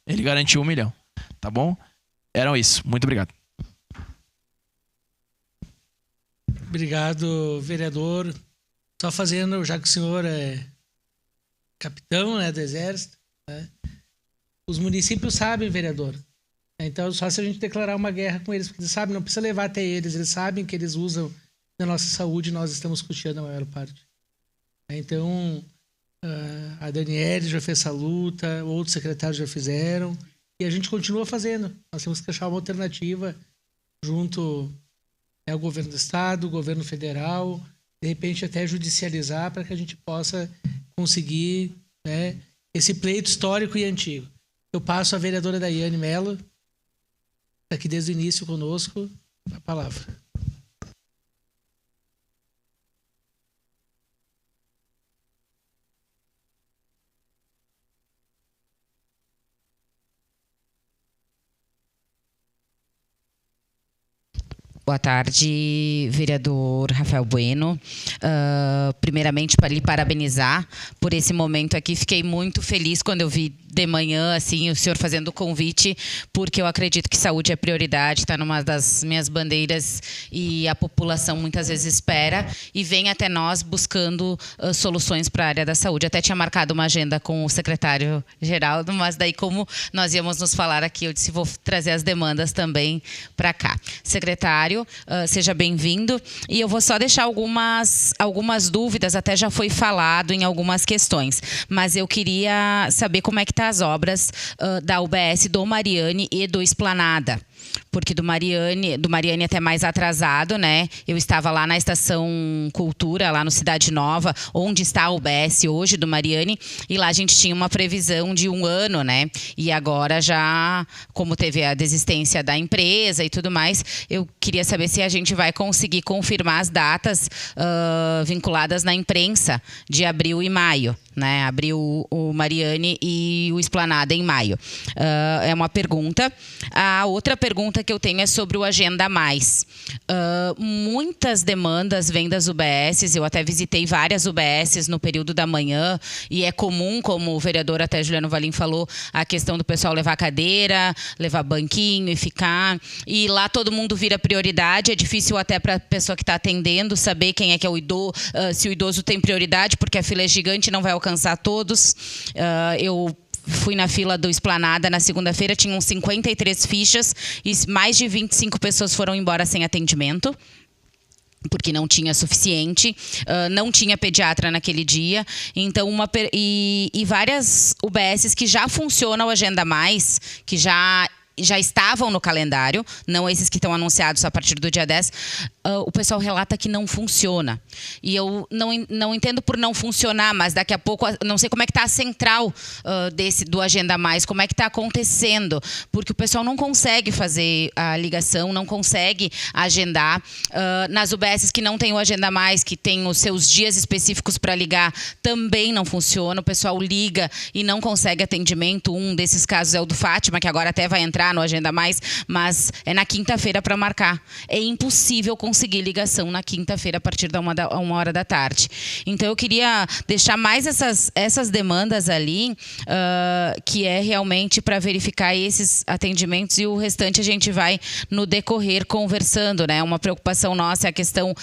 Speaker 10: Ele garantiu 1 milhão. Tá bom? Eram isso. Muito obrigado.
Speaker 4: Obrigado, vereador. Só fazendo, já que o senhor é capitão, né, do Exército, né? Os municípios sabem, vereador. Então, só se a gente declarar uma guerra com eles, porque eles sabem, não precisa levar até eles sabem que eles usam da nossa saúde e nós estamos custeando a maior parte. Então, a Daniele já fez essa luta, outros secretários já fizeram, e a gente continua fazendo. Nós temos que achar uma alternativa junto ao governo do estado, governo federal, de repente até judicializar para que a gente possa conseguir, né, esse pleito histórico e antigo. Eu passo a vereadora Daiane Mello, aqui desde o início conosco, a palavra.
Speaker 2: Boa tarde, vereador Rafael Bueno. Primeiramente, para lhe parabenizar por esse momento aqui. Fiquei muito feliz quando eu vi de manhã, assim, o senhor fazendo o convite, porque eu acredito que saúde é prioridade, está numa das minhas bandeiras e a população muitas vezes espera e vem até nós buscando soluções para a área da saúde. Até tinha marcado uma agenda com o secretário Geraldo, mas daí como nós íamos nos falar aqui, eu disse, vou trazer as demandas também para cá. Secretário, seja bem-vindo. E eu vou só deixar algumas dúvidas, até já foi falado em algumas questões, mas eu queria saber como é que as obras da UBS do Mariane e do Esplanada, porque do Mariane até mais atrasado, né? Eu estava lá na Estação Cultura, lá no Cidade Nova, onde está a UBS hoje do Mariane, e lá a gente tinha uma previsão de 1 ano, né? E agora já, como teve a desistência da empresa e tudo mais, eu queria saber se a gente vai conseguir confirmar as datas vinculadas na imprensa de abril e maio, né? Abril o Mariane e o Esplanada em maio. É uma pergunta. A outra pergunta que eu tenho é sobre o Agenda Mais. Muitas demandas vêm das UBSs, eu até visitei várias UBSs no período da manhã, e é comum, como o vereador até Juliano Valim falou, a questão do pessoal levar cadeira, levar banquinho e ficar, e lá todo mundo vira prioridade, é difícil até para a pessoa que está atendendo saber quem é que é o idoso, se o idoso tem prioridade, porque a fila é gigante e não vai alcançar todos. Eu fui na fila do Esplanada na segunda-feira, tinham 53 fichas e mais de 25 pessoas foram embora sem atendimento, porque não tinha suficiente, não tinha pediatra naquele dia. Então, várias UBSs que já funcionam o Agenda Mais, que já estavam no calendário, não esses que estão anunciados a partir do dia 10, o pessoal relata que não funciona. E eu não entendo por não funcionar, mas daqui a pouco, não sei como é que está a central do Agenda Mais, como é que está acontecendo, porque o pessoal não consegue fazer a ligação, não consegue agendar. Nas UBSs que não tem o Agenda Mais, que tem os seus dias específicos para ligar, também não funciona, o pessoal liga e não consegue atendimento. Um desses casos é o do Fátima, que agora até vai entrar no Agenda Mais, mas é na quinta-feira para marcar. É impossível conseguir ligação na quinta-feira a partir da 1h da tarde. Então eu queria deixar mais essas demandas ali, que é realmente para verificar esses atendimentos, e o restante a gente vai no decorrer conversando, né? Uma preocupação nossa é a questão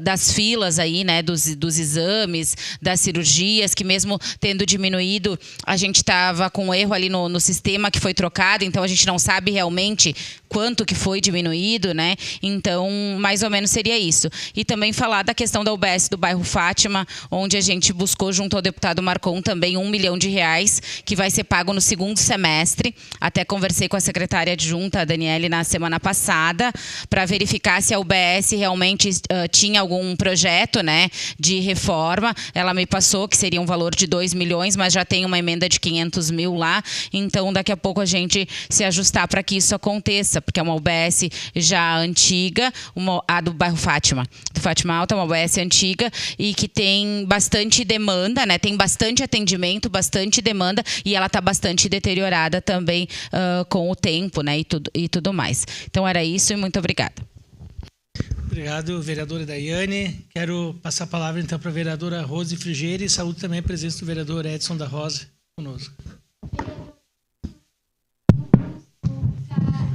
Speaker 2: das filas aí, né? Dos exames, das cirurgias, que mesmo tendo diminuído, a gente estava com um erro ali no sistema que foi trocado, então a gente não sabe realmente quanto que foi diminuído, né? Então, mais ou menos seria isso. E também falar da questão da UBS do bairro Fátima, onde a gente buscou junto ao deputado Marcon também R$1 milhão, que vai ser pago no segundo semestre. Até conversei com a secretária adjunta, a Daniele, na semana passada, para verificar se a UBS realmente tinha algum projeto, né, de reforma. Ela me passou que seria um valor de 2 milhões, mas já tem uma emenda de 500 mil lá. Então, daqui a pouco a gente se ajustar para que isso aconteça, porque é uma UBS já antiga, a do bairro Fátima, do Fátima Alta, uma UBS antiga e que tem bastante demanda, né? Tem bastante atendimento, bastante demanda, e ela está bastante deteriorada também com o tempo, né? E tudo mais. Então era isso e muito obrigada.
Speaker 4: Obrigado, vereadora Daiane. Quero passar a palavra então para a vereadora Rose Frigeira, e saúdo também a presença do vereador Edson da Rosa conosco.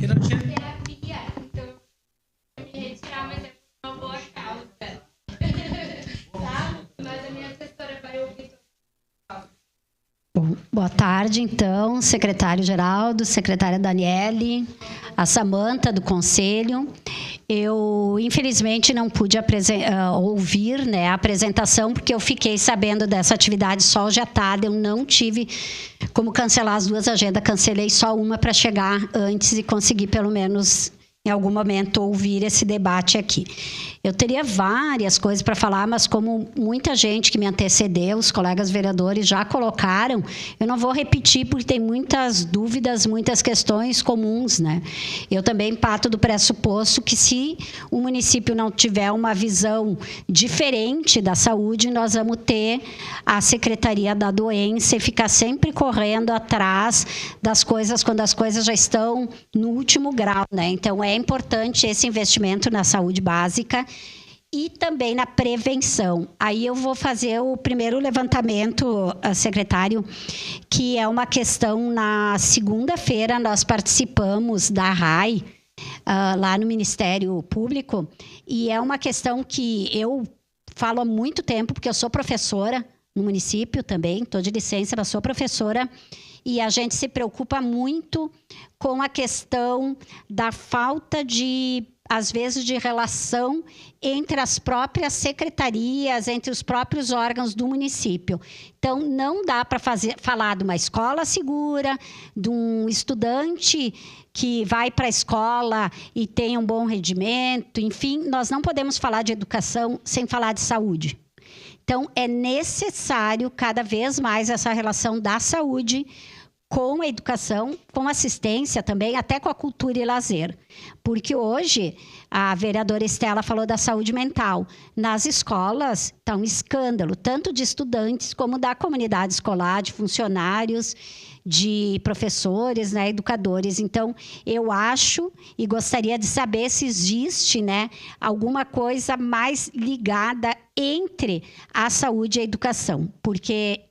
Speaker 4: Eu não tinha...
Speaker 11: Boa tarde, então, secretário Geraldo, secretária Daniele, a Samanta do Conselho. Eu, infelizmente, não pude ouvir, né, a apresentação, porque eu fiquei sabendo dessa atividade só hoje à tarde. Eu não tive como cancelar as duas agendas, cancelei só uma para chegar antes e conseguir, pelo menos, em algum momento, ouvir esse debate aqui. Eu teria várias coisas para falar, mas como muita gente que me antecedeu, os colegas vereadores já colocaram, eu não vou repetir porque tem muitas dúvidas, muitas questões comuns, né? Eu também parto do pressuposto que se o município não tiver uma visão diferente da saúde, nós vamos ter a Secretaria da Doença e ficar sempre correndo atrás das coisas quando as coisas já estão no último grau, né? Então, é importante esse investimento na saúde básica e também na prevenção. Aí eu vou fazer o primeiro levantamento, secretário, que é uma questão. Na segunda-feira nós participamos da RAI, lá no Ministério Público, e é uma questão que eu falo há muito tempo, porque eu sou professora no município também, estou de licença, mas sou professora, e a gente se preocupa muito com a questão da falta de, às vezes, de relação entre as próprias secretarias, entre os próprios órgãos do município. Então, não dá para falar de uma escola segura, de um estudante que vai para a escola e tem um bom rendimento. Enfim, nós não podemos falar de educação sem falar de saúde. Então, é necessário cada vez mais essa relação da saúde com a educação, com assistência também, até com a cultura e lazer. Porque hoje, a vereadora Estela falou da saúde mental. Nas escolas está um escândalo, tanto de estudantes como da comunidade escolar, de funcionários, de professores, né, educadores. Então, eu acho e gostaria de saber se existe, né, alguma coisa mais ligada entre a saúde e a educação, porque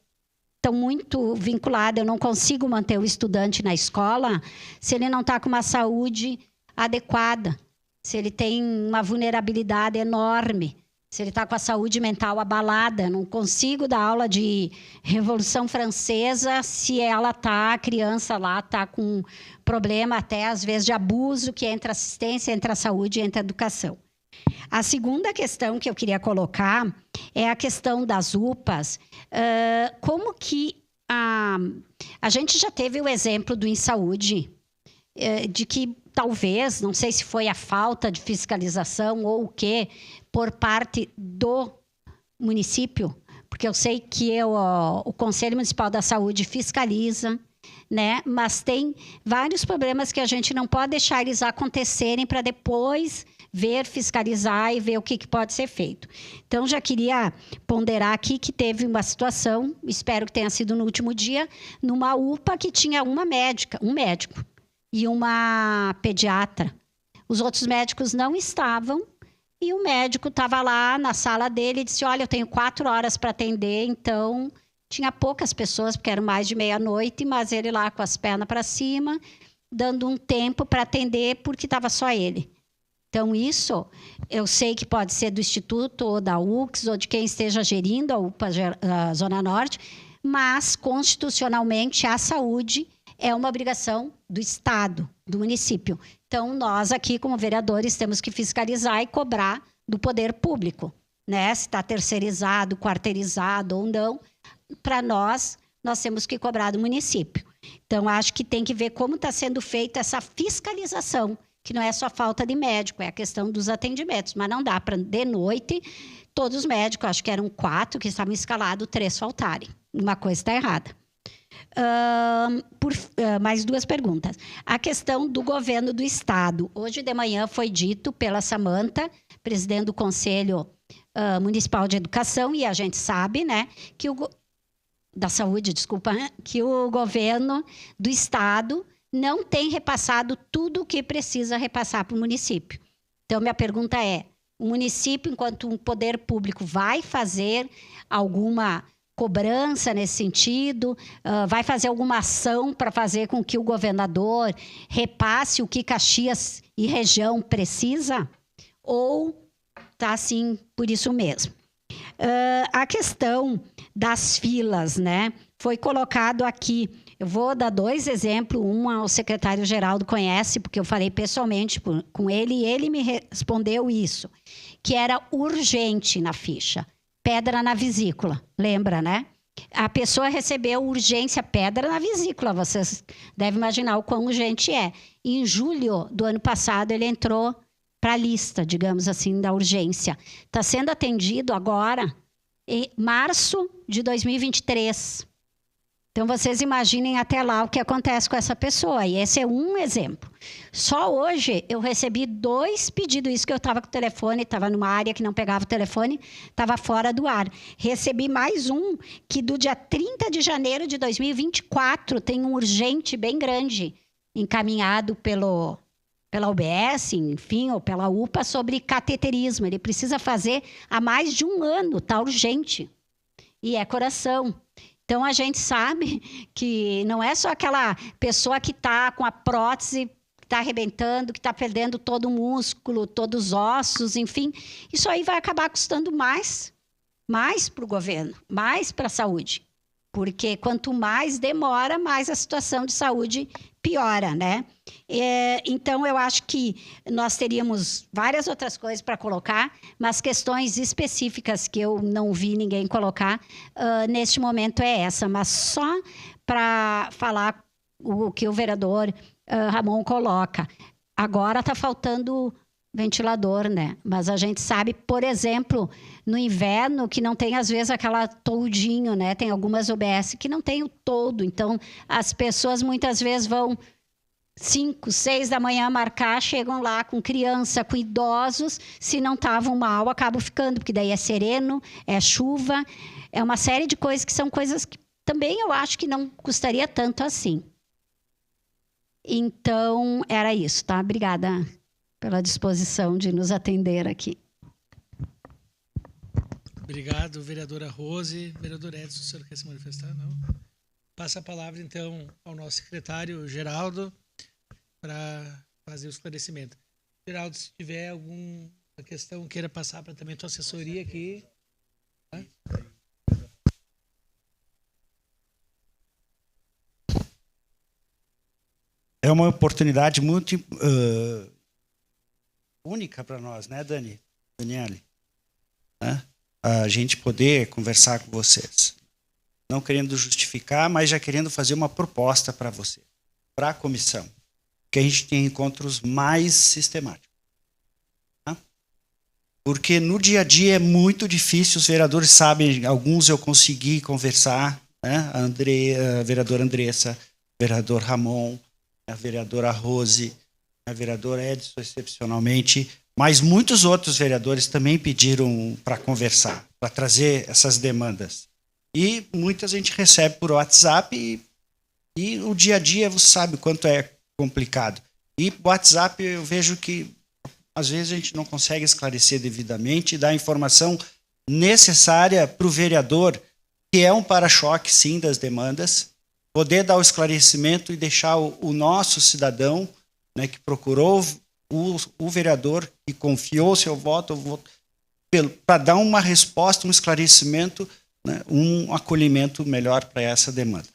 Speaker 11: estão muito vinculadas. Eu não consigo manter o estudante na escola se ele não está com uma saúde adequada, se ele tem uma vulnerabilidade enorme, se ele está com a saúde mental abalada. Não consigo dar aula de Revolução Francesa se a criança lá está com problema até, às vezes, de abuso, que entra assistência, entra saúde e entra educação. A segunda questão que eu queria colocar é a questão das UPAs. Como que a gente já teve o exemplo do InSaúde, de que talvez, não sei se foi a falta de fiscalização ou o quê, por parte do município, porque eu sei que o Conselho Municipal da Saúde fiscaliza, né? Mas tem vários problemas que a gente não pode deixar eles acontecerem para depois ver, fiscalizar e ver o que pode ser feito. Então, já queria ponderar aqui que teve uma situação, espero que tenha sido no último dia, numa UPA que tinha um médico e uma pediatra. Os outros médicos não estavam e o médico estava lá na sala dele e disse: olha, eu tenho 4 horas para atender. Então, tinha poucas pessoas, porque eram mais de meia-noite, mas ele lá com as pernas para cima, dando um tempo para atender, porque estava só ele. Então, isso eu sei que pode ser do Instituto, ou da UX, ou de quem esteja gerindo a UPA Zona Norte, mas, constitucionalmente, a saúde é uma obrigação do Estado, do município. Então, nós aqui, como vereadores, temos que fiscalizar e cobrar do poder público, né? Se está terceirizado, quarteirizado ou não, para nós temos que cobrar do município. Então, acho que tem que ver como está sendo feita essa fiscalização, que não é só falta de médico, é a questão dos atendimentos. Mas não dá para, de noite, todos os médicos, acho que eram 4 que estavam escalados, 3 faltarem. Uma coisa está errada. Mais 2 perguntas. A questão do governo do Estado. Hoje de manhã foi dito pela Samanta, presidente do Conselho Municipal de Educação, e a gente sabe, né, que da Saúde, desculpa, que o governo do Estado não tem repassado tudo o que precisa repassar para o município. Então, minha pergunta é: o município, enquanto um poder público, vai fazer alguma cobrança nesse sentido? Vai fazer alguma ação para fazer com que o governador repasse o que Caxias e região precisa? Ou está assim por isso mesmo? A questão das filas, né? Foi colocado aqui. Eu vou dar 2 exemplos. Um, o secretário Geraldo conhece, porque eu falei pessoalmente com ele, e ele me respondeu isso, que era urgente na ficha. Pedra na vesícula, lembra, né? A pessoa recebeu urgência, pedra na vesícula. Vocês devem imaginar o quão urgente é. Em julho do ano passado, ele entrou para a lista, digamos assim, da urgência. Está sendo atendido agora em março de 2023. Então, vocês imaginem até lá o que acontece com essa pessoa. E esse é um exemplo. Só hoje eu recebi 2 pedidos. Isso que eu estava com o telefone, estava numa área que não pegava o telefone, estava fora do ar. Recebi mais um, que do dia 30 de janeiro de 2024 tem um urgente bem grande, encaminhado pelo pela UBS, enfim, ou pela UPA, sobre cateterismo. Ele precisa fazer há mais de 1 ano, está urgente. E é coração. Então, a gente sabe que não é só aquela pessoa que está com a prótese, que está arrebentando, que está perdendo todo o músculo, todos os ossos, enfim. Isso aí vai acabar custando mais para o governo, mais para a saúde. Porque quanto mais demora, mais a situação de saúde piora, né? Então, eu acho que nós teríamos várias outras coisas para colocar, mas questões específicas que eu não vi ninguém colocar, neste momento é essa. Mas só para falar o que o vereador Ramon coloca. Agora está faltando ventilador, né? Mas a gente sabe, por exemplo, no inverno, que não tem, às vezes, aquela toldinho, né? Tem algumas UBS que não tem o toldo. Então, as pessoas muitas vezes vão 5, 6 da manhã marcar, chegam lá com criança, com idosos. Se não estavam mal, acabam ficando, porque daí é sereno, é chuva. É uma série de coisas que são coisas que também eu acho que não custaria tanto assim. Então, era isso, tá? Obrigada pela disposição de nos atender aqui.
Speaker 4: Obrigado, vereadora Rose. Vereador Edson, o senhor quer se manifestar? Não? Passa a palavra, então, ao nosso secretário, Geraldo, para fazer o esclarecimento. Geraldo, se tiver alguma questão queira passar para também a tua assessoria aqui. Tá?
Speaker 6: É uma oportunidade muito única para nós, né, Daniele? Né? A gente poder conversar com vocês. Não querendo justificar, mas já querendo fazer uma proposta para você, para a comissão, que a gente tenha encontros mais sistemáticos. Tá? Porque no dia a dia é muito difícil, os vereadores sabem, alguns eu consegui conversar, né? A vereadora Andressa, vereador Ramon, a vereadora Rose, a vereadora Edson, excepcionalmente, mas muitos outros vereadores também pediram para conversar, para trazer essas demandas. E muitas a gente recebe por WhatsApp e o dia a dia você sabe o quanto é complicado. E o WhatsApp eu vejo que às vezes a gente não consegue esclarecer devidamente e dar a informação necessária para o vereador, que é um para-choque, sim, das demandas, poder dar o esclarecimento e deixar o nosso cidadão, né, que procurou o vereador e confiou seu voto para dar uma resposta, um esclarecimento, né, um acolhimento melhor para essa demanda.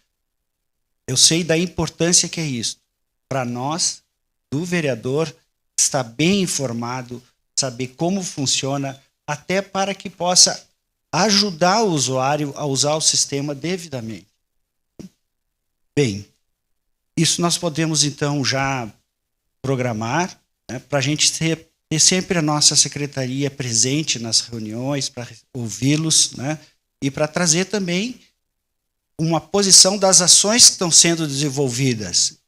Speaker 6: Eu sei da importância que é isso. Para nós, do vereador, estar bem informado, saber como funciona, até para que possa ajudar o usuário a usar o sistema devidamente. Bem, isso nós podemos, então, já programar, né, para a gente ter sempre a nossa secretaria presente nas reuniões, para ouvi-los, né, e para trazer também uma posição das ações que estão sendo desenvolvidas.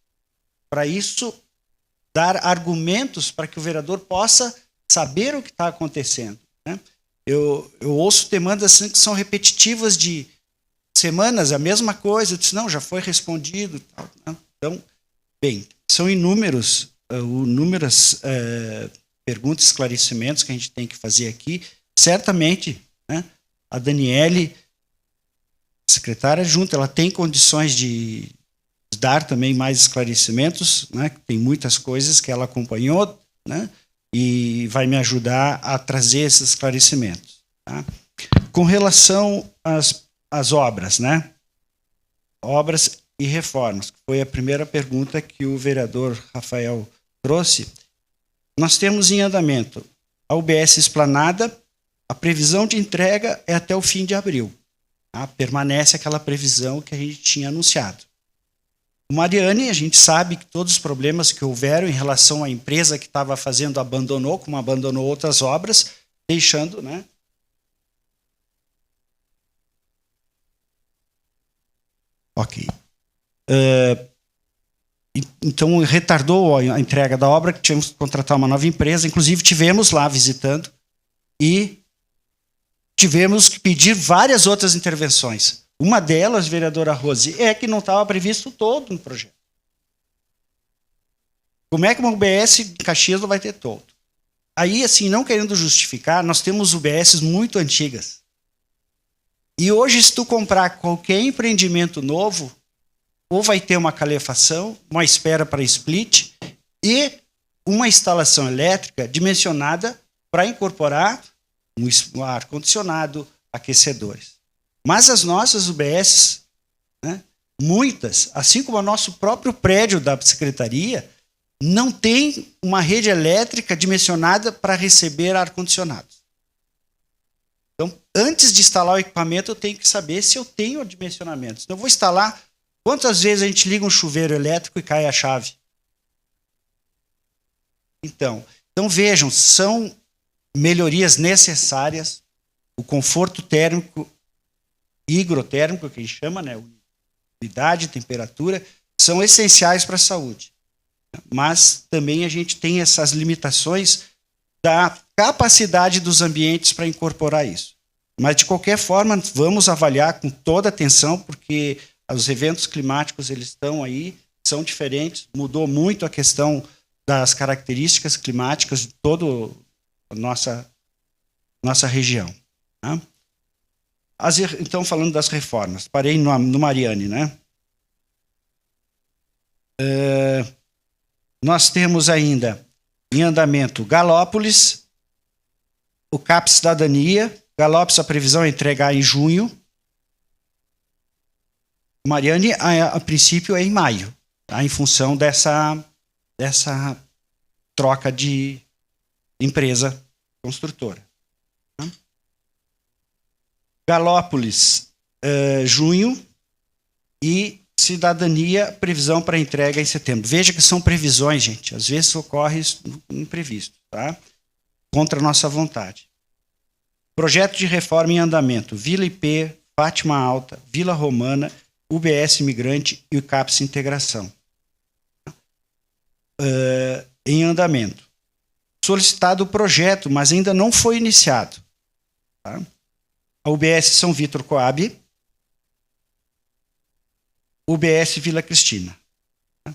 Speaker 6: Para isso, dar argumentos para que o vereador possa saber o que está acontecendo. Né? Eu ouço demandas assim, que são repetitivas de semanas, a mesma coisa, eu disse, não, já foi respondido. Tal, né? Então, bem, são inúmeras perguntas, esclarecimentos que a gente tem que fazer aqui. Certamente, né, a Daniele, secretária junto, ela tem condições de dar também mais esclarecimentos, né, tem muitas coisas que ela acompanhou, né, e vai me ajudar a trazer esses esclarecimentos. Tá? Com relação às obras, né, obras e reformas, que foi a primeira pergunta que o vereador Rafael trouxe, nós temos em andamento a UBS Esplanada, a previsão de entrega é até o fim de abril. Tá? Permanece aquela previsão que a gente tinha anunciado. O Mariane, a gente sabe que todos os problemas que houveram em relação à empresa que estava fazendo abandonou, como abandonou outras obras, deixando, né? Ok. Então, retardou a entrega da obra, que tínhamos que contratar uma nova empresa. Inclusive, tivemos lá visitando e tivemos que pedir várias outras intervenções. Uma delas, vereadora Rose, é que não estava previsto todo no projeto. Como é que uma UBS em Caxias não vai ter toldo? Aí, assim, não querendo justificar, nós temos UBSs muito antigas. E hoje, se tu comprar qualquer empreendimento novo, ou vai ter uma calefação, uma espera para split e uma instalação elétrica dimensionada para incorporar um ar-condicionado, aquecedores. Mas as nossas UBSs, né, muitas, assim como o nosso próprio prédio da secretaria, não tem uma rede elétrica dimensionada para receber ar-condicionado. Então, antes de instalar o equipamento, eu tenho que saber se eu tenho dimensionamento. Então, eu vou instalar. Quantas vezes a gente liga um chuveiro elétrico e cai a chave? Então vejam, são melhorias necessárias. O conforto térmico, higrotérmico, que a gente chama, né? Umidade, temperatura, são essenciais para a saúde. Mas também a gente tem essas limitações da capacidade dos ambientes para incorporar isso. Mas, de qualquer forma, vamos avaliar com toda atenção, porque os eventos climáticos eles estão aí, são diferentes, mudou muito a questão das características climáticas de toda a nossa região. Tá? Então, falando das reformas, parei no Mariane, né? Nós temos ainda em andamento Galópolis, o CAP Cidadania. Galópolis, a previsão é entregar em junho. Mariane, a princípio, é em maio, tá? Em função dessa troca de empresa construtora. Tá? Galópolis, junho, e Cidadania, previsão para entrega em setembro. Veja que são previsões, gente. Às vezes ocorre imprevisto, tá? Contra a nossa vontade. Projeto de reforma em andamento. Vila IP, Fátima Alta, Vila Romana, UBS Imigrante e o CAPS Integração. Em andamento. Solicitado o projeto, mas ainda não foi iniciado. Tá? A UBS São Vítor Coab, UBS Vila Cristina. Tá?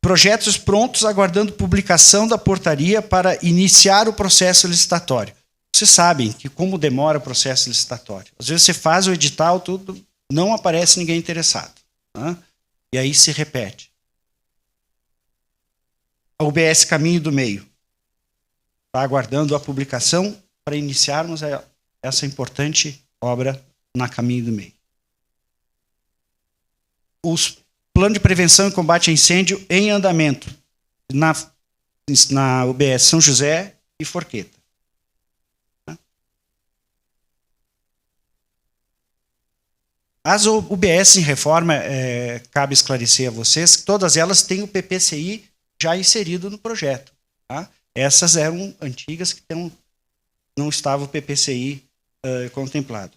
Speaker 6: Projetos prontos aguardando publicação da portaria para iniciar o processo licitatório. Vocês sabem que como demora o processo licitatório. Às vezes você faz o edital, tudo, não aparece ninguém interessado. Tá? E aí se repete. A UBS Caminho do Meio está aguardando a publicação para iniciarmos essa importante obra na Caminho do Meio. Os planos de prevenção e combate a incêndio em andamento na UBS São José e Forqueta. As UBS em reforma, cabe esclarecer a vocês que todas elas têm o PPCI já inserido no projeto. Tá? Essas eram antigas que não estava o PPCI contemplado.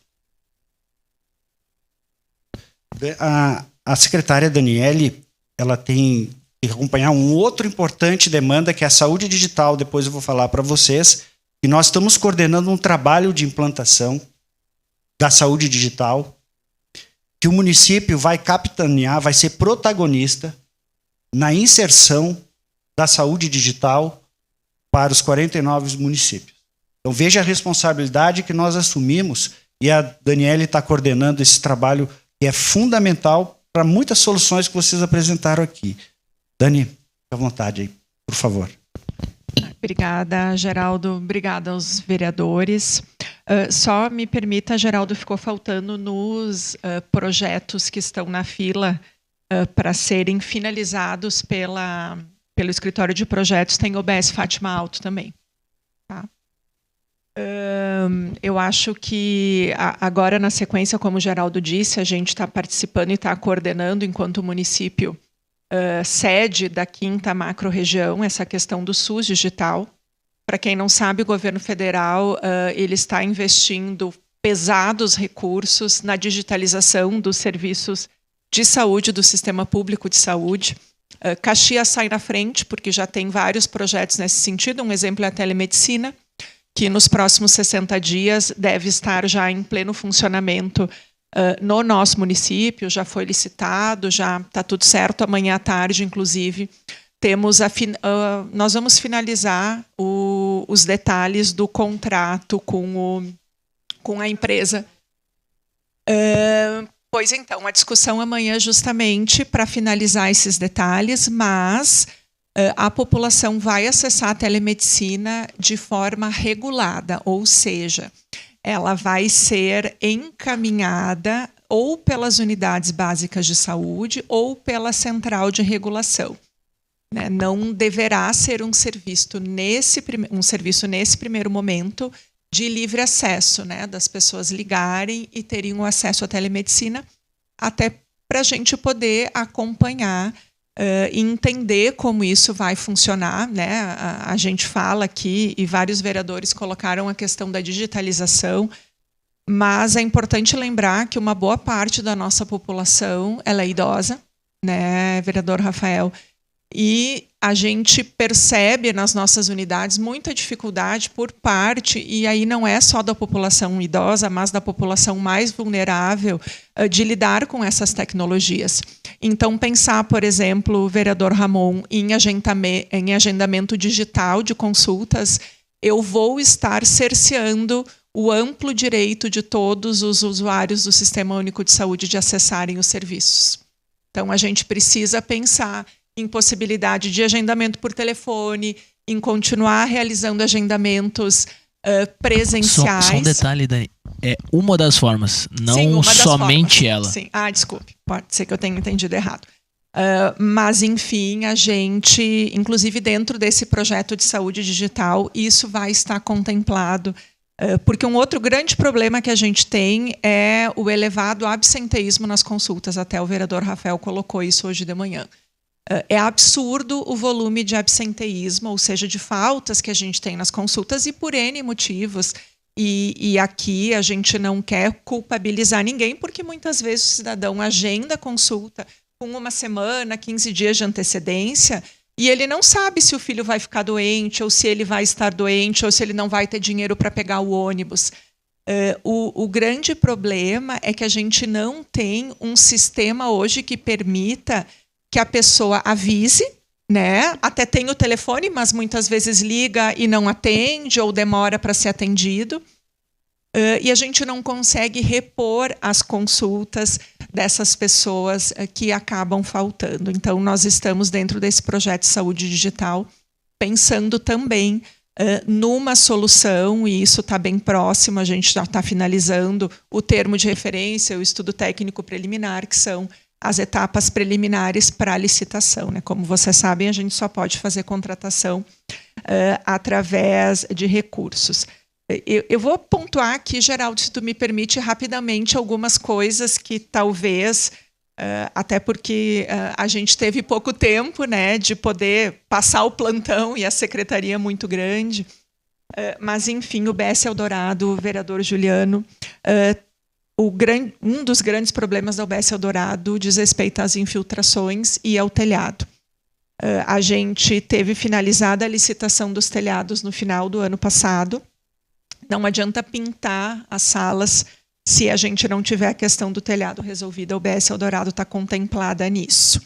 Speaker 6: A secretária Daniele, ela tem que acompanhar um outro importante demanda, que é a saúde digital. Depois eu vou falar para vocês. E nós estamos coordenando um trabalho de implantação da saúde digital, que o município vai capitanear, vai ser protagonista na inserção da saúde digital para os 49 municípios. Então veja a responsabilidade que nós assumimos, e a Daniele está coordenando esse trabalho que é fundamental para muitas soluções que vocês apresentaram aqui. Dani, fica à vontade aí, por favor.
Speaker 12: Obrigada, Geraldo. Obrigada aos vereadores. Só me permita, Geraldo, ficou faltando nos projetos que estão na fila para serem finalizados pelo escritório de projetos, tem o UBS Fátima Alto também. Tá? Eu acho que agora, na sequência, como o Geraldo disse, a gente está participando e está coordenando, enquanto o município sede da 5ª macro-região, essa questão do SUS digital. Para quem não sabe, o governo federal ele está investindo pesados recursos na digitalização dos serviços de saúde, do sistema público de saúde. Caxias sai na frente, porque já tem vários projetos nesse sentido. Um exemplo é a telemedicina, que nos próximos 60 dias deve estar já em pleno funcionamento no nosso município, já foi licitado, já está tudo certo. Amanhã à tarde, inclusive, nós vamos finalizar os detalhes do contrato com a empresa. Pois então, a discussão amanhã justamente para finalizar esses detalhes, mas a população vai acessar a telemedicina de forma regulada, ou seja, ela vai ser encaminhada ou pelas unidades básicas de saúde ou pela central de regulação. Né? Não deverá ser um serviço nesse primeiro momento de livre acesso, né? Das pessoas ligarem e terem o acesso à telemedicina, até para a gente poder acompanhar e entender como isso vai funcionar, né? A gente fala aqui, e vários vereadores colocaram a questão da digitalização, mas é importante lembrar que uma boa parte da nossa população ela é idosa, né, vereador Rafael? E a gente percebe nas nossas unidades muita dificuldade por parte, e aí não é só da população idosa, mas da população mais vulnerável, de lidar com essas tecnologias. Então, pensar, por exemplo, vereador Ramon, em agendamento digital de consultas, eu vou estar cerceando o amplo direito de todos os usuários do Sistema Único de Saúde de acessarem os serviços. Então, a gente precisa pensar em possibilidade de agendamento por telefone, em continuar realizando agendamentos presenciais.
Speaker 13: Só um detalhe, Dani. É uma das formas, não
Speaker 12: Sim,
Speaker 13: somente ela.
Speaker 12: Sim. Desculpe, pode ser que eu tenha entendido errado. Mas, enfim, a gente, inclusive dentro desse projeto de saúde digital, isso vai estar contemplado, porque um outro grande problema que a gente tem é o elevado absenteísmo nas consultas. Até o vereador Rafael colocou isso hoje de manhã. É absurdo o volume de absenteísmo, ou seja, de faltas que a gente tem nas consultas, e por N motivos. E aqui a gente não quer culpabilizar ninguém, porque muitas vezes o cidadão agenda a consulta com 1 semana, 15 dias de antecedência, e ele não sabe se o filho vai ficar doente, ou se ele vai estar doente, ou se ele não vai ter dinheiro para pegar o ônibus. O grande problema é que a gente não tem um sistema hoje que permita que a pessoa avise, né? Até tem o telefone, mas muitas vezes liga e não atende, ou demora para ser atendido. E a gente não consegue repor as consultas dessas pessoas que acabam faltando. Então, nós estamos dentro desse projeto de saúde digital, pensando também numa solução, e isso está bem próximo, a gente já está finalizando o termo de referência, o estudo técnico preliminar, que são as etapas preliminares para a licitação. Né? Como vocês sabem, a gente só pode fazer contratação através de recursos. Eu vou pontuar aqui, Geraldo, se tu me permite, rapidamente, algumas coisas que talvez, até porque a gente teve pouco tempo, né, de poder passar o plantão e a secretaria muito grande, mas, enfim, o BS Eldorado, o vereador Juliano, um dos grandes problemas da UBS Eldorado diz respeito às infiltrações e ao telhado. A gente teve finalizada a licitação dos telhados no final do ano passado. Não adianta pintar as salas se a gente não tiver a questão do telhado resolvida. A UBS Eldorado está contemplada nisso.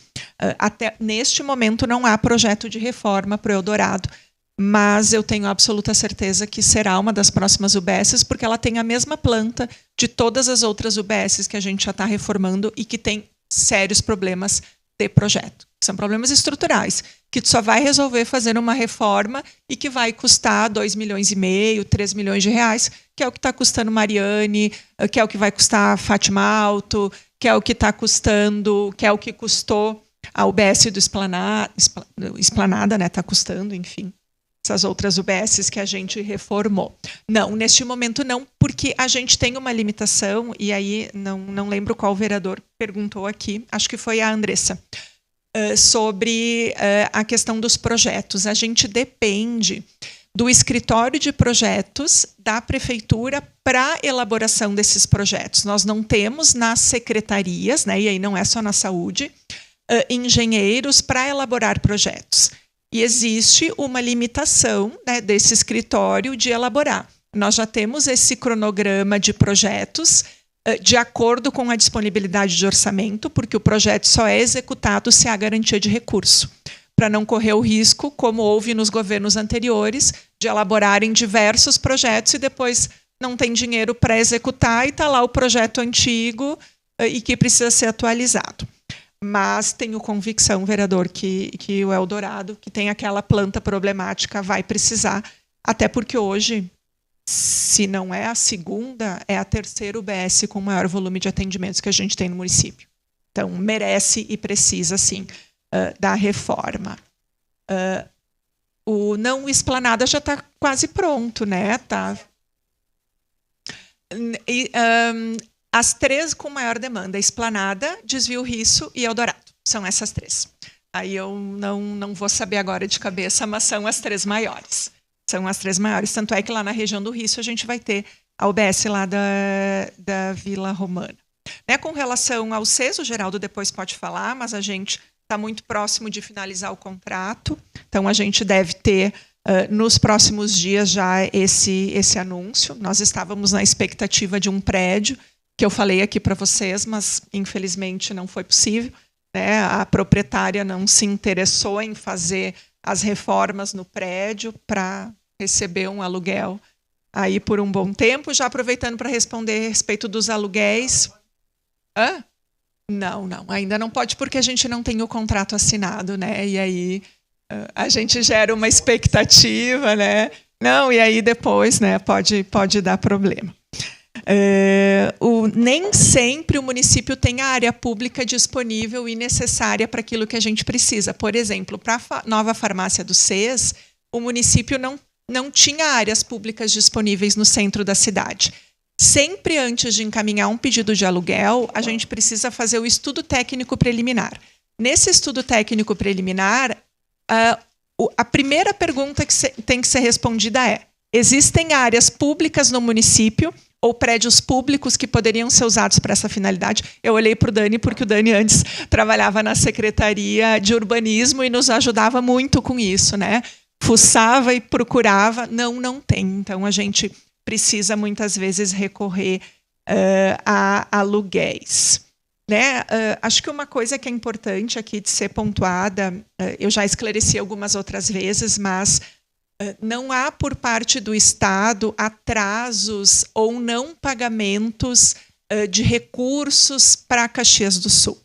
Speaker 12: Até neste momento não há projeto de reforma para o Eldorado, mas eu tenho absoluta certeza que será uma das próximas UBSs, porque ela tem a mesma planta de todas as outras UBSs que a gente já está reformando e que tem sérios problemas de projeto. São problemas estruturais, que tu só vai resolver fazendo uma reforma e que vai custar 2,5 milhões, 3 milhões de reais, que é o que está custando Mariane, que é o que vai custar Fátima Alto, que é o que está custando, que é o que custou a UBS do Esplanada, né? Está custando, enfim. Essas outras UBSs que a gente reformou. Não, neste momento não, porque a gente tem uma limitação, e aí não lembro qual vereador perguntou aqui, acho que foi a Andressa, sobre a questão dos projetos. A gente depende do escritório de projetos da prefeitura para a elaboração desses projetos. Nós não temos nas secretarias, né, e aí não é só na saúde, engenheiros para elaborar projetos. E existe uma limitação, né, desse escritório de elaborar. Nós já temos esse cronograma de projetos de acordo com a disponibilidade de orçamento, porque o projeto só é executado se há garantia de recurso, para não correr o risco, como houve nos governos anteriores, de elaborarem diversos projetos e depois não tem dinheiro para executar e está lá o projeto antigo e que precisa ser atualizado. Mas tenho convicção, vereador, que o Eldorado, que tem aquela planta problemática, vai precisar, até porque hoje, se não é a segunda, é a terceira UBS com maior volume de atendimentos que a gente tem no município. Então, merece e precisa, sim, da reforma. O Esplanada já está quase pronto, né? Tá. As 3 com maior demanda: Esplanada, Desvio Risso e Eldorado. São essas 3. Aí eu não vou saber agora de cabeça, mas são as 3 maiores. São as 3 maiores. Tanto é que lá na região do Risso a gente vai ter a UBS lá da Vila Romana. Né, com relação ao CES, o Geraldo depois pode falar, mas a gente está muito próximo de finalizar o contrato. Então, a gente deve ter, nos próximos dias, já esse anúncio. Nós estávamos na expectativa de um prédio, que eu falei aqui para vocês, mas, infelizmente, não foi possível. Né? A proprietária não se interessou em fazer as reformas no prédio para receber um aluguel aí por um bom tempo. Já aproveitando para responder a respeito dos aluguéis. Hã? Não, ainda não pode, porque a gente não tem o contrato assinado, né? E aí a gente gera uma expectativa, né? Não, e aí depois, né, pode dar problema. Nem sempre o município tem a área pública disponível e necessária para aquilo que a gente precisa. Por exemplo, para a nova farmácia do CES, o município não tinha áreas públicas disponíveis no centro da cidade. Sempre antes de encaminhar um pedido de aluguel, a gente precisa fazer o estudo técnico preliminar. Nesse estudo técnico preliminar, a primeira pergunta que tem que ser respondida é: existem áreas públicas no município ou prédios públicos que poderiam ser usados para essa finalidade? Eu olhei para o Dani, porque o Dani antes trabalhava na Secretaria de Urbanismo e nos ajudava muito com isso, né? Fuçava e procurava. Não tem. Então, a gente precisa muitas vezes recorrer a aluguéis. Né? Acho que uma coisa que é importante aqui de ser pontuada, eu já esclareci algumas outras vezes, mas não há por parte do Estado atrasos ou não pagamentos de recursos para Caxias do Sul.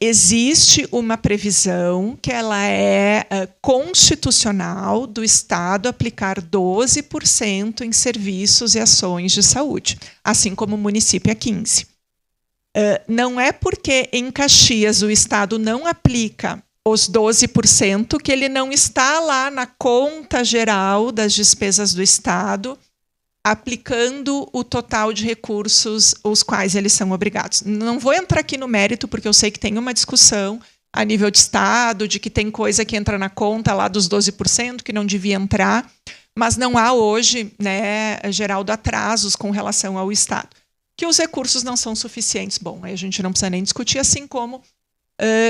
Speaker 12: Existe uma previsão que ela é constitucional do Estado aplicar 12% em serviços e ações de saúde, assim como o município é 15%. Não é porque em Caxias o Estado não aplica os 12% que ele não está lá na conta geral das despesas do Estado aplicando o total de recursos os quais eles são obrigados. Não vou entrar aqui no mérito, porque eu sei que tem uma discussão a nível de Estado, de que tem coisa que entra na conta lá dos 12%, que não devia entrar, mas não há hoje, né, Geraldo, atrasos com relação ao Estado. Que os recursos não são suficientes, bom, aí a gente não precisa nem discutir, assim como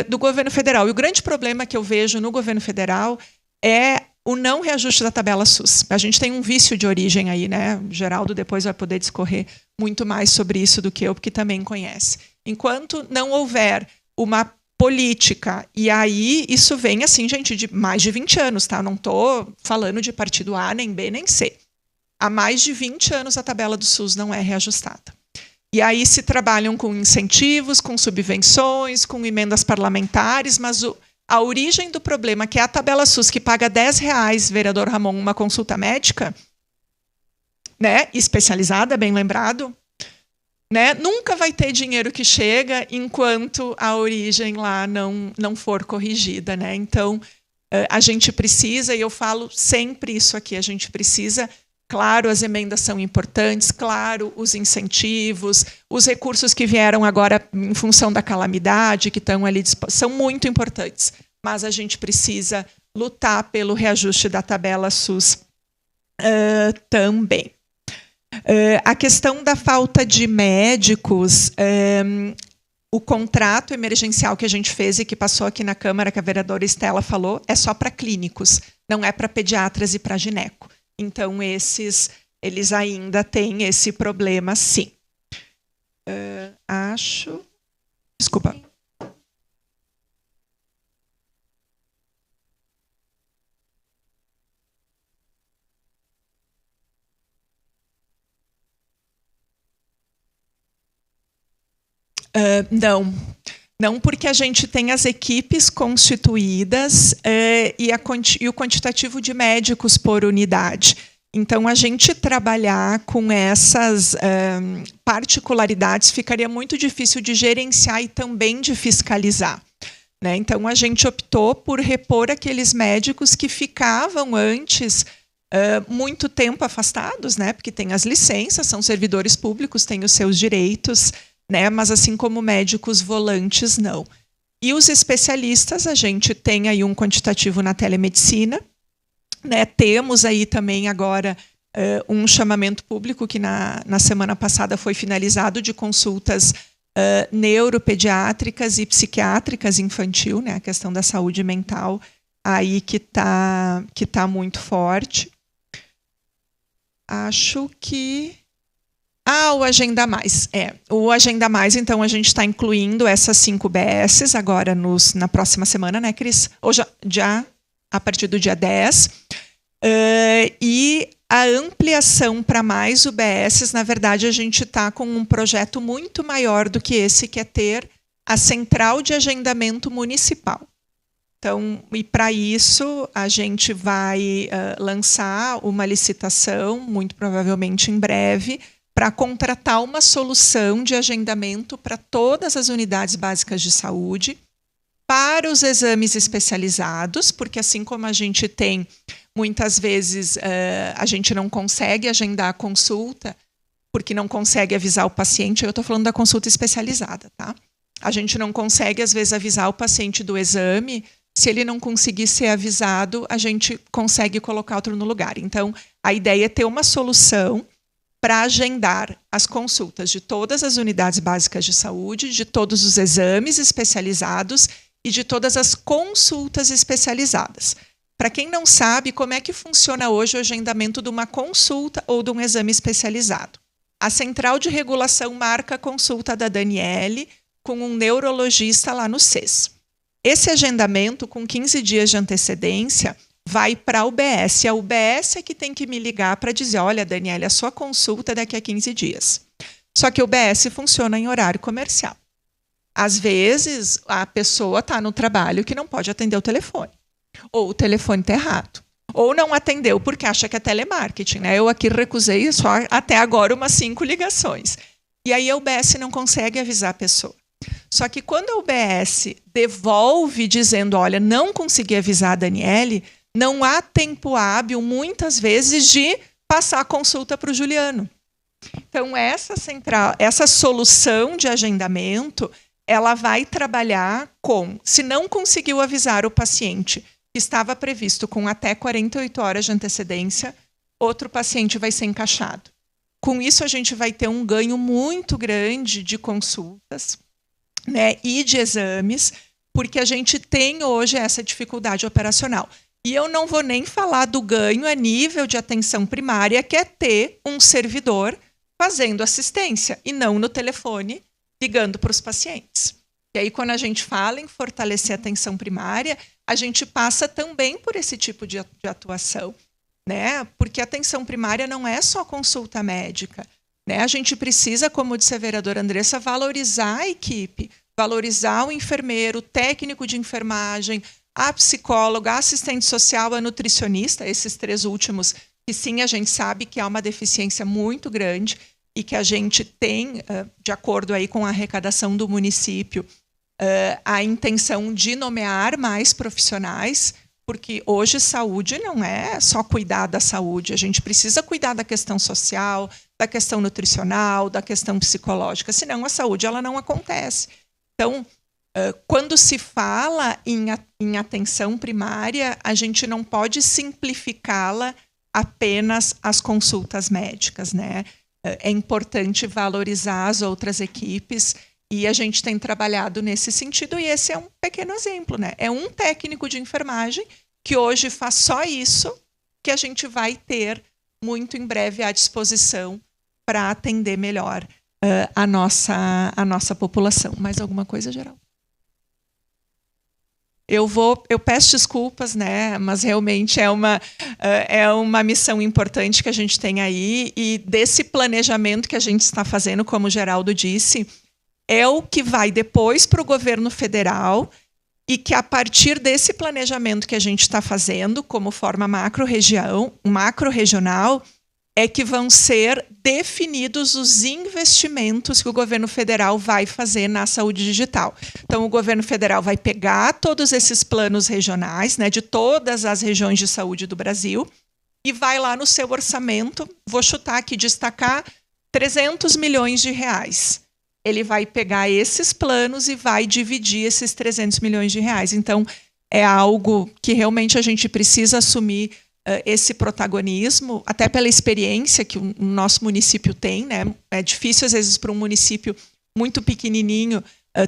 Speaker 12: do governo federal. E o grande problema que eu vejo no governo federal é o não reajuste da tabela SUS. A gente tem um vício de origem aí, né? O Geraldo depois vai poder discorrer muito mais sobre isso do que eu, porque também conhece. Enquanto não houver uma política, e aí isso vem, assim, gente, de mais de 20 anos, tá? Não estou falando de partido A, nem B, nem C. Há mais de 20 anos a tabela do SUS não é reajustada. E aí se trabalham com incentivos, com subvenções, com emendas parlamentares, mas a origem do problema, que é a tabela SUS, que paga R$10, vereador Ramon, uma consulta médica, né, especializada, bem lembrado, né, nunca vai ter dinheiro que chega enquanto a origem lá não for corrigida. Né? Então, a gente precisa, e eu falo sempre isso aqui, a gente precisa... Claro, as emendas são importantes, claro, os incentivos, os recursos que vieram agora em função da calamidade, que estão ali, são muito importantes. Mas a gente precisa lutar pelo reajuste da tabela SUS também. A questão da falta de médicos, o contrato emergencial que a gente fez e que passou aqui na Câmara, que a vereadora Estela falou, é só para clínicos, não é para pediatras e para gineco. Então, eles ainda têm esse problema, sim. Acho... Desculpa. Não, porque a gente tem as equipes constituídas e o quantitativo de médicos por unidade. Então, a gente trabalhar com essas particularidades ficaria muito difícil de gerenciar e também de fiscalizar, né? Então, a gente optou por repor aqueles médicos que ficavam antes muito tempo afastados, né? Porque tem as licenças, são servidores públicos, têm os seus direitos, né? Mas assim como médicos volantes, não. E os especialistas, a gente tem aí um quantitativo na telemedicina, né? Temos aí também agora um chamamento público que na semana passada foi finalizado de consultas neuropediátricas e psiquiátricas infantil, né? A questão da saúde mental aí que tá muito forte. Acho que... o Agenda Mais. O Agenda Mais, então, a gente está incluindo essas 5 UBSs agora na próxima semana, né, Cris? Ou já a partir do dia 10. E a ampliação para mais UBSs, na verdade, a gente está com um projeto muito maior do que esse, que é ter a central de agendamento municipal. Então, e para isso, a gente vai lançar uma licitação, muito provavelmente em breve, para contratar uma solução de agendamento para todas as unidades básicas de saúde, para os exames especializados, porque assim como a gente tem, muitas vezes, a gente não consegue agendar a consulta, porque não consegue avisar o paciente, eu estou falando da consulta especializada, tá? A gente não consegue, às vezes, avisar o paciente do exame. Se ele não conseguir ser avisado, a gente consegue colocar outro no lugar. Então, a ideia é ter uma solução para agendar as consultas de todas as unidades básicas de saúde, de todos os exames especializados e de todas as consultas especializadas. Para quem não sabe, como é que funciona hoje o agendamento de uma consulta ou de um exame especializado? A Central de Regulação marca a consulta da Daniele com um neurologista lá no CES. Esse agendamento, com 15 dias de antecedência, vai para a UBS. A UBS é que tem que me ligar para dizer, olha, Daniele, a sua consulta é daqui a 15 dias. Só que a UBS funciona em horário comercial. Às vezes, a pessoa está no trabalho que não pode atender o telefone. Ou o telefone está errado. Ou não atendeu porque acha que é telemarketing, né? Eu aqui recusei só até agora umas 5 ligações. E aí a UBS não consegue avisar a pessoa. Só que quando a UBS devolve dizendo, olha, não consegui avisar a Daniele, não há tempo hábil, muitas vezes, de passar a consulta para o Juliano. Então, essa solução de agendamento, ela vai trabalhar com, se não conseguiu avisar o paciente, que estava previsto com até 48 horas de antecedência, outro paciente vai ser encaixado. Com isso, a gente vai ter um ganho muito grande de consultas, né, e de exames, porque a gente tem hoje essa dificuldade operacional. E eu não vou nem falar do ganho a nível de atenção primária, que é ter um servidor fazendo assistência e não no telefone ligando para os pacientes. E aí, quando a gente fala em fortalecer a atenção primária, a gente passa também por esse tipo de atuação, né? Porque a atenção primária não é só consulta médica, né? A gente precisa, como disse a vereadora Andressa, valorizar a equipe, valorizar o enfermeiro, o técnico de enfermagem, a psicóloga, a assistente social, a nutricionista, esses 3 últimos, que sim, a gente sabe que há uma deficiência muito grande e que a gente tem, de acordo aí com a arrecadação do município, a intenção de nomear mais profissionais, porque hoje saúde não é só cuidar da saúde, a gente precisa cuidar da questão social, da questão nutricional, da questão psicológica, senão a saúde ela não acontece. Então, quando se fala em atenção primária, a gente não pode simplificá-la apenas às consultas médicas, né? É importante valorizar as outras equipes e a gente tem trabalhado nesse sentido e esse é um pequeno exemplo, né? É um técnico de enfermagem que hoje faz só isso que a gente vai ter muito em breve à disposição para atender melhor a nossa população. Mais alguma coisa, Geraldo? Eu peço desculpas, né? Mas realmente é uma missão importante que a gente tem aí, e desse planejamento que a gente está fazendo, como o Geraldo disse, é o que vai depois para o governo federal, e que a partir desse planejamento que a gente está fazendo, como forma macro-regional, é que vão ser definidos os investimentos que o governo federal vai fazer na saúde digital. Então, o governo federal vai pegar todos esses planos regionais, né, de todas as regiões de saúde do Brasil, e vai lá no seu orçamento, vou chutar aqui, destacar 300 milhões de reais. Ele vai pegar esses planos e vai dividir esses 300 milhões de reais. Então, é algo que realmente a gente precisa assumir esse protagonismo, até pela experiência que o nosso município tem, né? É difícil, às vezes, para um município muito pequenininho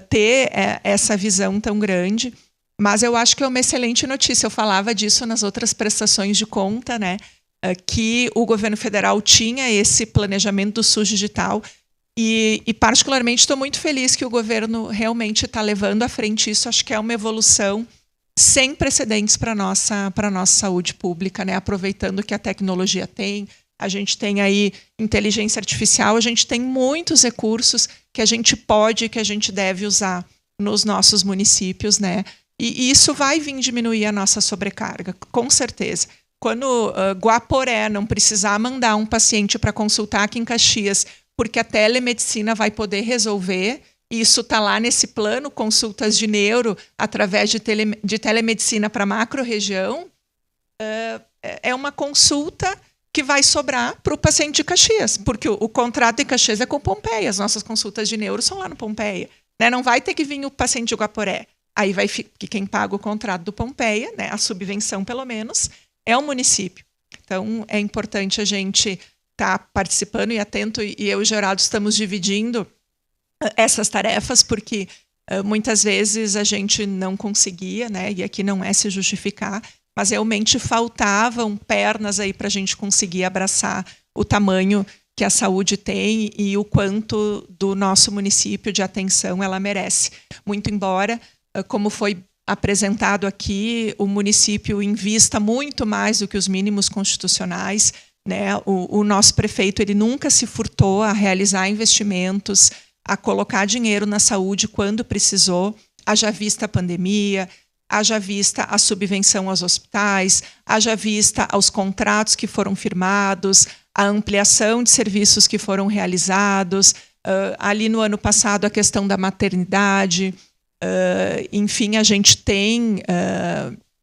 Speaker 12: ter essa visão tão grande, mas eu acho que é uma excelente notícia. Eu falava disso nas outras prestações de conta, né? Que o governo federal tinha esse planejamento do SUS digital, e particularmente estou muito feliz que o governo realmente está levando à frente isso. Acho que é uma evolução sem precedentes para a nossa saúde pública, né? Aproveitando que a tecnologia tem, a gente tem aí inteligência artificial, a gente tem muitos recursos que a gente pode, que a gente deve usar nos nossos municípios, né? E isso vai vir diminuir a nossa sobrecarga, com certeza. Quando Guaporé não precisar mandar um paciente para consultar aqui em Caxias, porque a telemedicina vai poder resolver, isso está lá nesse plano, consultas de neuro através de telemedicina para a macro-região, é uma consulta que vai sobrar para o paciente de Caxias, porque o contrato de Caxias é com Pompeia, as nossas consultas de neuro são lá no Pompeia, né? Não vai ter que vir o paciente de Guaporé, aí vai que quem paga o contrato do Pompeia, né? A subvenção pelo menos, é o município. Então é importante a gente estar participando e atento, e eu e o Geraldo estamos dividindo essas tarefas, porque muitas vezes a gente não conseguia, né? E aqui não é se justificar, mas realmente faltavam pernas aí para a gente conseguir abraçar o tamanho que a saúde tem e o quanto do nosso município de atenção ela merece. Muito embora, como foi apresentado aqui, o município invista muito mais do que os mínimos constitucionais, né? O nosso prefeito ele nunca se furtou a realizar investimentos, a colocar dinheiro na saúde quando precisou, haja vista a pandemia, haja vista a subvenção aos hospitais, haja vista aos contratos que foram firmados, a ampliação de serviços que foram realizados, ali no ano passado a questão da maternidade, enfim, a gente tem,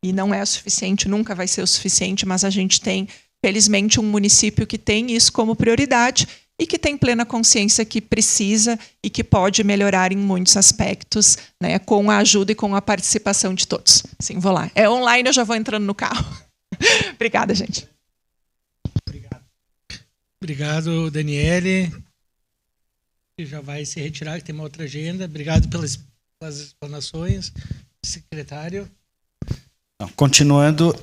Speaker 12: e não é o suficiente, nunca vai ser o suficiente, mas a gente tem, felizmente, um município que tem isso como prioridade e que tem plena consciência que precisa e que pode melhorar em muitos aspectos, né, com a ajuda e com a participação de todos. Sim, vou lá. É online, eu já vou entrando no carro. Obrigada, gente.
Speaker 4: Obrigado, Daniele. Já vai se retirar, que tem uma outra agenda. Obrigado pelas explanações, secretário.
Speaker 6: Continuando,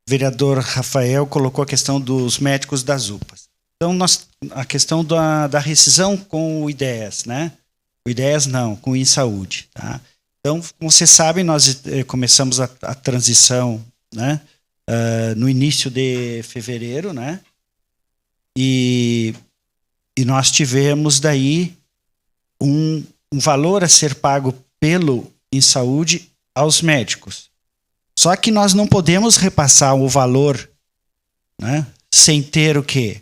Speaker 6: o vereador Rafael colocou a questão dos médicos das UPAs. Então, a questão da rescisão com o IDEAS, né? O IDEAS não, com o InSaúde. Tá? Então, como vocês sabem, nós começamos a transição, né? No início de fevereiro, né? E nós tivemos daí um valor a ser pago pelo InSaúde aos médicos. Só que nós não podemos repassar o valor, né, sem ter o quê?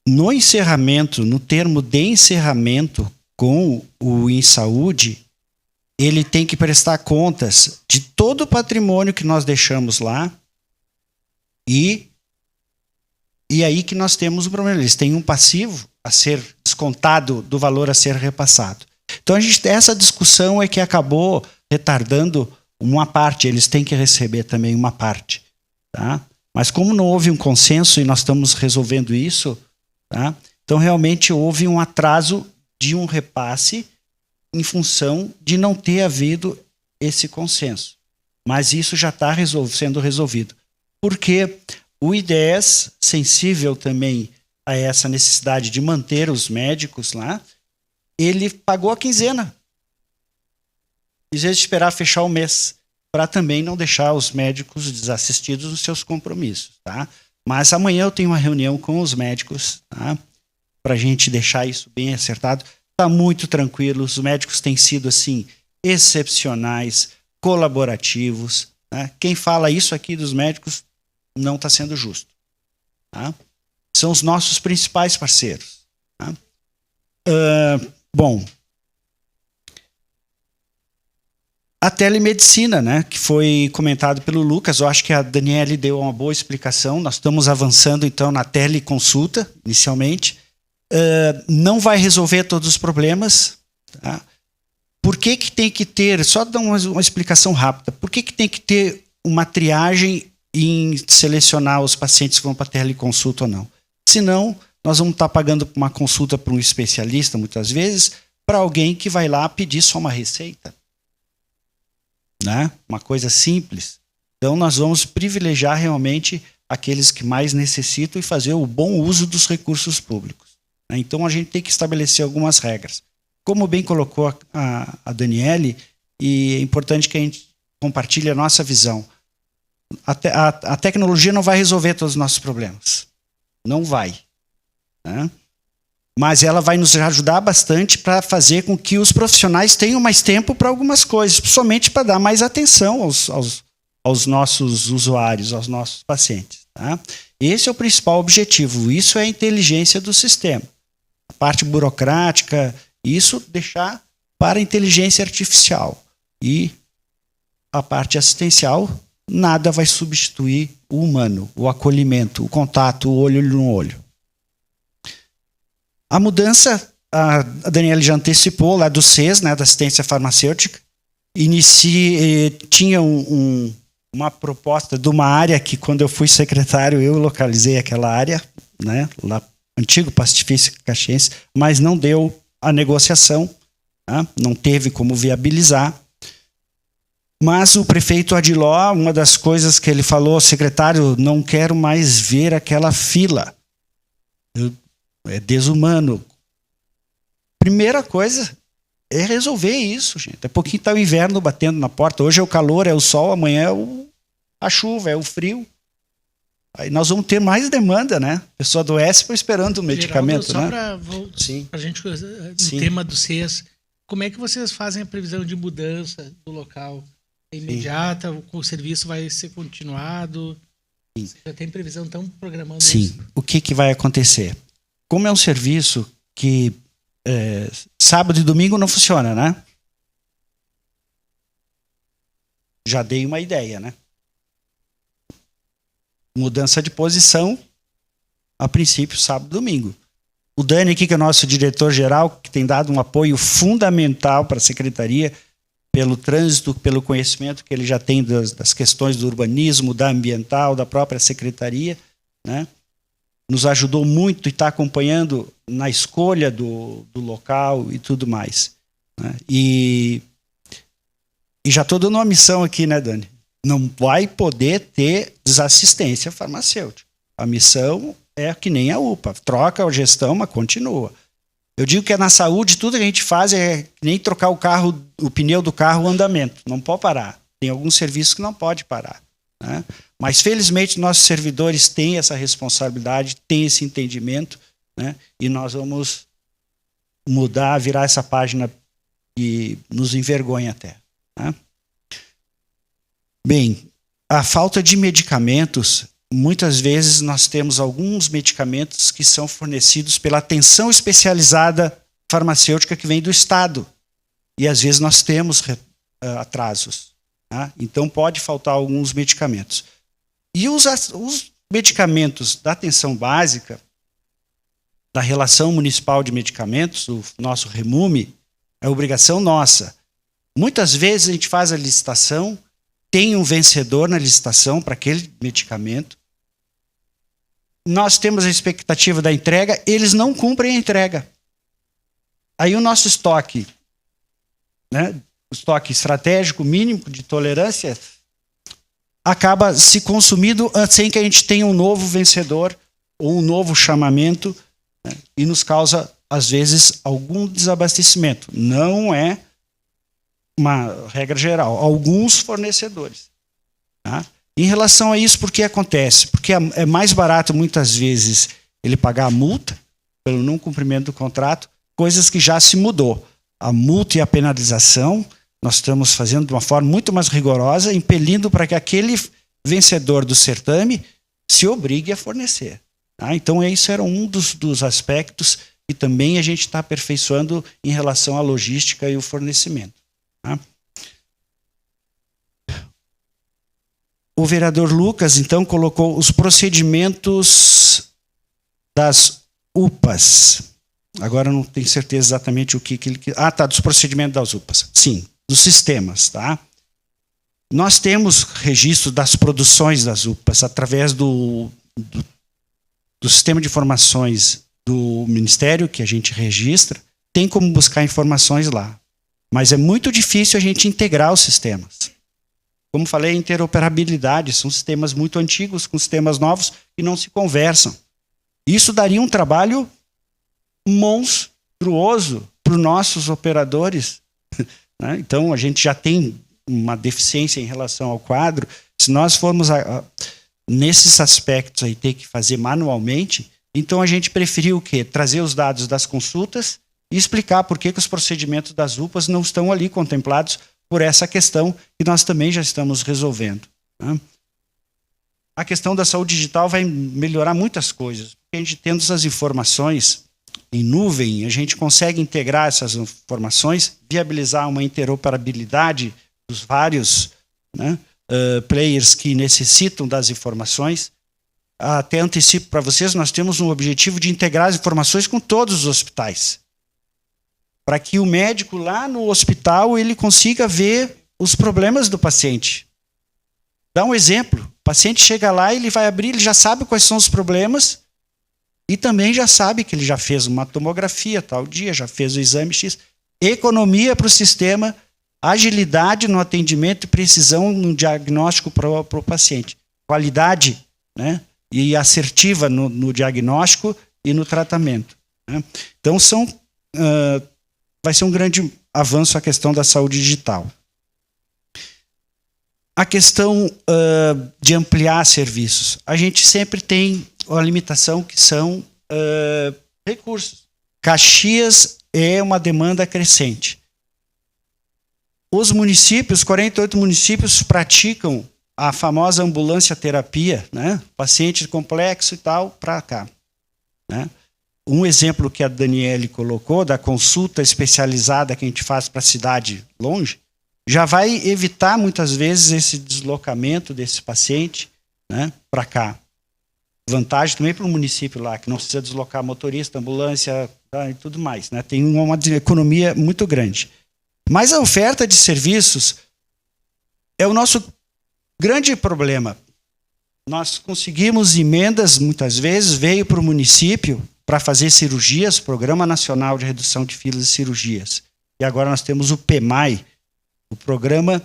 Speaker 6: No encerramento, no termo de encerramento com o InSaúde, ele tem que prestar contas de todo o patrimônio que nós deixamos lá, e aí que nós temos o problema. Eles têm um passivo a ser descontado do valor a ser repassado. Então, essa discussão é que acabou retardando uma parte, eles têm que receber também uma parte. Tá? Mas como não houve um consenso e nós estamos resolvendo isso, tá? Então realmente houve um atraso de um repasse em função de não ter havido esse consenso. Mas isso já está sendo resolvido. Porque o IDEAS, sensível também a essa necessidade de manter os médicos lá, ele pagou a quinzena. Em vez de esperar fechar o mês, para também não deixar os médicos desassistidos nos seus compromissos, tá? Mas amanhã eu tenho uma reunião com os médicos, tá? Para a gente deixar isso bem acertado. Está muito tranquilo, os médicos têm sido, assim, excepcionais, colaborativos, né? Quem fala isso aqui dos médicos não está sendo justo, tá? São os nossos principais parceiros, tá? Bom, a telemedicina, né, que foi comentado pelo Lucas, eu acho que a Daniele deu uma boa explicação. Nós estamos avançando, então, na teleconsulta, inicialmente. Não vai resolver todos os problemas. Tá? Por que tem que ter, só dar uma explicação rápida, por que tem que ter uma triagem em selecionar os pacientes que vão para a teleconsulta ou não? Senão, nós vamos estar pagando uma consulta para um especialista, muitas vezes, para alguém que vai lá pedir só uma receita. Né? Uma coisa simples. Então, nós vamos privilegiar realmente aqueles que mais necessitam e fazer o bom uso dos recursos públicos. Né? Então, a gente tem que estabelecer algumas regras. Como bem colocou a Daniele, e é importante que a gente compartilhe a nossa visão. A tecnologia não vai resolver todos os nossos problemas. Não vai. Né? Mas ela vai nos ajudar bastante para fazer com que os profissionais tenham mais tempo para algumas coisas, somente para dar mais atenção aos nossos usuários, aos nossos pacientes. Tá? Esse é o principal objetivo. Isso é a inteligência do sistema. A parte burocrática, isso deixar para a inteligência artificial. E a parte assistencial, nada vai substituir o humano, o acolhimento, o contato, o olho no olho. A mudança, a Daniele já antecipou, lá do CES, né, da assistência farmacêutica, tinha uma proposta de uma área que, quando eu fui secretário, eu localizei aquela área, né, lá, antigo Pastifício Caxiense, mas não deu a negociação, né, não teve como viabilizar. Mas o prefeito Adiló, uma das coisas que ele falou, secretário, não quero mais ver aquela fila. É desumano. Primeira coisa é resolver isso, gente. Daqui a pouquinho está o inverno batendo na porta. Hoje é o calor, é o sol, amanhã é a chuva, é o frio. Aí nós vamos ter mais demanda, né? A pessoa adoece esperando o medicamento,
Speaker 4: Geraldo,
Speaker 6: né?
Speaker 4: Só para a gente, no tema do CES, como é que vocês fazem a previsão de mudança do local? É imediata? O serviço vai ser continuado? Sim. Você já tem previsão, estão programando
Speaker 6: Sim.
Speaker 4: isso?
Speaker 6: O que vai acontecer? Como é um serviço que sábado e domingo não funciona, né? Já dei uma ideia, né? Mudança de posição, a princípio, sábado e domingo. O Dani aqui, que é o nosso diretor-geral, que tem dado um apoio fundamental para a Secretaria, pelo trânsito, pelo conhecimento que ele já tem das questões do urbanismo, da ambiental, da própria Secretaria, né? Nos ajudou muito e está acompanhando na escolha do local e tudo mais. Né? E já estou dando uma missão aqui, né, Dani? Não vai poder ter desassistência farmacêutica. A missão é que nem a UPA. Troca a gestão, mas continua. Eu digo que na saúde, tudo que a gente faz é nem trocar o pneu do carro, o andamento. Não pode parar. Tem alguns serviços que não pode parar. Né? Mas, felizmente, nossos servidores têm essa responsabilidade, têm esse entendimento, né? E nós vamos mudar, virar essa página que nos envergonha até. Né? Bem, a falta de medicamentos, muitas vezes nós temos alguns medicamentos que são fornecidos pela atenção especializada farmacêutica que vem do Estado. E, às vezes, nós temos atrasos. Tá? Então, pode faltar alguns medicamentos. E os medicamentos da atenção básica, da Relação Municipal de Medicamentos, o nosso REMUME, é obrigação nossa. Muitas vezes a gente faz a licitação, tem um vencedor na licitação para aquele medicamento. Nós temos a expectativa da entrega, eles não cumprem a entrega. Aí o nosso estoque, né, o estoque estratégico mínimo de tolerância, acaba se consumindo sem que a gente tenha um novo vencedor ou um novo chamamento, né, e nos causa, às vezes, algum desabastecimento. Não é uma regra geral. Alguns fornecedores. Tá? Em relação a isso, por que acontece? Porque é mais barato, muitas vezes, ele pagar a multa pelo não cumprimento do contrato, coisas que já se mudou. A multa e a penalização, nós estamos fazendo de uma forma muito mais rigorosa, impelindo para que aquele vencedor do certame se obrigue a fornecer. Tá? Então, isso era um dos aspectos que também a gente está aperfeiçoando em relação à logística e o fornecimento. Tá? O vereador Lucas, então, colocou os procedimentos das UPAs. Agora eu não tenho certeza exatamente o que ele... dos procedimentos das UPAs. Sim, dos sistemas. Tá? Nós temos registro das produções das UPAs através do sistema de informações do Ministério, que a gente registra. Tem como buscar informações lá. Mas é muito difícil a gente integrar os sistemas. Como falei, interoperabilidade. São sistemas muito antigos com sistemas novos que não se conversam. Isso daria um trabalho monstruoso para os nossos operadores. Né? Então, a gente já tem uma deficiência em relação ao quadro. Se nós formos nesses aspectos aí ter que fazer manualmente, então a gente preferiu o quê? Trazer os dados das consultas e explicar por que os procedimentos das UPAs não estão ali contemplados por essa questão que nós também já estamos resolvendo. Né? A questão da saúde digital vai melhorar muitas coisas. Porque a gente tendo essas informações em nuvem, a gente consegue integrar essas informações, viabilizar uma interoperabilidade dos vários, né, players que necessitam das informações. Até antecipo para vocês, nós temos um objetivo de integrar as informações com todos os hospitais, para que o médico lá no hospital ele consiga ver os problemas do paciente. Dá um exemplo. O paciente chega lá, ele vai abrir, ele já sabe quais são os problemas e também já sabe que ele já fez uma tomografia tal dia, já fez o exame X. Economia para o sistema, agilidade no atendimento e precisão no diagnóstico para o paciente. Qualidade, né, e assertiva no diagnóstico e no tratamento. Né? Então, vai ser um grande avanço a questão da saúde digital. A questão de ampliar serviços. A gente sempre tem uma limitação que são recursos. Caxias é uma demanda crescente. Os municípios, 48 municípios, praticam a famosa ambulância terapia, né? Paciente complexo e tal, para cá. Né? Um exemplo que a Daniele colocou, da consulta especializada que a gente faz para a cidade longe, já vai evitar muitas vezes esse deslocamento desse paciente, né, para cá. Vantagem também para o município lá, que não precisa deslocar motorista, ambulância, tá, e tudo mais. Né? Tem uma economia muito grande. Mas a oferta de serviços é o nosso grande problema. Nós conseguimos emendas, muitas vezes, veio para o município para fazer cirurgias, Programa Nacional de Redução de Filas de Cirurgias. E agora nós temos o PEMAI, o Programa,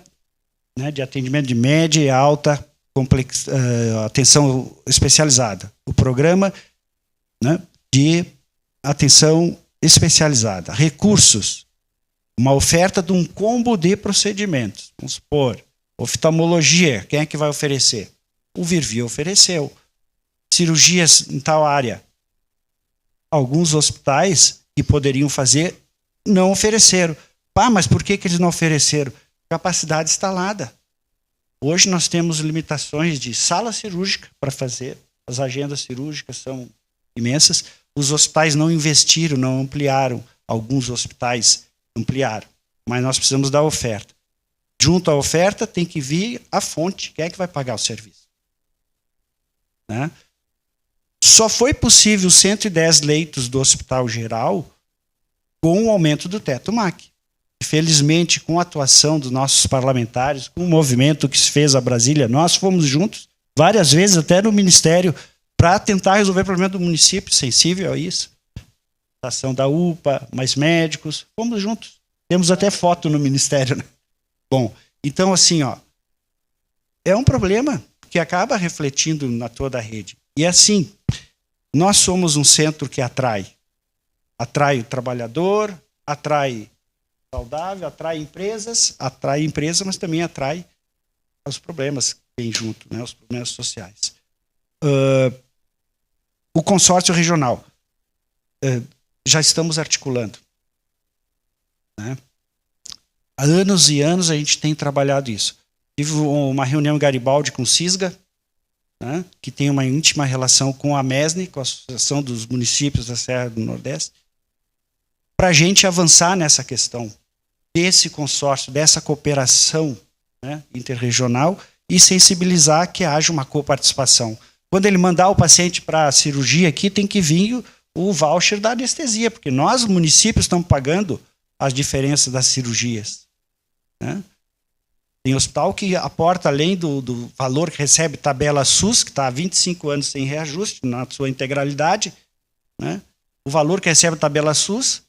Speaker 6: né, de Atendimento de Média e Alta Atenção Especializada. O Programa, né, de Atenção Especializada. Recursos. Uma oferta de um combo de procedimentos. Vamos supor, oftalmologia, quem é que vai oferecer? O Virvi ofereceu. Cirurgias em tal área. Alguns hospitais que poderiam fazer não ofereceram. Mas por que eles não ofereceram? Capacidade instalada. Hoje nós temos limitações de sala cirúrgica para fazer. As agendas cirúrgicas são imensas. Os hospitais não investiram, não ampliaram. Alguns hospitais ampliaram. Mas nós precisamos da oferta. Junto à oferta tem que vir a fonte. Quem é que vai pagar o serviço? Né? Só foi possível 110 leitos do Hospital Geral com o aumento do teto MAC. Felizmente, com a atuação dos nossos parlamentares, com o movimento que se fez a Brasília, nós fomos juntos, várias vezes até no Ministério, para tentar resolver o problema do município sensível a isso. Ação da UPA, mais médicos, fomos juntos. Temos até foto no Ministério. Né? Bom, então assim, é um problema que acaba refletindo na toda a rede. E assim, Nós somos um centro que atrai. Atrai o trabalhador, atrai saudável, atrai empresas, mas também atrai os problemas que vêm junto, né, os problemas sociais. O consórcio regional, já estamos articulando. Né? Há anos e anos a gente tem trabalhado isso. Tive uma reunião em Garibaldi com o CISGA, né, que tem uma íntima relação com a MESNE, com a Associação dos Municípios da Serra do Nordeste, para a gente avançar nessa questão desse consórcio, dessa cooperação, né, interregional, e sensibilizar que haja uma coparticipação. Quando ele mandar o paciente para a cirurgia aqui, tem que vir o voucher da anestesia, porque nós, municípios, estamos pagando as diferenças das cirurgias. Né? Tem hospital que aporta, além do valor que recebe tabela SUS, que está há 25 anos sem reajuste, na sua integralidade, né? O valor que recebe a tabela SUS,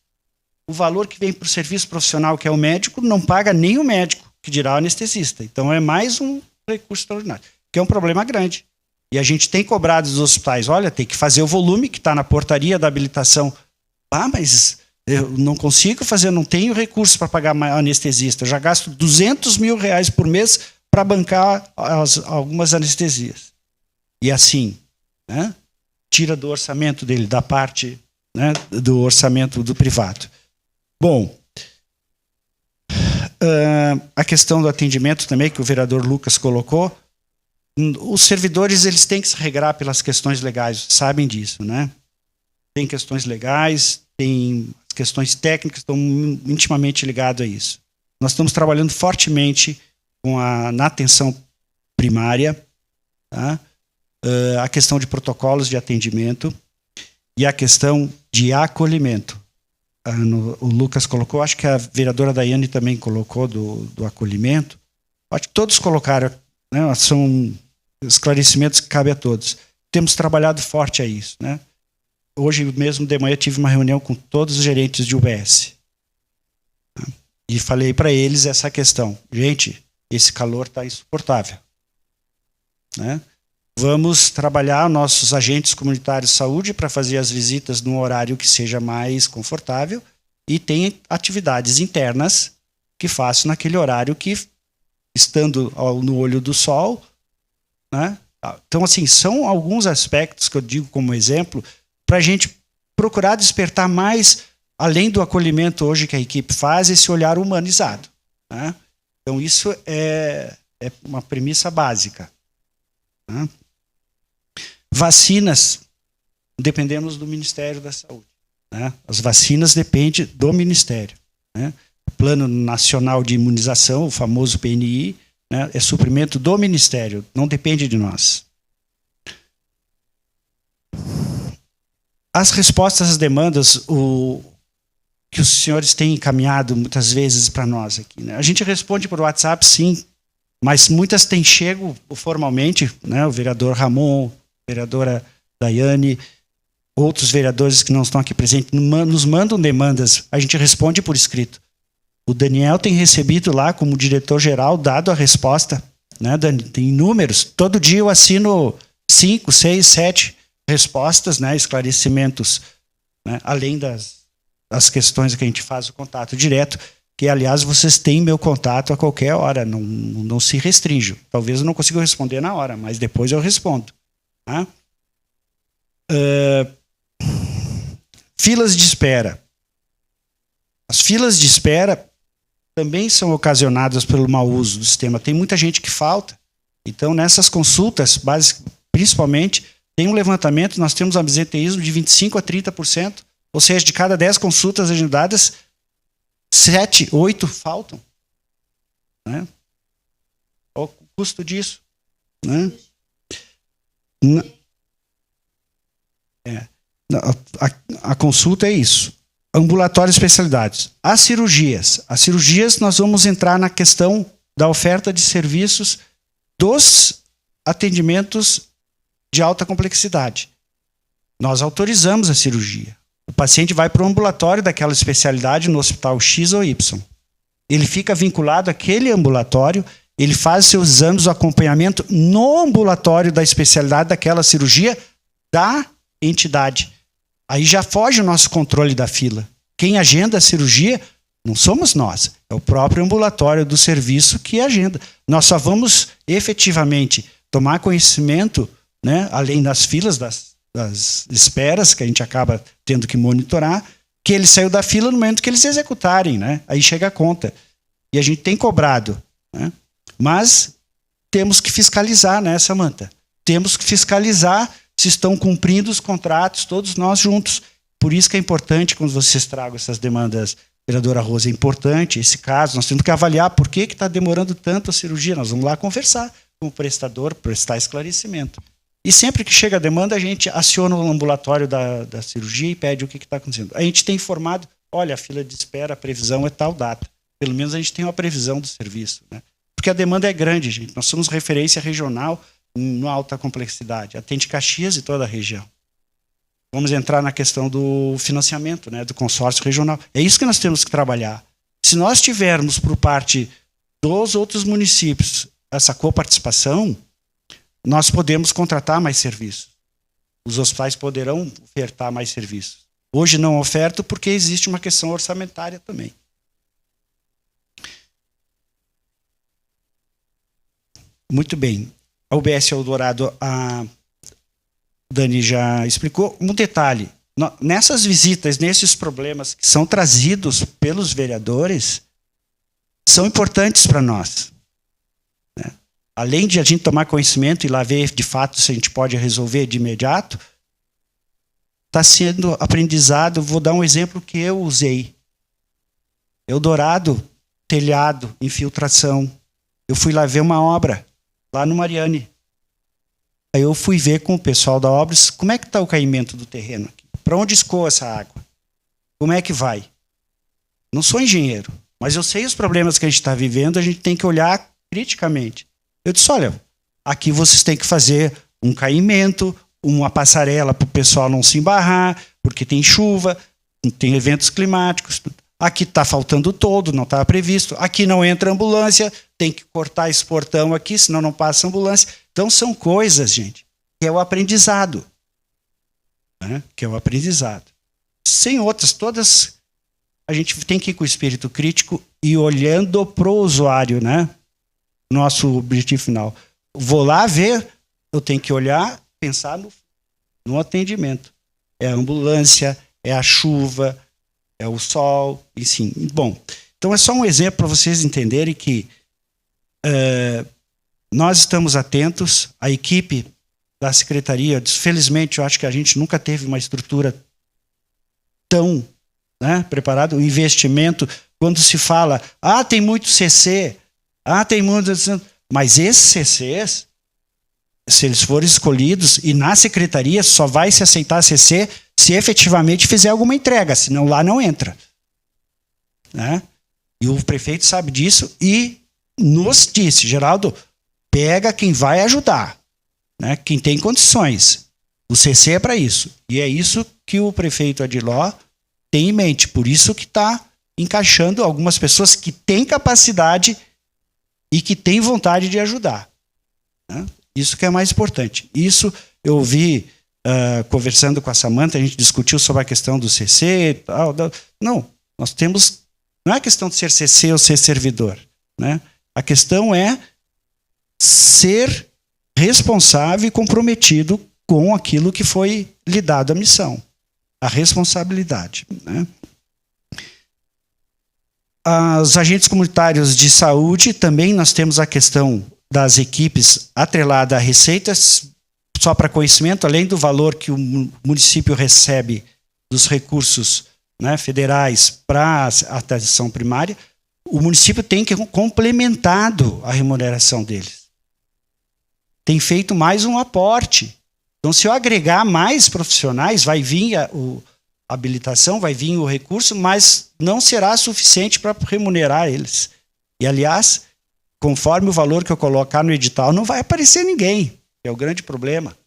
Speaker 6: o valor que vem para o serviço profissional, que é o médico, não paga nem o médico, que dirá o anestesista. Então é mais um recurso extraordinário, que é um problema grande. E a gente tem cobrado dos hospitais, olha, tem que fazer o volume que está na portaria da habilitação. Ah, mas eu não consigo fazer, não tenho recurso para pagar anestesista. Eu já gasto R$200 mil por mês para bancar algumas anestesias. E assim, né, tira do orçamento dele, da parte, né, do orçamento do privado. Bom, a questão do atendimento também, que o vereador Lucas colocou, os servidores eles têm que se regrar pelas questões legais, sabem disso, né? Tem questões legais, tem questões técnicas, estão intimamente ligadas a isso. Nós estamos trabalhando fortemente na atenção primária, tá? A questão de protocolos de atendimento e a questão de acolhimento. O Lucas colocou, acho que a vereadora Daiane também colocou do acolhimento. Acho que todos colocaram, né? São esclarecimentos que cabem a todos. Temos trabalhado forte a isso, né? Hoje mesmo de manhã tive uma reunião com todos os gerentes de UBS. E falei para eles essa questão. Gente, esse calor está insuportável. Né? Vamos trabalhar nossos agentes comunitários de saúde para fazer as visitas num horário que seja mais confortável e tem atividades internas que façam naquele horário que, estando no olho do sol, né? Então, assim, são alguns aspectos que eu digo como exemplo para a gente procurar despertar mais, além do acolhimento hoje que a equipe faz, esse olhar humanizado. Né? Então, isso é uma premissa básica. Né? Vacinas, dependemos do Ministério da Saúde. Né? As vacinas dependem do Ministério. Né? O Plano Nacional de Imunização, o famoso PNI, né, é suprimento do Ministério, não depende de nós. As respostas às demandas que os senhores têm encaminhado muitas vezes para nós aqui, né? A gente responde por WhatsApp, sim, mas muitas têm chego formalmente, né? O vereador Ramon, a vereadora Daiane, outros vereadores que não estão aqui presentes, nos mandam demandas, a gente responde por escrito. O Daniel tem recebido lá, como diretor-geral, dado a resposta, né, Dani? Tem números. Todo dia eu assino 5, 6, 7 respostas, né, esclarecimentos, né, além das questões que a gente faz o contato direto, que, aliás, vocês têm meu contato a qualquer hora, não se restringe. Talvez eu não consiga responder na hora, mas depois eu respondo. Tá? Filas de espera. As filas de espera também são ocasionadas pelo mau uso do sistema. Tem muita gente que falta. Então, nessas consultas, principalmente, tem um levantamento, nós temos um absenteísmo de 25% a 30%, ou seja, de cada 10 consultas agendadas, 7, 8 faltam. Né? Qual o custo disso? Né? A consulta é isso. Ambulatório e especialidades. As cirurgias nós vamos entrar na questão da oferta de serviços dos atendimentos de alta complexidade. Nós autorizamos a cirurgia. O paciente vai para o ambulatório daquela especialidade no hospital X ou Y. Ele fica vinculado àquele ambulatório, ele faz seus exames, o acompanhamento no ambulatório da especialidade daquela cirurgia da entidade. Aí já foge o nosso controle da fila. Quem agenda a cirurgia não somos nós, é o próprio ambulatório do serviço que agenda. Nós só vamos efetivamente tomar conhecimento, né, além das filas, das esperas que a gente acaba tendo que monitorar, que ele saiu da fila no momento que eles executarem, né? Aí chega a conta. E a gente tem cobrado, né? Mas temos que fiscalizar, né, Samanta? Temos que fiscalizar se estão cumprindo os contratos, todos nós juntos. Por isso que é importante, quando vocês tragam essas demandas, vereadora Rosa, é importante esse caso, nós temos que avaliar por que está demorando tanto a cirurgia. Nós vamos lá conversar com o prestador, prestar esclarecimento. E sempre que chega a demanda, a gente aciona o ambulatório da cirurgia e pede o que está acontecendo. A gente tem informado, olha, a fila de espera, a previsão é tal data. Pelo menos a gente tem uma previsão do serviço, né? Porque a demanda é grande, gente. Nós somos referência regional em alta complexidade. Atende Caxias e toda a região. Vamos entrar na questão do financiamento, né, do consórcio regional. É isso que nós temos que trabalhar. Se nós tivermos por parte dos outros municípios essa coparticipação, nós podemos contratar mais serviços. Os hospitais poderão ofertar mais serviços. Hoje não ofertam porque existe uma questão orçamentária também. Muito bem. A UBS Eldorado, a Dani já explicou. Um detalhe, nessas visitas, nesses problemas que são trazidos pelos vereadores, são importantes para nós. Né? Além de a gente tomar conhecimento e lá ver, de fato, se a gente pode resolver de imediato, está sendo aprendizado. Vou dar um exemplo que eu usei. Eldorado, telhado, infiltração. Eu fui lá ver uma obra, lá no Mariane. Aí eu fui ver com o pessoal da obras como é que está o caimento do terreno aqui. Para onde escoa essa água? Como é que vai? Não sou engenheiro, mas eu sei os problemas que a gente está vivendo, a gente tem que olhar criticamente. Eu disse, olha, aqui vocês têm que fazer um caimento, uma passarela para o pessoal não se embarrar, porque tem chuva, tem eventos climáticos. Aqui está faltando todo, não estava previsto. Aqui não entra ambulância, tem que cortar esse portão aqui, senão não passa ambulância. Então são coisas, gente, que é o aprendizado. Né? Que é o aprendizado. Sem outras, todas, a gente tem que ir com o espírito crítico e olhando para o usuário, né? Nosso objetivo final. Vou lá ver, eu tenho que olhar, pensar no atendimento. É a ambulância, é a chuva, é o sol, enfim. Bom, então é só um exemplo para vocês entenderem que nós estamos atentos, a equipe da secretaria, felizmente eu acho que a gente nunca teve uma estrutura tão, né, preparada, o investimento, quando se fala, tem muito CC, tem muito... Mas esses CCs, se eles forem escolhidos, e na secretaria só vai se aceitar CC se efetivamente fizer alguma entrega, senão lá não entra. Né? E o prefeito sabe disso e nos disse, Geraldo, pega quem vai ajudar, né? Quem tem condições. O CC é para isso. E é isso que o prefeito Adiló tem em mente. Por isso que está encaixando algumas pessoas que têm capacidade e que têm vontade de ajudar. Né? Isso que é mais importante. Isso eu ouvi conversando com a Samanta, a gente discutiu sobre a questão do CC e tal. Não, nós temos... Não é questão de ser CC ou ser servidor. Né? A questão é ser responsável e comprometido com aquilo que foi lhe dado a missão. A responsabilidade. Né? Os agentes comunitários de saúde, também nós temos a questão das equipes atrelada a receitas, só para conhecimento, além do valor que o município recebe dos recursos, né, federais para a atenção primária, o município tem que complementado a remuneração deles. Tem feito mais um aporte. Então, se eu agregar mais profissionais, vai vir a habilitação, vai vir o recurso, mas não será suficiente para remunerar eles. E, aliás, conforme o valor que eu colocar no edital, não vai aparecer ninguém. É o grande problema.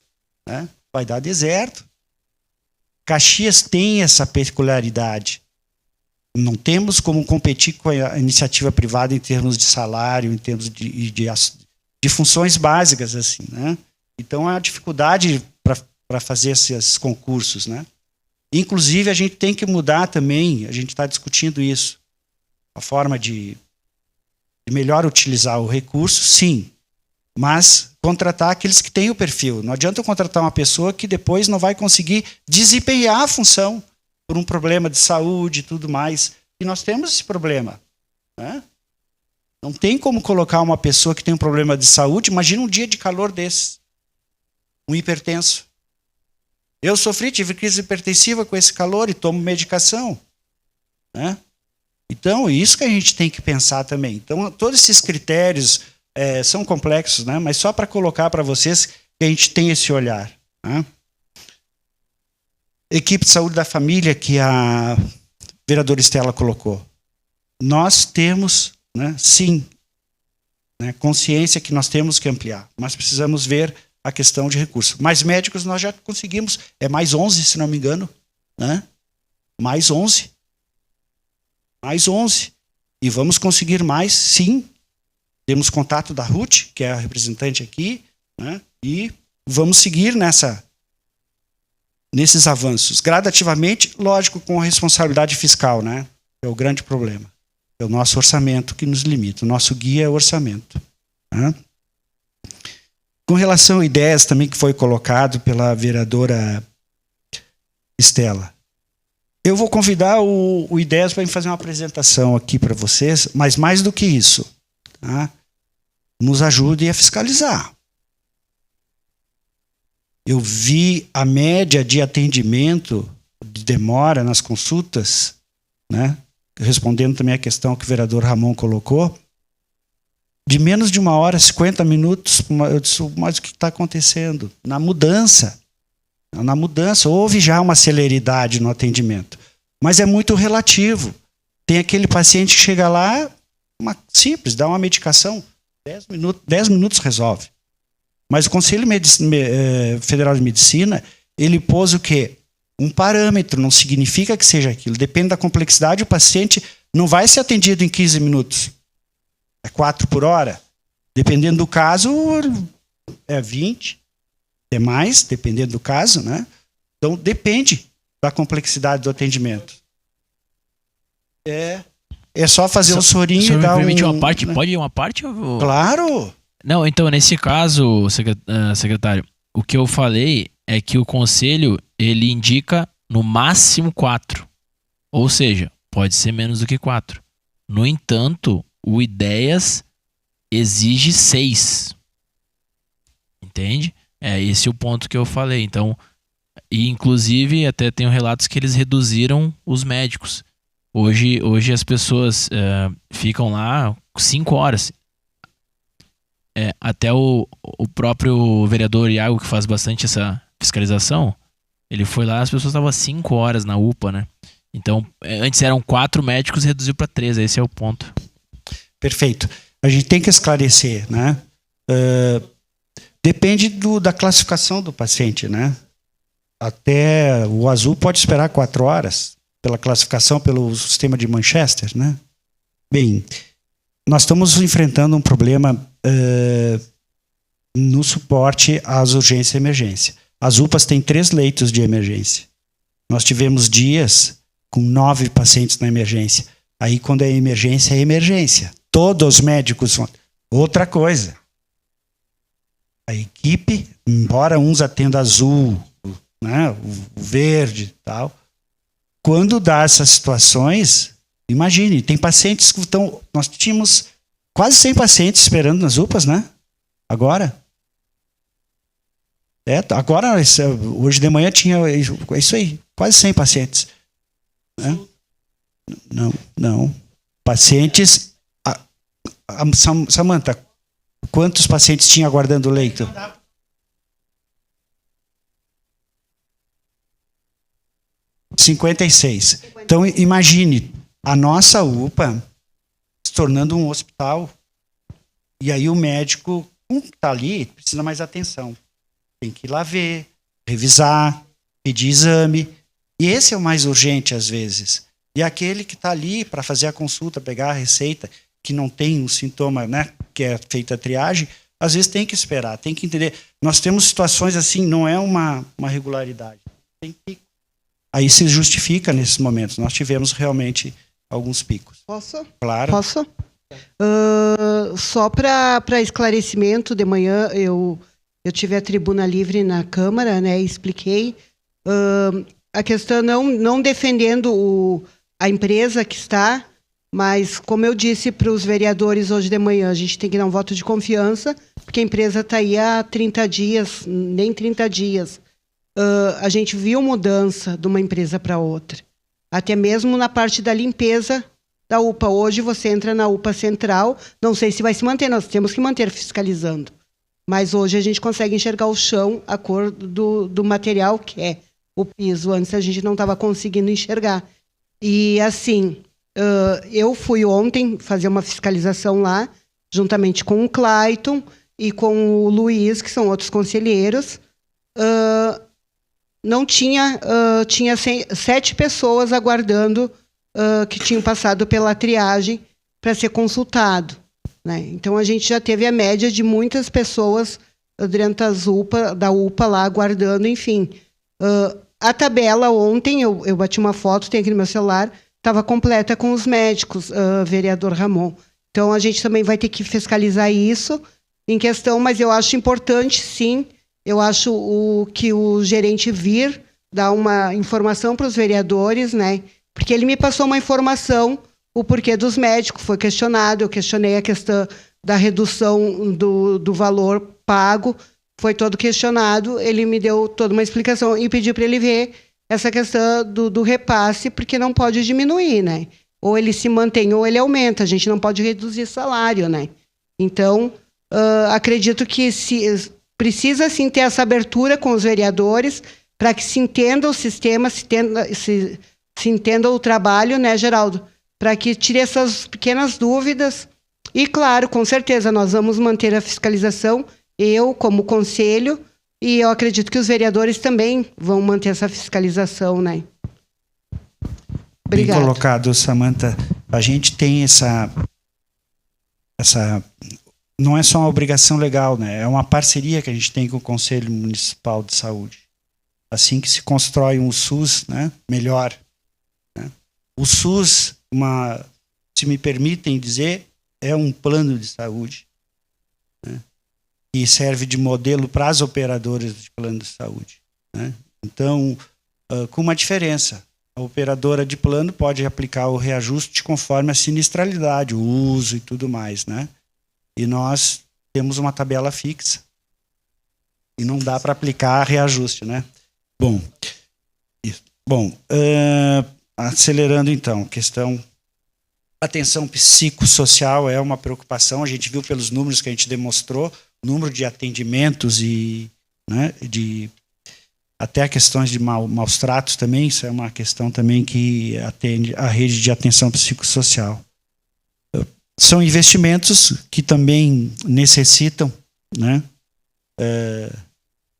Speaker 6: Né? Vai dar deserto. Caxias tem essa peculiaridade. Não temos como competir com a iniciativa privada em termos de salário, em termos de funções básicas. Assim, né? Então, a dificuldade para para fazer esses concursos, né? Inclusive, a gente tem que mudar também, a gente está discutindo isso, a forma de melhor utilizar o recurso, sim, mas contratar aqueles que têm o perfil. Não adianta eu contratar uma pessoa que depois não vai conseguir desempenhar a função por um problema de saúde e tudo mais. E nós temos esse problema, né? Não tem como colocar uma pessoa que tem um problema de saúde, imagina um dia de calor desse, um hipertenso. Eu tive crise hipertensiva com esse calor e tomo medicação, né? Então, isso que a gente tem que pensar também. Então, todos esses critérios são complexos, né? Mas só para colocar para vocês que a gente tem esse olhar, né? Equipe de saúde da família que a vereadora Estela colocou. Nós temos, né, sim, né, consciência que nós temos que ampliar, mas precisamos ver a questão de recursos. Mais médicos nós já conseguimos, mais 11, se não me engano, né? Mais 11. Mais 11. E vamos conseguir mais, sim. Temos contato da Ruth, que é a representante aqui, né? E vamos seguir nesses avanços. Gradativamente, lógico, com a responsabilidade fiscal, né? É o grande problema. É o nosso orçamento que nos limita. O nosso guia é o orçamento, né? Com relação a ideias também que foi colocado pela vereadora Estela, eu vou convidar o Ideias para fazer uma apresentação aqui para vocês, mas mais do que isso, tá? Nos ajude a fiscalizar. Eu vi a média de atendimento, de demora nas consultas, né? Respondendo também a questão que o vereador Ramon colocou, de menos de 1 hora, 50 minutos, eu disse, mas o que está acontecendo? Na mudança, houve já uma celeridade no atendimento, mas é muito relativo. Tem aquele paciente que chega lá, simples, dá uma medicação, 10 minutos resolve. Mas o Conselho Federal de Medicina, ele pôs o quê? Um parâmetro, não significa que seja aquilo, depende da complexidade, o paciente não vai ser atendido em 15 minutos. É 4 por hora. Dependendo do caso, é 20. É mais, dependendo do caso, né? Então, depende da complexidade do atendimento. É só fazer um sorinho e dar
Speaker 10: permite uma parte? Né? Pode ir uma parte? Ou...
Speaker 6: Claro!
Speaker 10: Não, então, nesse caso, secretário, o que eu falei é que o conselho, ele indica no máximo 4. Ou seja, pode ser menos do que 4. No entanto, o Ideias exige 6. Entende? Esse é o ponto que eu falei. Então, e inclusive até tenho relatos que eles reduziram os médicos. Hoje as pessoas ficam lá 5 horas. Até o próprio vereador Iago, que faz bastante essa fiscalização, ele foi lá, as pessoas estavam 5 horas na UPA, né? Então, antes eram 4 médicos, reduziu para 3. Esse é o ponto.
Speaker 6: Perfeito. A gente tem que esclarecer, né? Depende da classificação do paciente, né? Até o azul pode esperar 4 horas, pela classificação, pelo sistema de Manchester, né? Bem, nós estamos enfrentando um problema no suporte às urgências e emergência. As UPAs têm 3 leitos de emergência. Nós tivemos dias com 9 pacientes na emergência. Aí, quando é emergência, é emergência. Todos os médicos... Outra coisa. A equipe, embora uns atendam azul, né, o verde e tal, quando dá essas situações, imagine, tem pacientes que estão... Nós tínhamos quase 100 pacientes esperando nas UPAs, né? Agora. Agora, hoje de manhã tinha isso aí, quase 100 pacientes. Né? Não. Pacientes... Samanta, quantos pacientes tinha aguardando o leito? 56. Então, imagine, a nossa UPA se tornando um hospital. E aí o médico que está ali precisa mais atenção. Tem que ir lá ver, revisar, pedir exame. E esse é o mais urgente, às vezes. E aquele que está ali para fazer a consulta, pegar a receita, que não tem um sintoma, né, que é feita a triagem, às vezes tem que esperar, tem que entender. Nós temos situações assim, não é uma regularidade. Tem que... Aí se justifica nesses momentos. Nós tivemos realmente alguns picos.
Speaker 14: Posso?
Speaker 6: Claro.
Speaker 14: Posso? Só para esclarecimento, de manhã eu tive a tribuna livre na Câmara, né, e expliquei a questão não defendendo a empresa que está, mas como eu disse para os vereadores hoje de manhã, a gente tem que dar um voto de confiança, porque a empresa está aí há 30 dias, nem 30 dias. A gente viu mudança de uma empresa para outra, até mesmo na parte da limpeza da UPA. Hoje você entra na UPA Central, não sei se vai se manter, nós temos que manter fiscalizando. Mas hoje a gente consegue enxergar o chão, a cor do material, que é o piso. Antes a gente não estava conseguindo enxergar. E assim, eu fui ontem fazer uma fiscalização lá, juntamente com o Clayton e com o Luiz, que são outros conselheiros. Não tinha 7 pessoas aguardando que tinham passado pela triagem para ser consultado, né? Então a gente já teve a média de muitas pessoas dentro da UPA lá aguardando, enfim. A tabela ontem, eu bati uma foto, tem aqui no meu celular, estava completa com os médicos, vereador Ramon. Então a gente também vai ter que fiscalizar isso em questão, mas eu acho importante, sim, eu acho que o gerente vir dar uma informação para os vereadores, né? Porque ele me passou uma informação, o porquê dos médicos, foi questionado, eu questionei a questão da redução do valor pago, foi todo questionado, ele me deu toda uma explicação e pedi para ele ver essa questão do repasse, porque não pode diminuir, né? Ou ele se mantém ou ele aumenta, a gente não pode reduzir salário, né? Então, acredito que precisa sim ter essa abertura com os vereadores para que se entenda o sistema, se entenda o trabalho, né, Geraldo? Para que tire essas pequenas dúvidas. E, claro, com certeza, nós vamos manter a fiscalização, eu como conselho, e eu acredito que os vereadores também vão manter essa fiscalização, né? Obrigada.
Speaker 6: Bem colocado, Samantha. A gente tem essa... Não é só uma obrigação legal, né? É uma parceria que a gente tem com o Conselho Municipal de Saúde. Assim que se constrói um SUS, né, melhor. Né? O SUS, se me permitem dizer, é um plano de saúde, né, que serve de modelo para as operadoras de plano de saúde. Né? Então, com uma diferença. A operadora de plano pode aplicar o reajuste conforme a sinistralidade, o uso e tudo mais, né? E nós temos uma tabela fixa. E não dá para aplicar reajuste, né? Bom, acelerando então, questão... Atenção psicossocial é uma preocupação, a gente viu pelos números que a gente demonstrou, o número de atendimentos e, né, até questões de maus tratos também, isso é uma questão também que atende a rede de atenção psicossocial. São investimentos que também necessitam, né,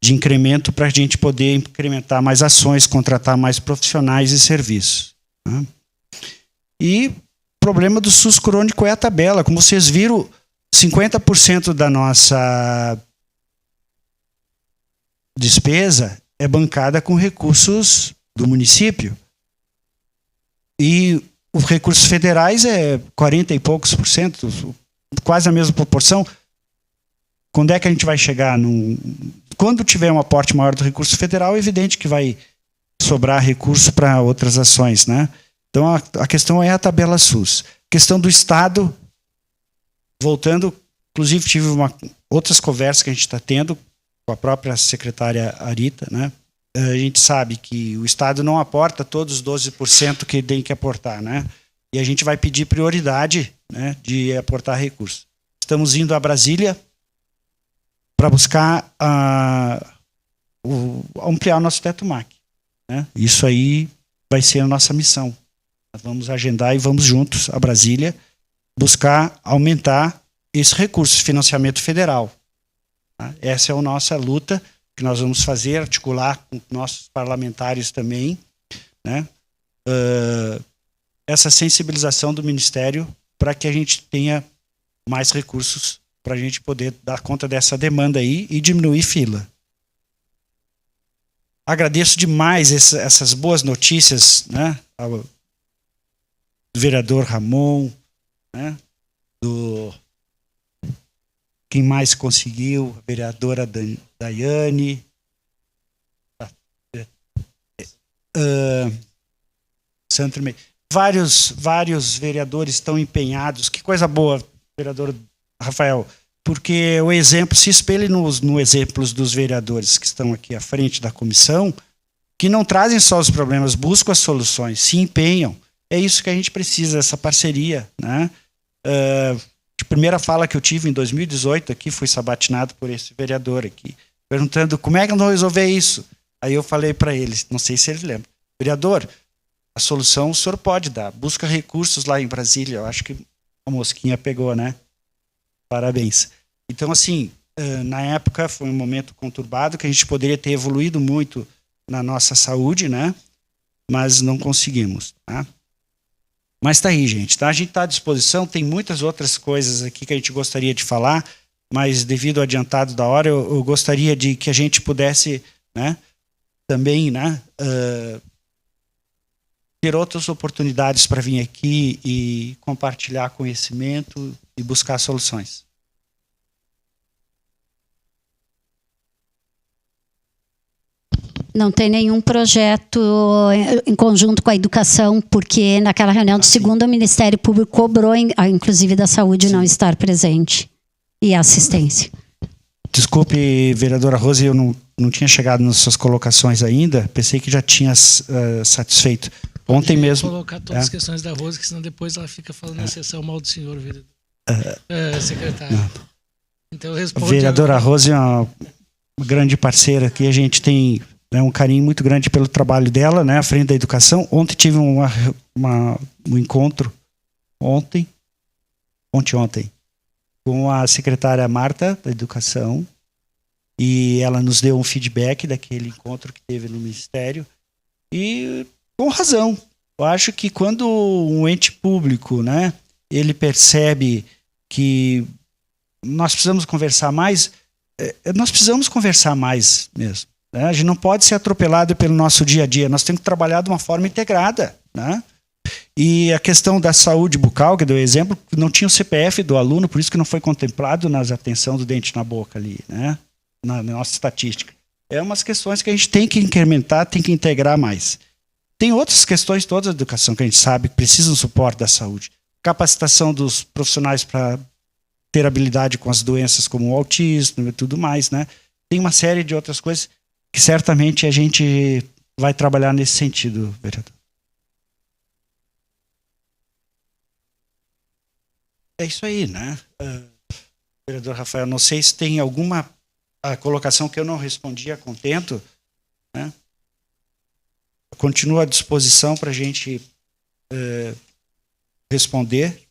Speaker 6: de incremento para a gente poder incrementar mais ações, contratar mais profissionais e serviços. Né? E o problema do SUS crônico é a tabela. Como vocês viram, 50% da nossa despesa é bancada com recursos do município. E os recursos federais é 40 e poucos por cento, quase a mesma proporção. Quando é que a gente vai chegar? Quando tiver um aporte maior do recurso federal, é evidente que vai sobrar recurso para outras ações, né? Então, a questão é a tabela SUS. Questão do Estado, voltando, inclusive tive outras conversas que a gente está tendo com a própria secretária Arita, né? A gente sabe que o Estado não aporta todos os 12% que tem que aportar, né? E a gente vai pedir prioridade, né, de aportar recursos. Estamos indo a Brasília para buscar ampliar o nosso teto MAC, né? Isso aí vai ser a nossa missão. Nós vamos agendar e vamos juntos a Brasília buscar aumentar esse recurso, financiamento federal. Tá? Essa é a nossa luta que nós vamos fazer, articular com nossos parlamentares também, né? Essa sensibilização do Ministério para que a gente tenha mais recursos para a gente poder dar conta dessa demanda aí e diminuir fila. Agradeço demais essas boas notícias, né, ao vereador Ramon, né, quem mais conseguiu, a vereadora Daiane, vários vereadores estão empenhados. Que coisa boa, vereador Rafael, porque o exemplo se espelha no exemplos dos vereadores que estão aqui à frente da comissão, que não trazem só os problemas, buscam as soluções, se empenham. É isso que a gente precisa, essa parceria, né? A primeira fala que eu tive em 2018 aqui, fui sabatinado por esse vereador aqui, perguntando como é que nós vamos resolver isso. Aí eu falei para ele, não sei se ele lembra, vereador, a solução o senhor pode dar, busca recursos lá em Brasília. Eu acho que a mosquinha pegou, né? Parabéns. Então, assim, na época foi um momento conturbado, que a gente poderia ter evoluído muito na nossa saúde, né? Mas não conseguimos, tá? Mas tá aí, gente, tá? A gente está à disposição, tem muitas outras coisas aqui que a gente gostaria de falar, mas devido ao adiantado da hora, eu gostaria de que a gente pudesse, né, também, né, ter outras oportunidades para vir aqui e compartilhar conhecimento e buscar soluções.
Speaker 11: Não tem nenhum projeto em conjunto com a educação, porque naquela reunião de segunda o Ministério Público cobrou, inclusive da saúde, não estar presente. E a assistência.
Speaker 6: Desculpe, vereadora Rose, eu não tinha chegado nas suas colocações ainda, pensei que já tinha satisfeito. Ontem mesmo...
Speaker 4: Vou colocar todas as questões da Rose, que senão depois ela fica falando na sessão mal do senhor, vereador. Secretário.
Speaker 6: Não.
Speaker 4: Então, responde.
Speaker 6: Vereadora Rose é uma grande parceira aqui, a gente tem um carinho muito grande pelo trabalho dela, né, à frente da educação. Ontem tive um encontro, ontem, com a secretária Marta da Educação, e ela nos deu um feedback daquele encontro que teve no Ministério, e com razão. Eu acho que quando um ente público, né, ele percebe que nós precisamos conversar mais mesmo. Né? A gente não pode ser atropelado pelo nosso dia a dia, nós temos que trabalhar de uma forma integrada, né? E a questão da saúde bucal, que deu exemplo, não tinha o CPF do aluno, por isso que não foi contemplado nas atenção do dente na boca ali, né? Na nossa estatística. É umas questões que a gente tem que incrementar, tem que integrar mais. Tem outras questões todas da educação que a gente sabe que precisam do suporte da saúde. Capacitação dos profissionais para ter habilidade com as doenças como o autismo e tudo mais, né? Tem uma série de outras coisas que certamente a gente vai trabalhar nesse sentido, vereador. É isso aí, né? Vereador Rafael, não sei se tem alguma colocação que eu não respondi a contento, né? Eu continuo à disposição para a gente responder.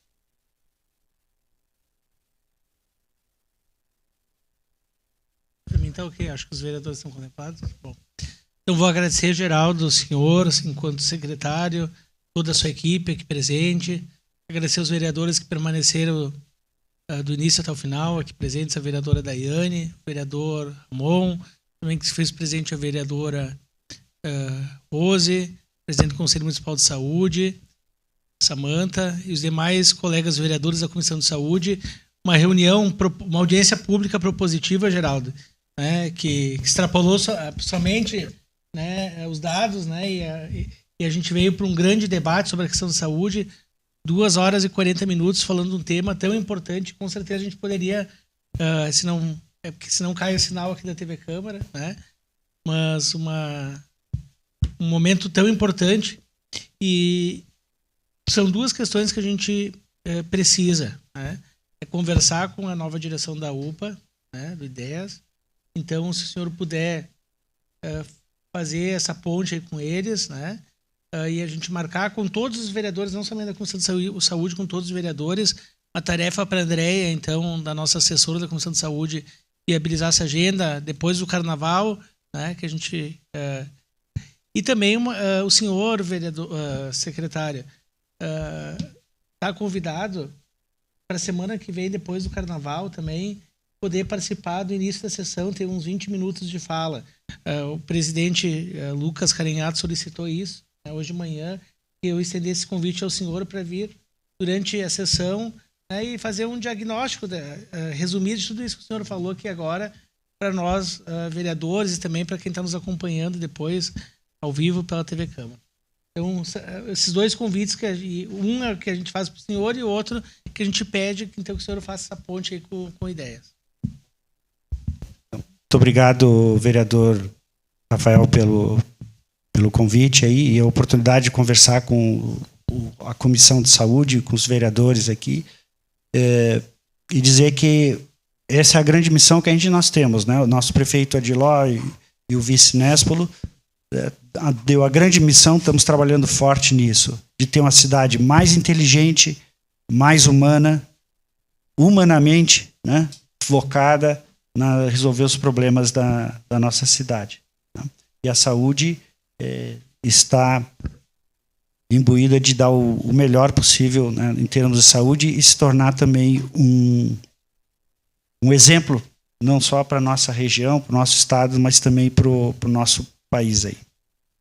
Speaker 4: Para mim está ok, acho que os vereadores estão contemplados. Bom, então vou agradecer, Geraldo, o senhor, enquanto secretário, toda a sua equipe aqui presente. Agradecer aos vereadores que permaneceram do início até o final, aqui presentes, a vereadora Daiane, o vereador Ramon, também que se fez presente a vereadora Rose, presidente do Conselho Municipal de Saúde, Samanta, e os demais colegas vereadores da Comissão de Saúde. Uma reunião, uma audiência pública propositiva, Geraldo, né, que extrapolou somente, né, os dados, né, e a gente veio para um grande debate sobre a questão de saúde, 2 horas e 40 minutos falando de um tema tão importante. Com certeza a gente poderia, se não cai o sinal aqui da TV Câmara, né, mas um momento tão importante, e são 2 questões que a gente precisa, né, é conversar com a nova direção da UPA, né, do IDEAS. Então, se o senhor puder fazer essa ponte aí com eles, né, e a gente marcar com todos os vereadores, não somente da Comissão de Saúde, com todos os vereadores, uma tarefa para a Andréia, então, da nossa assessora da Comissão de Saúde, viabilizar essa agenda depois do Carnaval, né, que a gente... e também o senhor, vereador, secretário, está convidado para a semana que vem, depois do Carnaval também, poder participar do início da sessão, ter uns 20 minutos de fala. O presidente Lucas Carinhato solicitou isso, né, hoje de manhã, que eu estendesse esse convite ao senhor para vir durante a sessão, né, e fazer um diagnóstico, resumido de tudo isso que o senhor falou aqui agora, para nós, vereadores, e também para quem está nos acompanhando depois, ao vivo, pela TV Câmara. Então, esses dois convites, um é que a gente faz para o senhor e o outro que a gente pede então, que o senhor faça essa ponte aí com ideias.
Speaker 6: Muito obrigado, vereador Rafael, pelo convite aí e a oportunidade de conversar com a Comissão de Saúde, com os vereadores aqui, e dizer que essa é a grande missão que nós temos, né? O nosso prefeito Adiló e o vice Néspolo deu a grande missão, estamos trabalhando forte nisso, de ter uma cidade mais inteligente, mais humana, humanamente, né? Focada na resolver os problemas da nossa cidade. Né? E a saúde está imbuída de dar o melhor possível, né, em termos de saúde e se tornar também um exemplo, não só para a nossa região, para o nosso estado, mas também para o nosso país aí.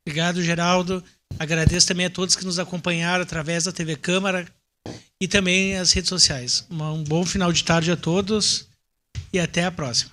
Speaker 4: Obrigado, Geraldo. Agradeço também a todos que nos acompanharam através da TV Câmara e também as redes sociais. Um bom final de tarde a todos e até a próxima.